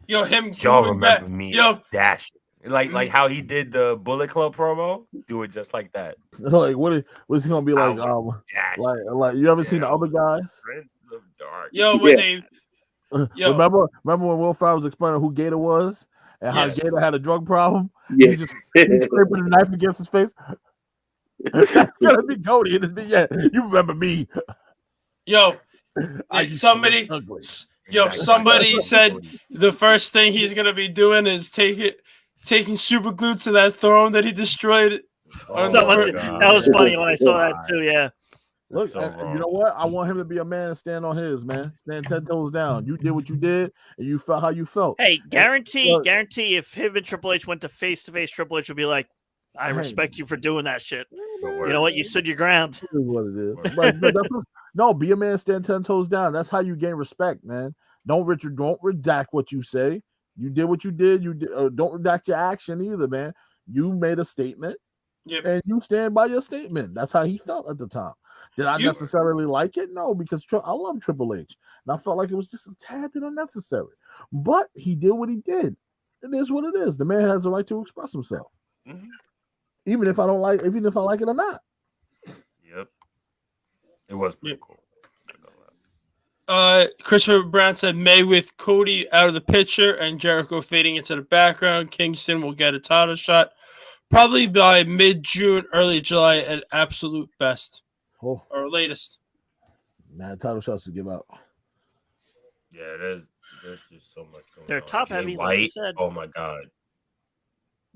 yo, him Y'all going remember back, me yo, dashing. Like how he did the Bullet Club promo? Do it just like that. Like what is he gonna be like? Dash. Like you ever seen the Yeah. other guys? Prince of Dark. yo, when Yeah. they, yo, Remember when Will Ferrell was explaining who Gator was, and how Yes. Jada had a drug problem. Yeah. He's scraping the knife against his face. That's gonna be Cody. Yeah, you remember me? Yo, I used to somebody, look ugly. somebody said the first thing he's gonna be doing is taking super glue to that throne that he destroyed. Oh, Someone my did- God. that was funny when I saw that too. Yeah. Look, so and you wrong. know what? I want him to be a man and stand on his, man. Stand 10 toes down. You did what you did, and you felt how you felt. Hey, guarantee look- if him and Triple H went to face, Triple H would be like, "I Hey. respect you for doing that shit. The You know what? You stood your ground." It is what it is. But that's no, be a man, stand 10 toes down. That's how you gain respect, man. Don't redact what you say. You did what you did. You did, don't redact your action either, man. You made a statement, Yep. and you stand by your statement. That's how he felt at the time. Did I You- necessarily like it? No, because I love Triple H, and I felt like it was just a tad bit unnecessary. But he did what he did. It is what it is. The man has the right to express himself, Mhm. even if I like it or not. Yep. It was pretty cool. Christopher Brown said May with Cody out of the picture and Jericho fading into the background. Kingston will get a title shot probably by mid-June, early July at absolute best Oh, or latest. man, title shots to give out. Yeah, there's just so much going They're on. top Jay heavy, like you White, said. oh my God.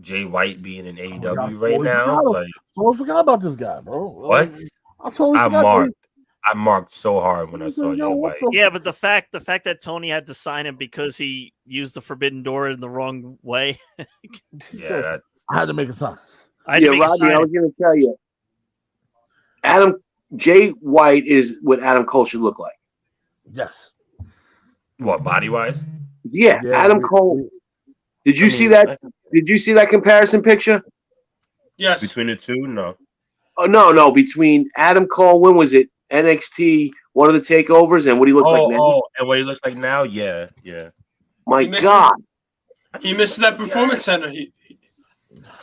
Jay White being in AEW God, right boy, now. no. Like So I forgot about this guy, bro. what? I totally I forgot. marked so hard when I saw Yo, Jay what White. the- Yeah, but the fact that Tony had to sign him because he used the Forbidden Door in the wrong way. Yeah, that, I had to make a sign. I had to make a Rodney, I sign. was going to tell you. Jay White is what Adam Cole should look like. Yes. what, body wise? Yeah, Adam Cole. Did you see that? Did you see that comparison picture? Yes. Between the two? No. Oh no, between Adam Cole. When was it? NXT, one of the takeovers, and what he looks like now. And what he looks like now? Yeah. My He misses- God. He missed that performance center.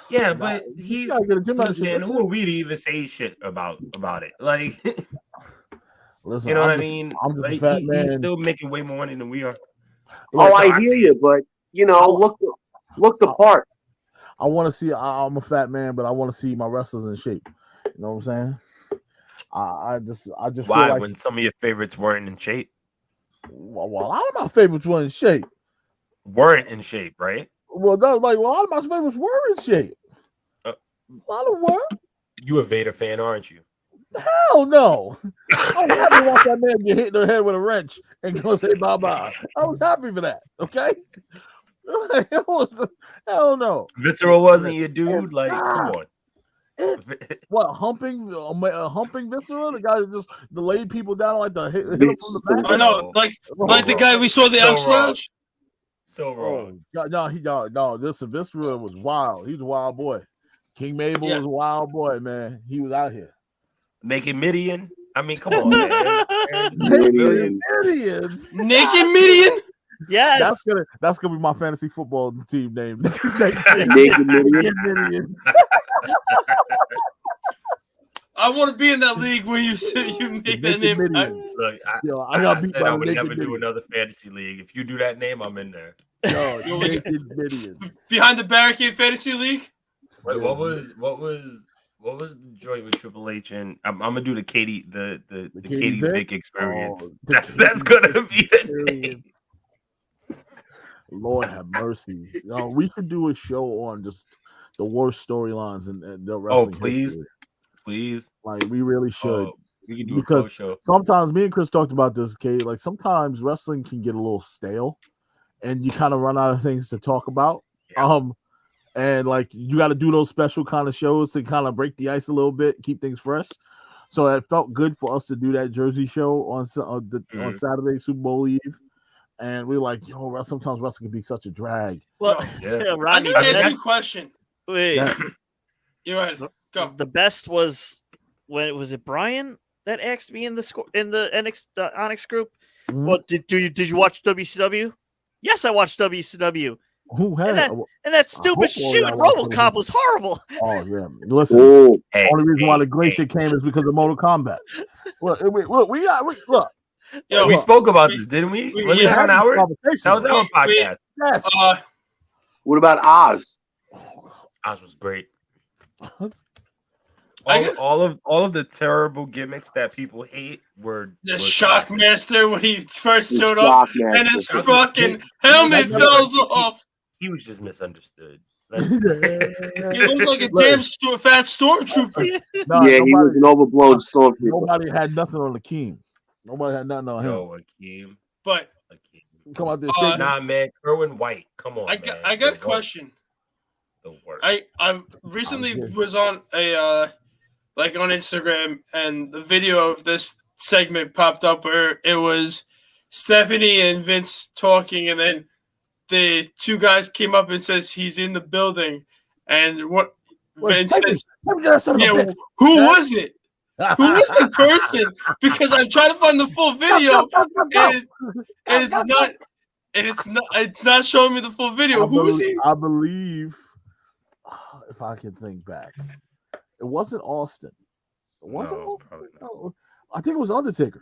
Yeah, but he's gotta get a gym membership. man, who are we to even say shit about it? Like, Listen, you know what I I'm mean? I'm just a Like, fat he's man. still making way more money than we are. Oh, That's how I hear see you, it. but look the part. I want to see. I'm a fat man, but I want to see my wrestlers in shape. You know what I'm saying? I just Why? feel like When some of your favorites weren't in shape? well, a lot of my favorites were in shape. Weren't in shape, right? Well, a lot of my favorites were in shape. Uh, A lot of them were. You a Vader fan, aren't you? Hell no. I was happy to watch that man get hit in the head with a wrench and go say bye-bye. I was happy for that. Okay. Hell no. Visceral wasn't your dude. Like, come on. It's what humping Viscera, the guy that just laid people down like the hit him from the back. I know, like the guy we saw the So Elks wrong. Lounge. So wrong. No, listen, Viscera was wild. He's a wild boy. King Mabel was a wild boy, man. He was out here. Naked Midian. I mean, come on, man. Idiots. Naked Midian. Yes. That's gonna be my fantasy football team name. Naked Midian. I want to be in that league where you make that name. Look, Yo, I got beat said by I would Naked never do Midian. another fantasy league. If you do that name, I'm in there. Yo, Naked Midian. Behind the Barricade Fantasy League. Wait, what was the joint with Triple H and I'm gonna do the Katie the Katie Vick experience. Oh, that's gonna be the name. Lord have mercy. Yo, we should do a show on just the worst storylines in the wrestling. please. history. Please. Like we really should. We can do a pro Because show. sometimes me and Chris talked about this, Kate. Like sometimes wrestling can get a little stale and you kind of run out of things to talk about. Yeah. And like you got to do those special kind of shows to kind of break the ice a little bit, keep things fresh. So it felt good for us to do that Jersey show on Saturday, Super Bowl Eve. And we were like, yo, sometimes wrestling can be such a drag. Well, Yeah. I Rodney, can ask you a question. wait, You're right. Go. the best was when was it Brian that asked me in the Onyx group? Mhm. Well, did you watch WCW? Yes, I watched WCW. Who had And that stupid hope all shit y'all with watch RoboCop was horrible. Oh yeah, listen. Oh, Hey, Only reason why the hey, glacier came is because of Mortal Kombat. Look, look, look. Yo, we spoke about this, didn't we? Was we it had on ours? Conversation. That was our podcast. Yes. What about Oz? Oz was great. I All of the terrible gimmicks that people hate were The were classic. Shockmaster when he first The showed up Shockmaster. and his fucking helmet He- falls off. He was just misunderstood. He looked like a damn fat stormtrooper. Nah, Yeah, he was an overblown stormtrooper. Nobody had nothing on Akeem. Nobody had nothing on him. Yo, Akeem. But Akeem. Come out there, Uh, shake. Nah, man, Kerwin White. Come on, I man. got a The worst. question. The worst. I recently good. was on a like on Instagram, and the video of this segment popped up where it was Stephanie and Vince talking, and then the two guys came up and says he's in the building, and what Vince says, yeah, who was it? Who was the person? Because I'm trying to find the full video, and it's not showing me the full video. Who was he? I believe, if I can think back, it wasn't Austin. It wasn't No, Austin. probably not. No. I think it was Undertaker.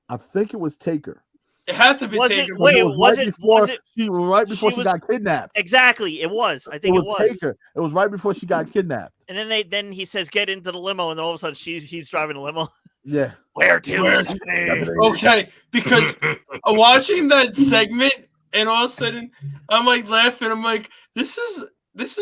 I think it was Taker. It had to be Was it- taken. wait, It was right it- before was it- right before she she was- got kidnapped? Exactly, it was. I think it was. Taker. It was right before she got kidnapped. And then he says, "Get into the limo," and then all of a sudden he's driving a limo. Yeah. Where to? Where Stephanie? Okay, because watching that segment, and all of a sudden I'm like laughing. I'm like, this is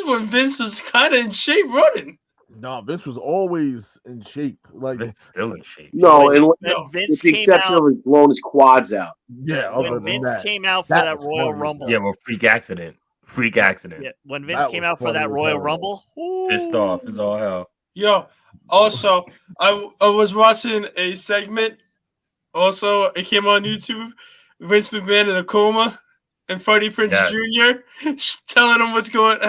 when Vince was kind of in shape running. No, Vince was always in shape. Like, Vince still in shape. No, and When No, Vince with the came exception out, of his blowing his quads out. yeah. Other when than Vince that, came out for that that was Royal funny. Rumble. Yeah, well, freak accident. Yeah, when Vince That came was out for funny that as Royal hell. Rumble, Pissed off is all hell. Yo, also I was watching a segment. Also, it came on YouTube. Vince McMahon in a coma, and Freddie Prinze Jr. telling him what's going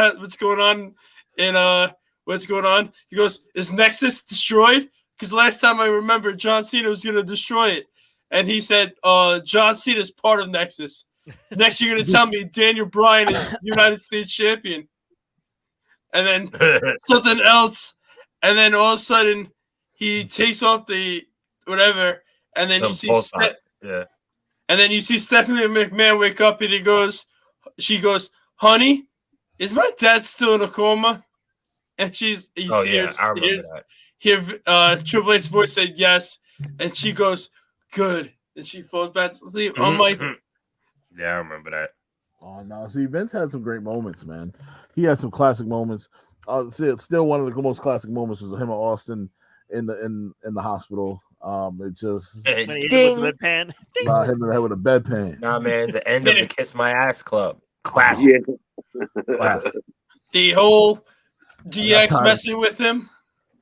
on in what's going on. He goes, "Is Nexus destroyed?" Because last time I remember, John Cena was gonna destroy it, and he said, "John Cena is part of Nexus." Next, you're gonna tell me Daniel Bryan is United States champion, and then something else, and then all of a sudden he takes off the whatever, and then you see Yeah. and then you see Stephanie McMahon wake up, and she goes, "Honey, is my dad still in a coma?" And I remember that. hear Triple H's voice say yes, and she goes, "Good," and she falls back to sleep. I'm like, yeah, I remember that. Oh no! See, Vince had some great moments, man. He had some classic moments. Still one of the most classic moments was him and Austin in the hospital. It just when he hit him with the bedpan. him in the head with a bedpan. Nah, man, the end of the Kiss My Ass Club. Classic. Yeah. Classic. the whole DX time. messing with him.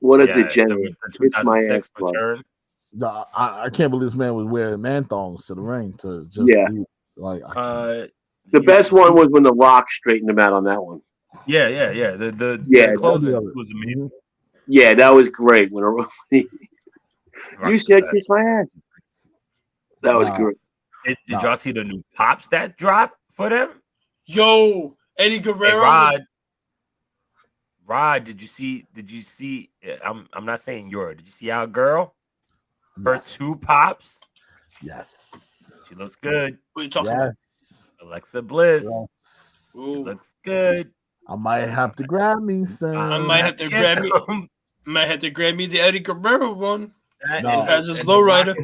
What a Yeah, degenerate. the It's my 2006 ass club. return. No, I can't believe this man was wearing man thongs to the ring to just Yeah. like I can't. The best one was when The Rock straightened him out on that one. Yeah. Yeah, The closing that was- was amazing. Yeah, that was great. When you Rock's said the kiss my ass. That was Wow. great. best. Did y'all see the new pops that dropped for them? Yo, Eddie Hey, Guerrero. Rod, did you see? I'm not saying your. Did you see our girl? Her Yes. 2 pops. Yes. She looks good. What are you talking about? Yes. Alexa Bliss. Yes. She Ooh. looks good. I might have to grab me some. I might have to grab me. Might have to grab me the Eddie Guerrero one. No. As his lowrider.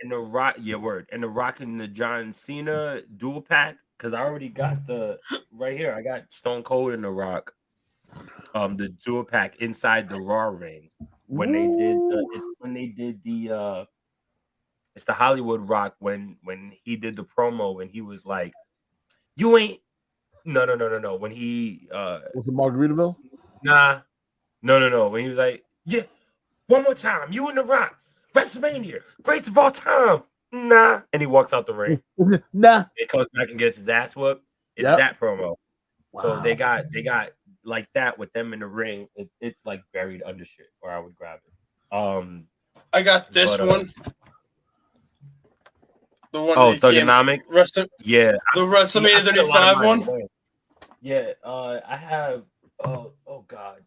And the Rock, yeah, word. And the Rock and the John Cena dual pack. Because I already got the right here. I got Stone Cold and the Rock. The dual pack inside the Raw ring. When they did the it's the Hollywood Rock when he did the promo and he was like, "You ain't no." When he Was it Margaritaville? nah, no. When he was like, "Yeah, one more time, you and the Rock, WrestleMania, greatest of all time." Nah, and he walks out the ring. Nah. He comes back and gets his ass whooped. It's Yep. that promo. So Wow. they got like that with them in the ring. It's like buried under shit, or I would grab it. I got this But, one. The one. Oh, that came- Thugonomics. Yeah, The WrestleMania I put a lot of 35 mine one. away. Yeah, I have. Oh God.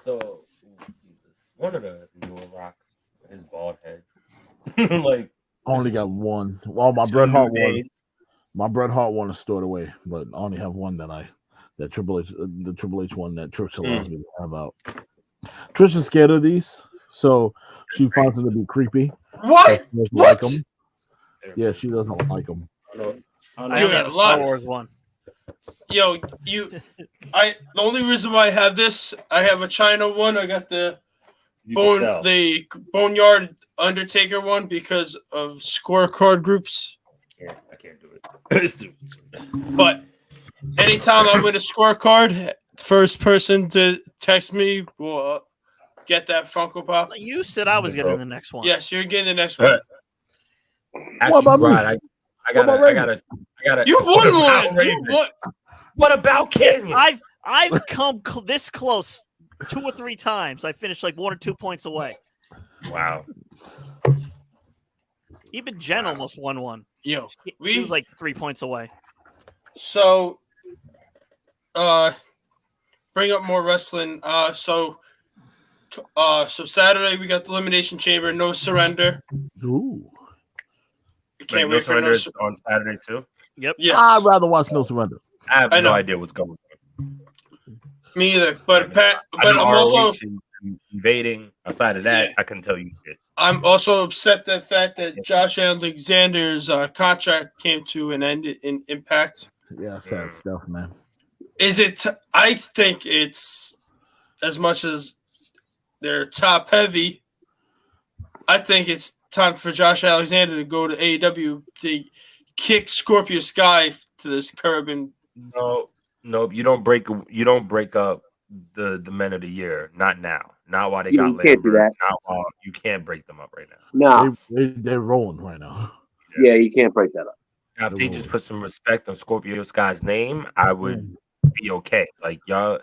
So one of the newer Rocks, his bald head, like I only got one. Well, my two Bret New Hart one. Days. My Bret Hart one is stored away, but I only have one that Triple H, the Triple H one that Trish allows me to have out. Trish is scared of these, so she finds them to be creepy. What? She doesn't What? like 'em. Yeah, she doesn't like them. I You only got have a a Star lot. Wars one. Yo, the only reason why I have this, I have a China one. I got the Boneyard Undertaker one because of scorecard groups. I can't do it. It's stupid. But anytime I win a scorecard, first person to text me will get that Funko Pop. You said I was getting the next one. Yes, you're getting the next one. Actually, about me? Rod, I gotta. You won What about one. You Raven? won. What about Canyon? I've come this close 2 or 3 times. I finished like 1 or 2 points away. Wow. Even Jen almost won one. Yo, She was like 3 points away. So, bring up more wrestling. So Saturday we got the Elimination Chamber, No Surrender. Ooh. Can't No wait for Surrender No is on Saturday too. Yep. Yes, I'd rather watch No Surrender. I have I no know. idea what's going on. me either. But I I'm know also ROH and invading. Outside of that, I couldn't tell you shit. I'm also upset the fact that Josh Alexander's contract came to an end in Impact. Yeah, sad stuff, man. Is it? I think it's as much as they're top heavy. I think it's time for Josh Alexander to go to AEW to kick Scorpio Sky to this curb and No, you don't break up the men of the year. Not now. Not while they You got can't do Lambert. that. Not while you can't break them up right now. No, They're rolling right now. yeah, you can't break that up. Now, if they just put some respect on Scorpio Sky's name, I would be okay. Like y'all,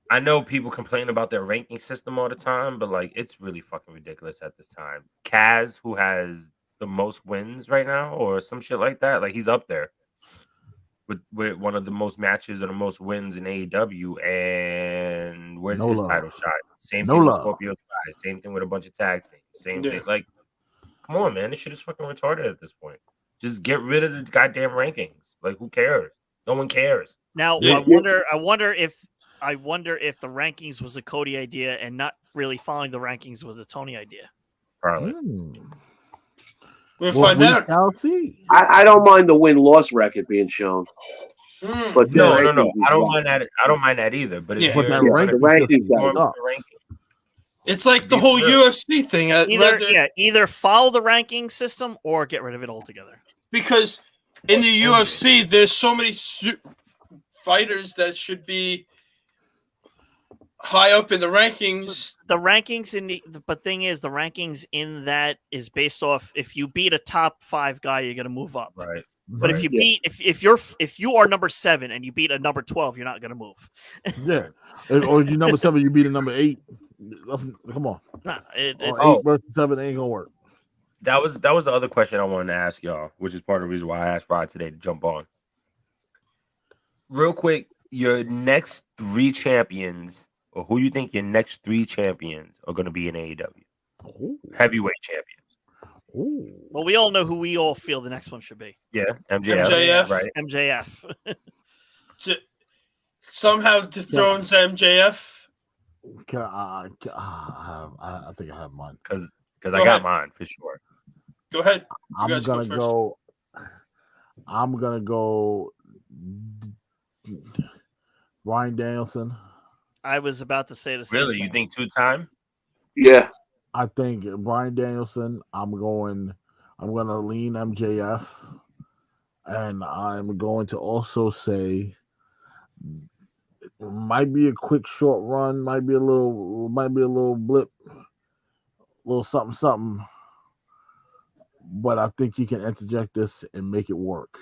I know people complain about their ranking system all the time, but like it's really fucking ridiculous at this time. Kaz, who has the most wins right now, or some shit like that, like he's up there with one of the most matches or the most wins in AEW. And where's No his love. title shot? Same No thing with love. Scorpio Sky. Same thing with a bunch of tag teams. Same Yeah. thing. Like, come on, man, this shit is fucking retarded at this point. Just get rid of the goddamn rankings. Like, who cares? No one cares. Now Yeah. I wonder if the rankings was a Cody idea and not really following the rankings was a Tony idea. Probably. we'll Well, find we out. shall see. I don't mind the win-loss record being shown, Mm. but the No. rankings is I don't wrong. mind that. I don't mind that either. But if Yeah. you're But that gonna ranking the rankings system got conform to sucks. the ranking, It's like the Be whole real. UFC thing. Either follow the ranking system or get rid of it altogether. Because in the UFC, there's so many fighters that should be high up in the rankings. The rankings but thing is the rankings in that is based off if you beat a top 5 guy, you're gonna move up. right? But if you beat if you are number 7 and you beat a number 12, you're not gonna move. Yeah. Or if you number 7, you beat a number 8. Come on. Nah, Or it's, 8 versus 7 ain't gonna work. That was the other question I wanted to ask y'all, which is part of the reason why I asked Rod today to jump on. Real quick, your next 3 champions, or who you think your next 3 champions are going to be in AEW? Ooh. Heavyweight champions. Ooh. well, we all know who we all feel the next one should be. Yeah, MJF. MJF. Right. MJF. Somehow dethrones MJF. I think I have mine. Because Go I got ahead. mine for sure. Go ahead. I'm guys go gonna first. go. I'm gonna go. Bryan Danielson. I was about to say the same Really? thing. You think 2-time? Yeah, I think Bryan Danielson. I'm gonna lean MJF, and I'm going to also say it might be a quick short run, might be a little blip, little something. But I think he can interject this and make it work.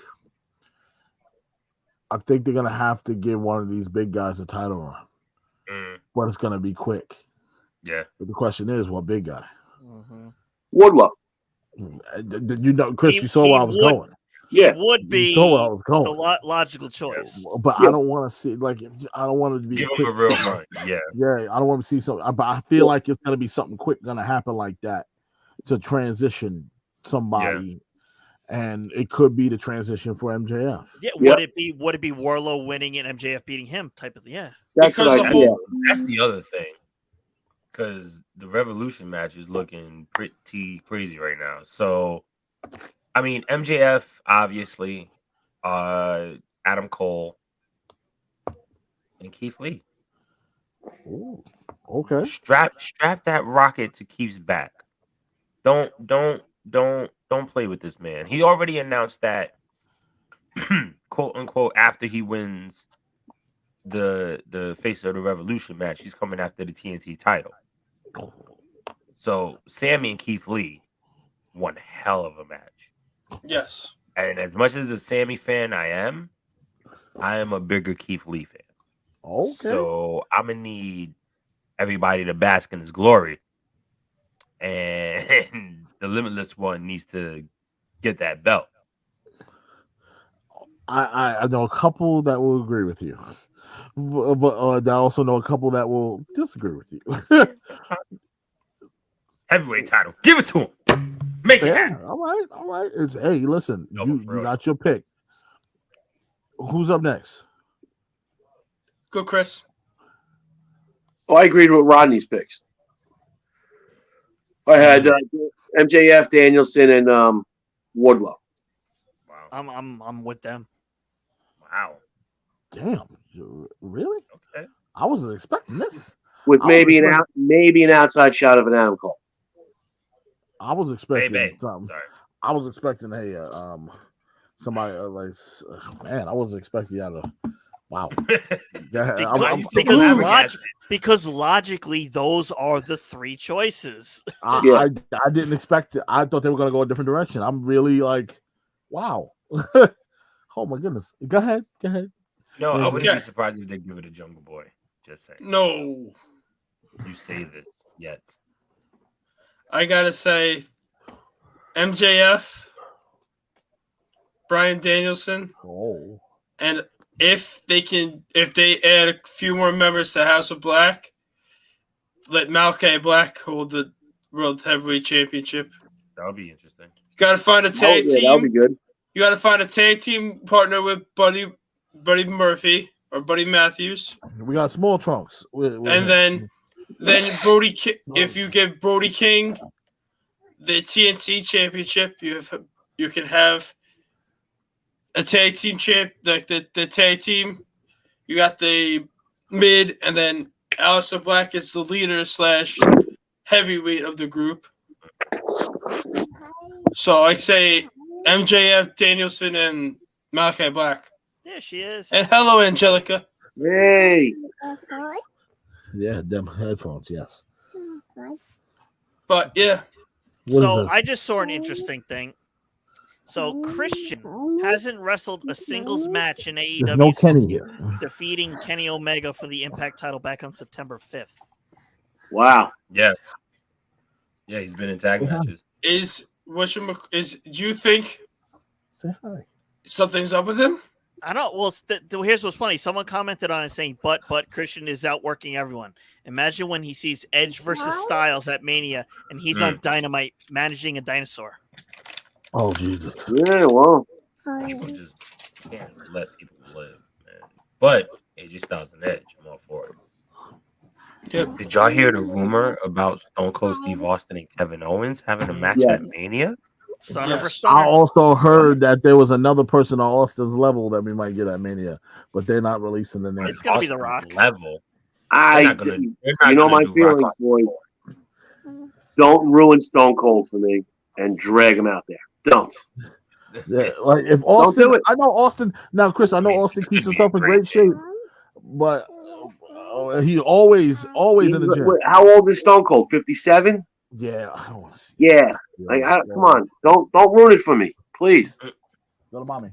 I think they're gonna have to give one of these big guys a title run, but it's gonna be quick. Yeah. But the question is, what big guy? Mhm. Wardlow. You know, Chris, He- you saw he where I was would- going. Yeah, Would be You saw where I was the going. logical choice. But Yeah. I don't want to see I don't want it to be Give quick. him a real run. Yeah. Yeah, I don't want to see something. But I feel like it's gonna be something quick gonna happen like that to transition somebody and it could be the transition for MJF. Yeah, Yep. would it be Wardlow winning and MJF beating him type of thing? Yeah. That's Because what I the whole- That's the other thing, because the Revolution match is looking pretty crazy right now. So, I mean, MJF obviously, Adam Cole, and Keith Lee. Ooh, okay. Strap that rocket to Keith's back. Don't play with this man. He already announced that, quote unquote, after he wins the Face of the Revolution match, he's coming after the TNT title. So Sammy and Keith Lee, one hell of a match. Yes. And as much as a Sammy fan I am a bigger Keith Lee fan. Okay. So I'm gonna need everybody to bask in his glory, and the Limitless one needs to get that belt. I know a couple that will agree with you, but I also know a couple that will disagree with you. Heavyweight title, give it to him. Make it Yeah, happen. all right. It's hey, listen, No, you for real. got your pick. Who's up next? Go, Chris. Oh, I agreed with Rodney's picks. I had MJF, Danielson, and Wardlow. Wow. I'm with them. Wow. Damn, really? Okay. I wasn't expecting this. With I was maybe an outside shot of an Adam Cole. I was expecting Baby. something. Sorry. I was expecting somebody man. I wasn't expecting that. Wow. Yeah, Because logically, those are the three choices. I didn't expect it. I thought they were going to go a different direction. I'm really like, wow. Oh my goodness. Go ahead. No, I wouldn't Okay. be surprised if they give it a Jungle Boy. Just saying. No. You say this yet. I gotta say, MJF, Bryan Danielson, Oh, and if they add a few more members to House of Black, let Malachi Black hold the World Heavyweight Championship. That would be interesting. You gotta find a tag That'll be team. good. You gotta find a tag team partner with Buddy Murphy or Buddy Matthews, we got small trunks. and then Brody. If you give Brody King the TNT Championship, you can have a tag team champ, like the tag team. You got the mid, and then Aleister Black is the leader / heavyweight of the group. So I say MJF, Danielson, and Malachi Black. There she is. And hello, Angelica. Hey, yeah, them headphones. Yes. But yeah, What is So this? I just saw an interesting thing. So Christian hasn't wrestled a singles match in AEW There's no Kenny since here. defeating Kenny Omega for the Impact title back on September 5th. wow. Yeah. Yeah, he's been in tag matches. do you think Say hi. something's up with him? I don't. Well, here's what's funny. Someone commented on it saying, "But Christian is outworking everyone." Imagine when he sees Edge versus Styles at Mania, and he's on Dynamite managing a dinosaur. Oh Jesus. Yeah, well, People just can't let people live, man. But AJ Styles and Edge, I'm all for it. Yep. Did y'all hear the rumor about Stone Cold Steve Austin and Kevin Owens having a match at Mania? Stunner for I Stunner. also heard that there was another person on Austin's level that we might get at Mania, but they're not releasing the name. It's gonna be The Austin's Rock. level. I, They're not gonna you know my do Rock feelings, Austin. boys. Don't ruin Stone Cold for me and drag him out there. Don't. Yeah, like if Austin, do it. I know Austin. Now, Chris, I know Austin keeps himself in great shape, but he always in the gym. How old is Stone Cold? 57? Yeah, I don't want to see. Yeah. Come on. Don't ruin it for me, please. Go to mommy.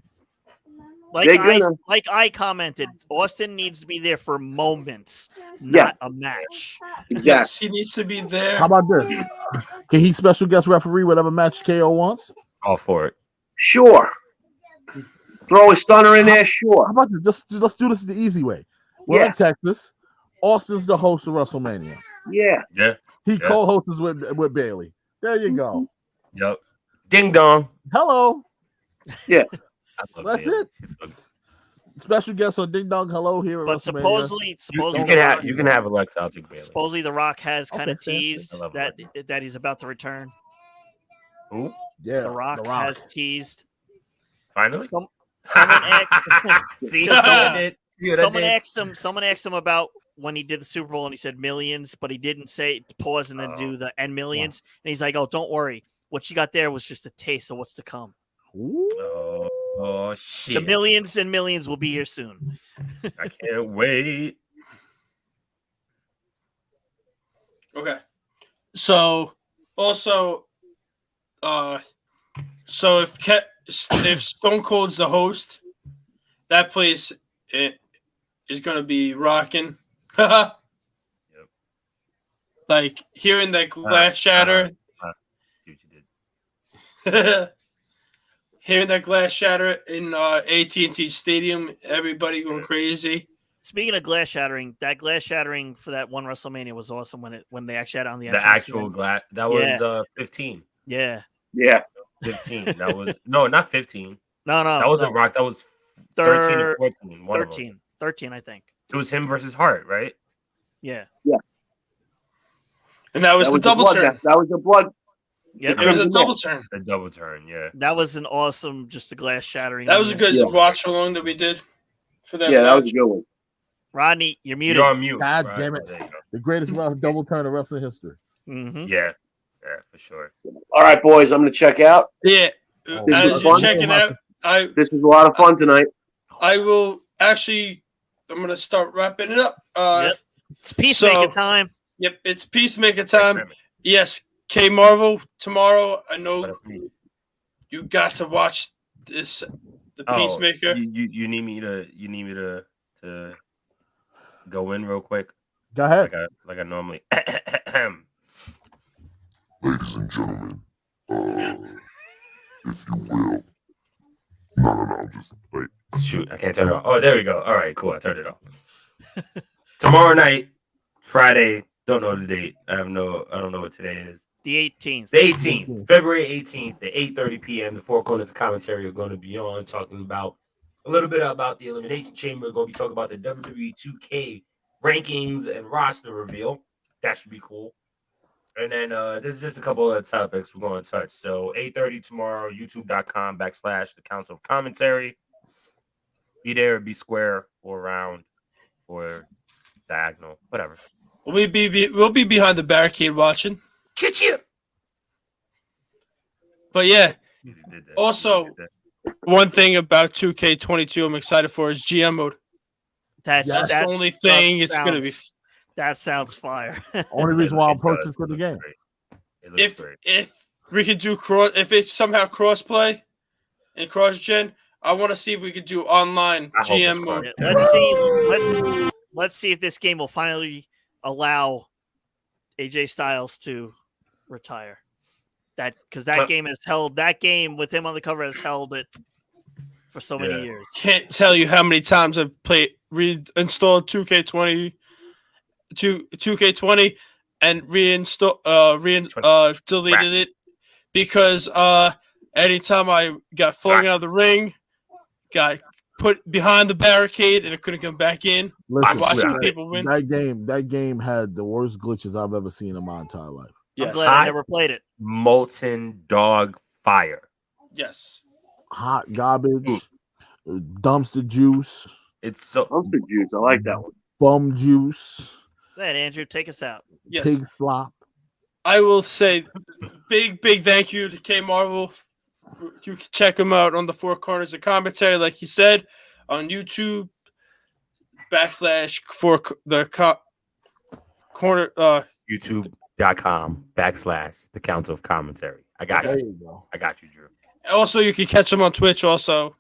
Like I commented, Austin needs to be there for moments, not Yes. a match. Yes, he needs to be there. How about this? Can he special guest referee whatever match KO wants? All for it. Sure. Throw a stunner in there, sure. How about this? Just let's do this the easy way. We're in Texas. Austin's the host of WrestleMania. Yeah. Yeah. He Yeah. co-hosts with Bailey. There you go. Yep. Ding dong. Hello. I love That's Bailey. it. He's so- Special guest on Ding Dong Hello here. at But WrestleMania. supposedly, you can have Alexa. I'll take Bailey. supposedly, The Rock has kind of Okay, teased I love that he's about to return. Who? Yeah, The Rock has teased. Finally? Someone asked. See, Someone- someone did. See what I Someone did? asked him. Someone asked him about when he did the Super Bowl, and he said millions, but he didn't say pause and then do the and millions. And he's like, "Oh, don't worry. What you got there was just a taste of what's to come. Ooh. Oh shit! The millions and millions will be here soon." I can't wait. Okay. So also, so if Stone Cold's the host, that place is gonna be rocking. Like hearing that glass shatter. See what you did. Hearing that glass shatter in AT&T Stadium, everybody going crazy. Speaking of glass shattering, that glass shattering for that one WrestleMania was awesome when they actually had it on the The entrance actual stand. glass. That was 15. Yeah. Yeah. 15. That was no, not 15. No. That wasn't Rock. That was 13 or 14. One of them. 13. 13, I think. It was him versus Hart, right? Yeah. Yes. And that was the double blood. turn. That was the blood. Yep. It was a Yeah. double turn. The double turn, yeah. That was an awesome, just the glass shattering. That was a good Yeah. watch along that we did for that Yeah, that was match. a good one. Rodney, you're muted. You're on mute. God right? damn it. There you go. The greatest double turn in wrestling history. Mm-hmm. Yeah, for sure. All right, boys, I'm going to check out. Yeah. Oh, This As was you're fun. checking out, This was a lot of fun tonight. I will actually. I'm gonna start wrapping it up. Yep. It's peacemaker time. Yep, it's Peacemaker Thanks, time. man. Yes, K Marvel tomorrow. I know That's me. you got to watch this. The Peacemaker. You need me to go in real quick, Go ahead. like I normally. Ladies and gentlemen, if you will. No, just wait. Shoot, I can't turn it off. Oh, there we go. All right, cool. I turned it off. Tomorrow night, Friday. Don't know the date. I don't know what today is. The 18th. The 18th, February 18th, at 8:30 p.m. The Four Corners of Commentary are going to be on, talking about a little bit about the Elimination Chamber. We're going to be talking about the WWE 2K rankings and roster reveal. That should be cool. And then there's just a couple of topics we're going to touch. So 8:30 tomorrow, youtube.com/the Council of Commentary. Be there, be square or round or diagonal, whatever. We'll be behind the barricade watching. Chit. But yeah, You did that. Also- You did that. one thing about 2K22 I'm excited for is GM mode. That's the only thing it's gonna be. That sounds fire. Only reason why I'm It does. purchasing for the It game. looks great. It looks If great. we could do if it's somehow crossplay and cross gen, I want to see if we could do online I hope it's GM mode. Yeah, let's see if this game will finally allow AJ Styles to retire. Because that game with him on the cover has held it for so many years. Can't tell you how many times I've reinstalled 2K20 and deleted it because anytime I got flung out of the ring, got put behind the barricade and I couldn't come back in. Listen, Watching Yeah. people win. that game had the worst glitches I've ever seen in my entire life. I'm Yes. glad I never played it. Molten dog fire. Yes. Hot garbage, dumpster juice, It's so Dumpster juice. I like that one. bum juice, Go ahead, Andrew, take us out. Yes. pig slop. I will say big thank you to K Marvel. You can check him out on the Four Corners of Commentary, like he said, on YouTube /for the corner. youtube.com/the Council of Commentary. I got There you. you go. I got you, Drew. Also, you can catch him on Twitch. Also,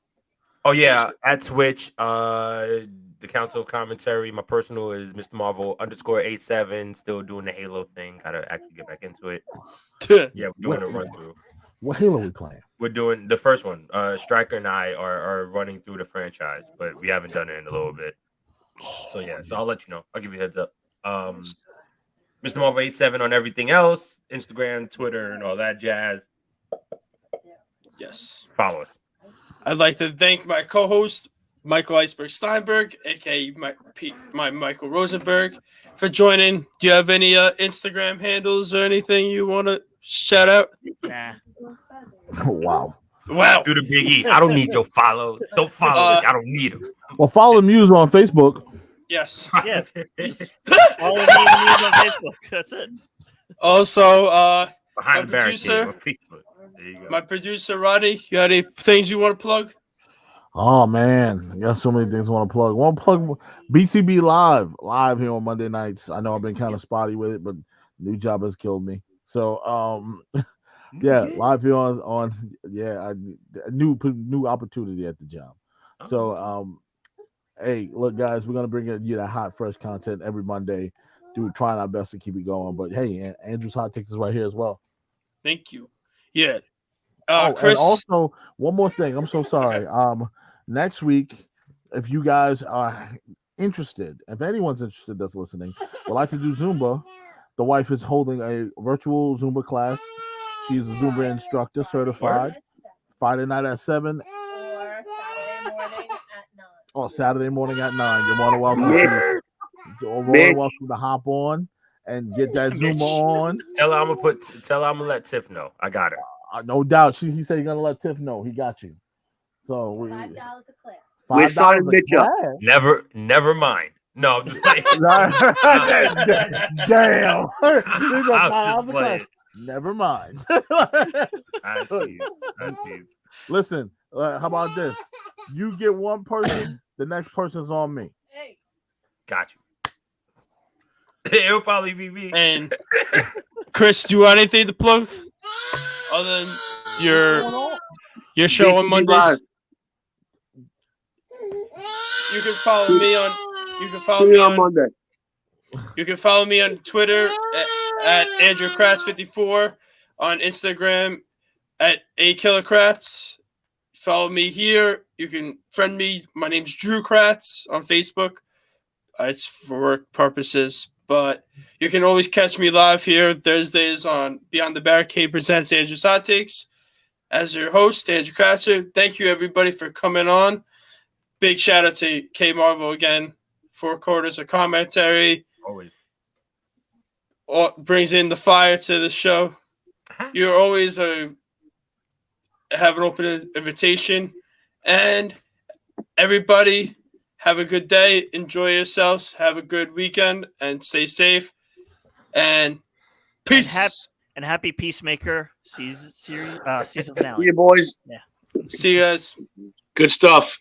Oh yeah, at Twitch, the Council of Commentary. My personal is Mr. Marvel _87. Still doing the Halo thing. Gotta actually get back into it. Yeah, we're doing a run through. What Halo we playing? We're doing the first one. Striker and I are running through the franchise, but we haven't done it in a little bit. So yeah, so I'll let you know. I'll give you a heads up. Mr. Marvel 87 on everything else, Instagram, Twitter, and all that jazz. yes. Follow us. I'd like to thank my co-host, Michael Iceberg Steinberg, aka my Michael Rosenberg, for joining. Do you have any Instagram handles or anything you want to shout out? Nah. Wow. Wow. Do the Big E. I don't need your follow. Don't follow me. I don't need them. Well, follow Muse on Facebook. Yes. Yeah. Follow me on Facebook. That's it. Also, Behind the my barricade producer- on Facebook. There you go. my producer, Rodney, you got any things you want to plug? Oh man, I got so many things I want to plug. Want to plug BTB live here on Monday nights. I know I've been kind of spotty with it, but new job has killed me. So yeah, live here on a new opportunity at the job. So hey, look guys, we're gonna bring you that hot fresh content every Monday. Trying our best to keep it going. But hey, Andrew's Hot Takes is right here as well. Thank you. Yeah. And Chris. also one more thing. I'm so sorry. Next week, if you guys are interested, if anyone's interested that's listening, would like to do Zumba, the wife is holding a virtual Zumba class. She's a Zumba instructor, certified. Friday night at 7. Or Saturday morning at 9. You're more than welcome to hop on and get that Zumba on. Tell her I'm gonna let Tiff know. I got her. No doubt. He said he's gonna let Tiff know. He got you. So $5 a class. We're signing $5 Mitch up. Never mind. No, I'm just playing. Damn. I'm just playing. Never mind. I see you. Listen, how about this? You get one person, the next person's on me. Hey. Got you. It'll probably be me. And Chris, do you want anything to plug other than your show on Mondays? Live. You can follow me on. You can follow See me you on on. Monday. You can follow me on Twitter at Andrew Kratz 54, on Instagram at akillerkratz. Follow me here. You can friend me. My name's Drew Kratz on Facebook. It's for work purposes, but you can always catch me live here Thursdays on Beyond the Barricade presents Andrew's Hot Takes. As your host, Andrew Kratzer. Thank you everybody for coming on. Big shout out to K Marvel again. 4 quarters of commentary. Always. Brings in the fire to the show. You're always have an open invitation. And everybody, have a good day. Enjoy yourselves. Have a good weekend and stay safe. And peace. And happy Peacemaker season finale. See you, boys. See you guys. Good stuff.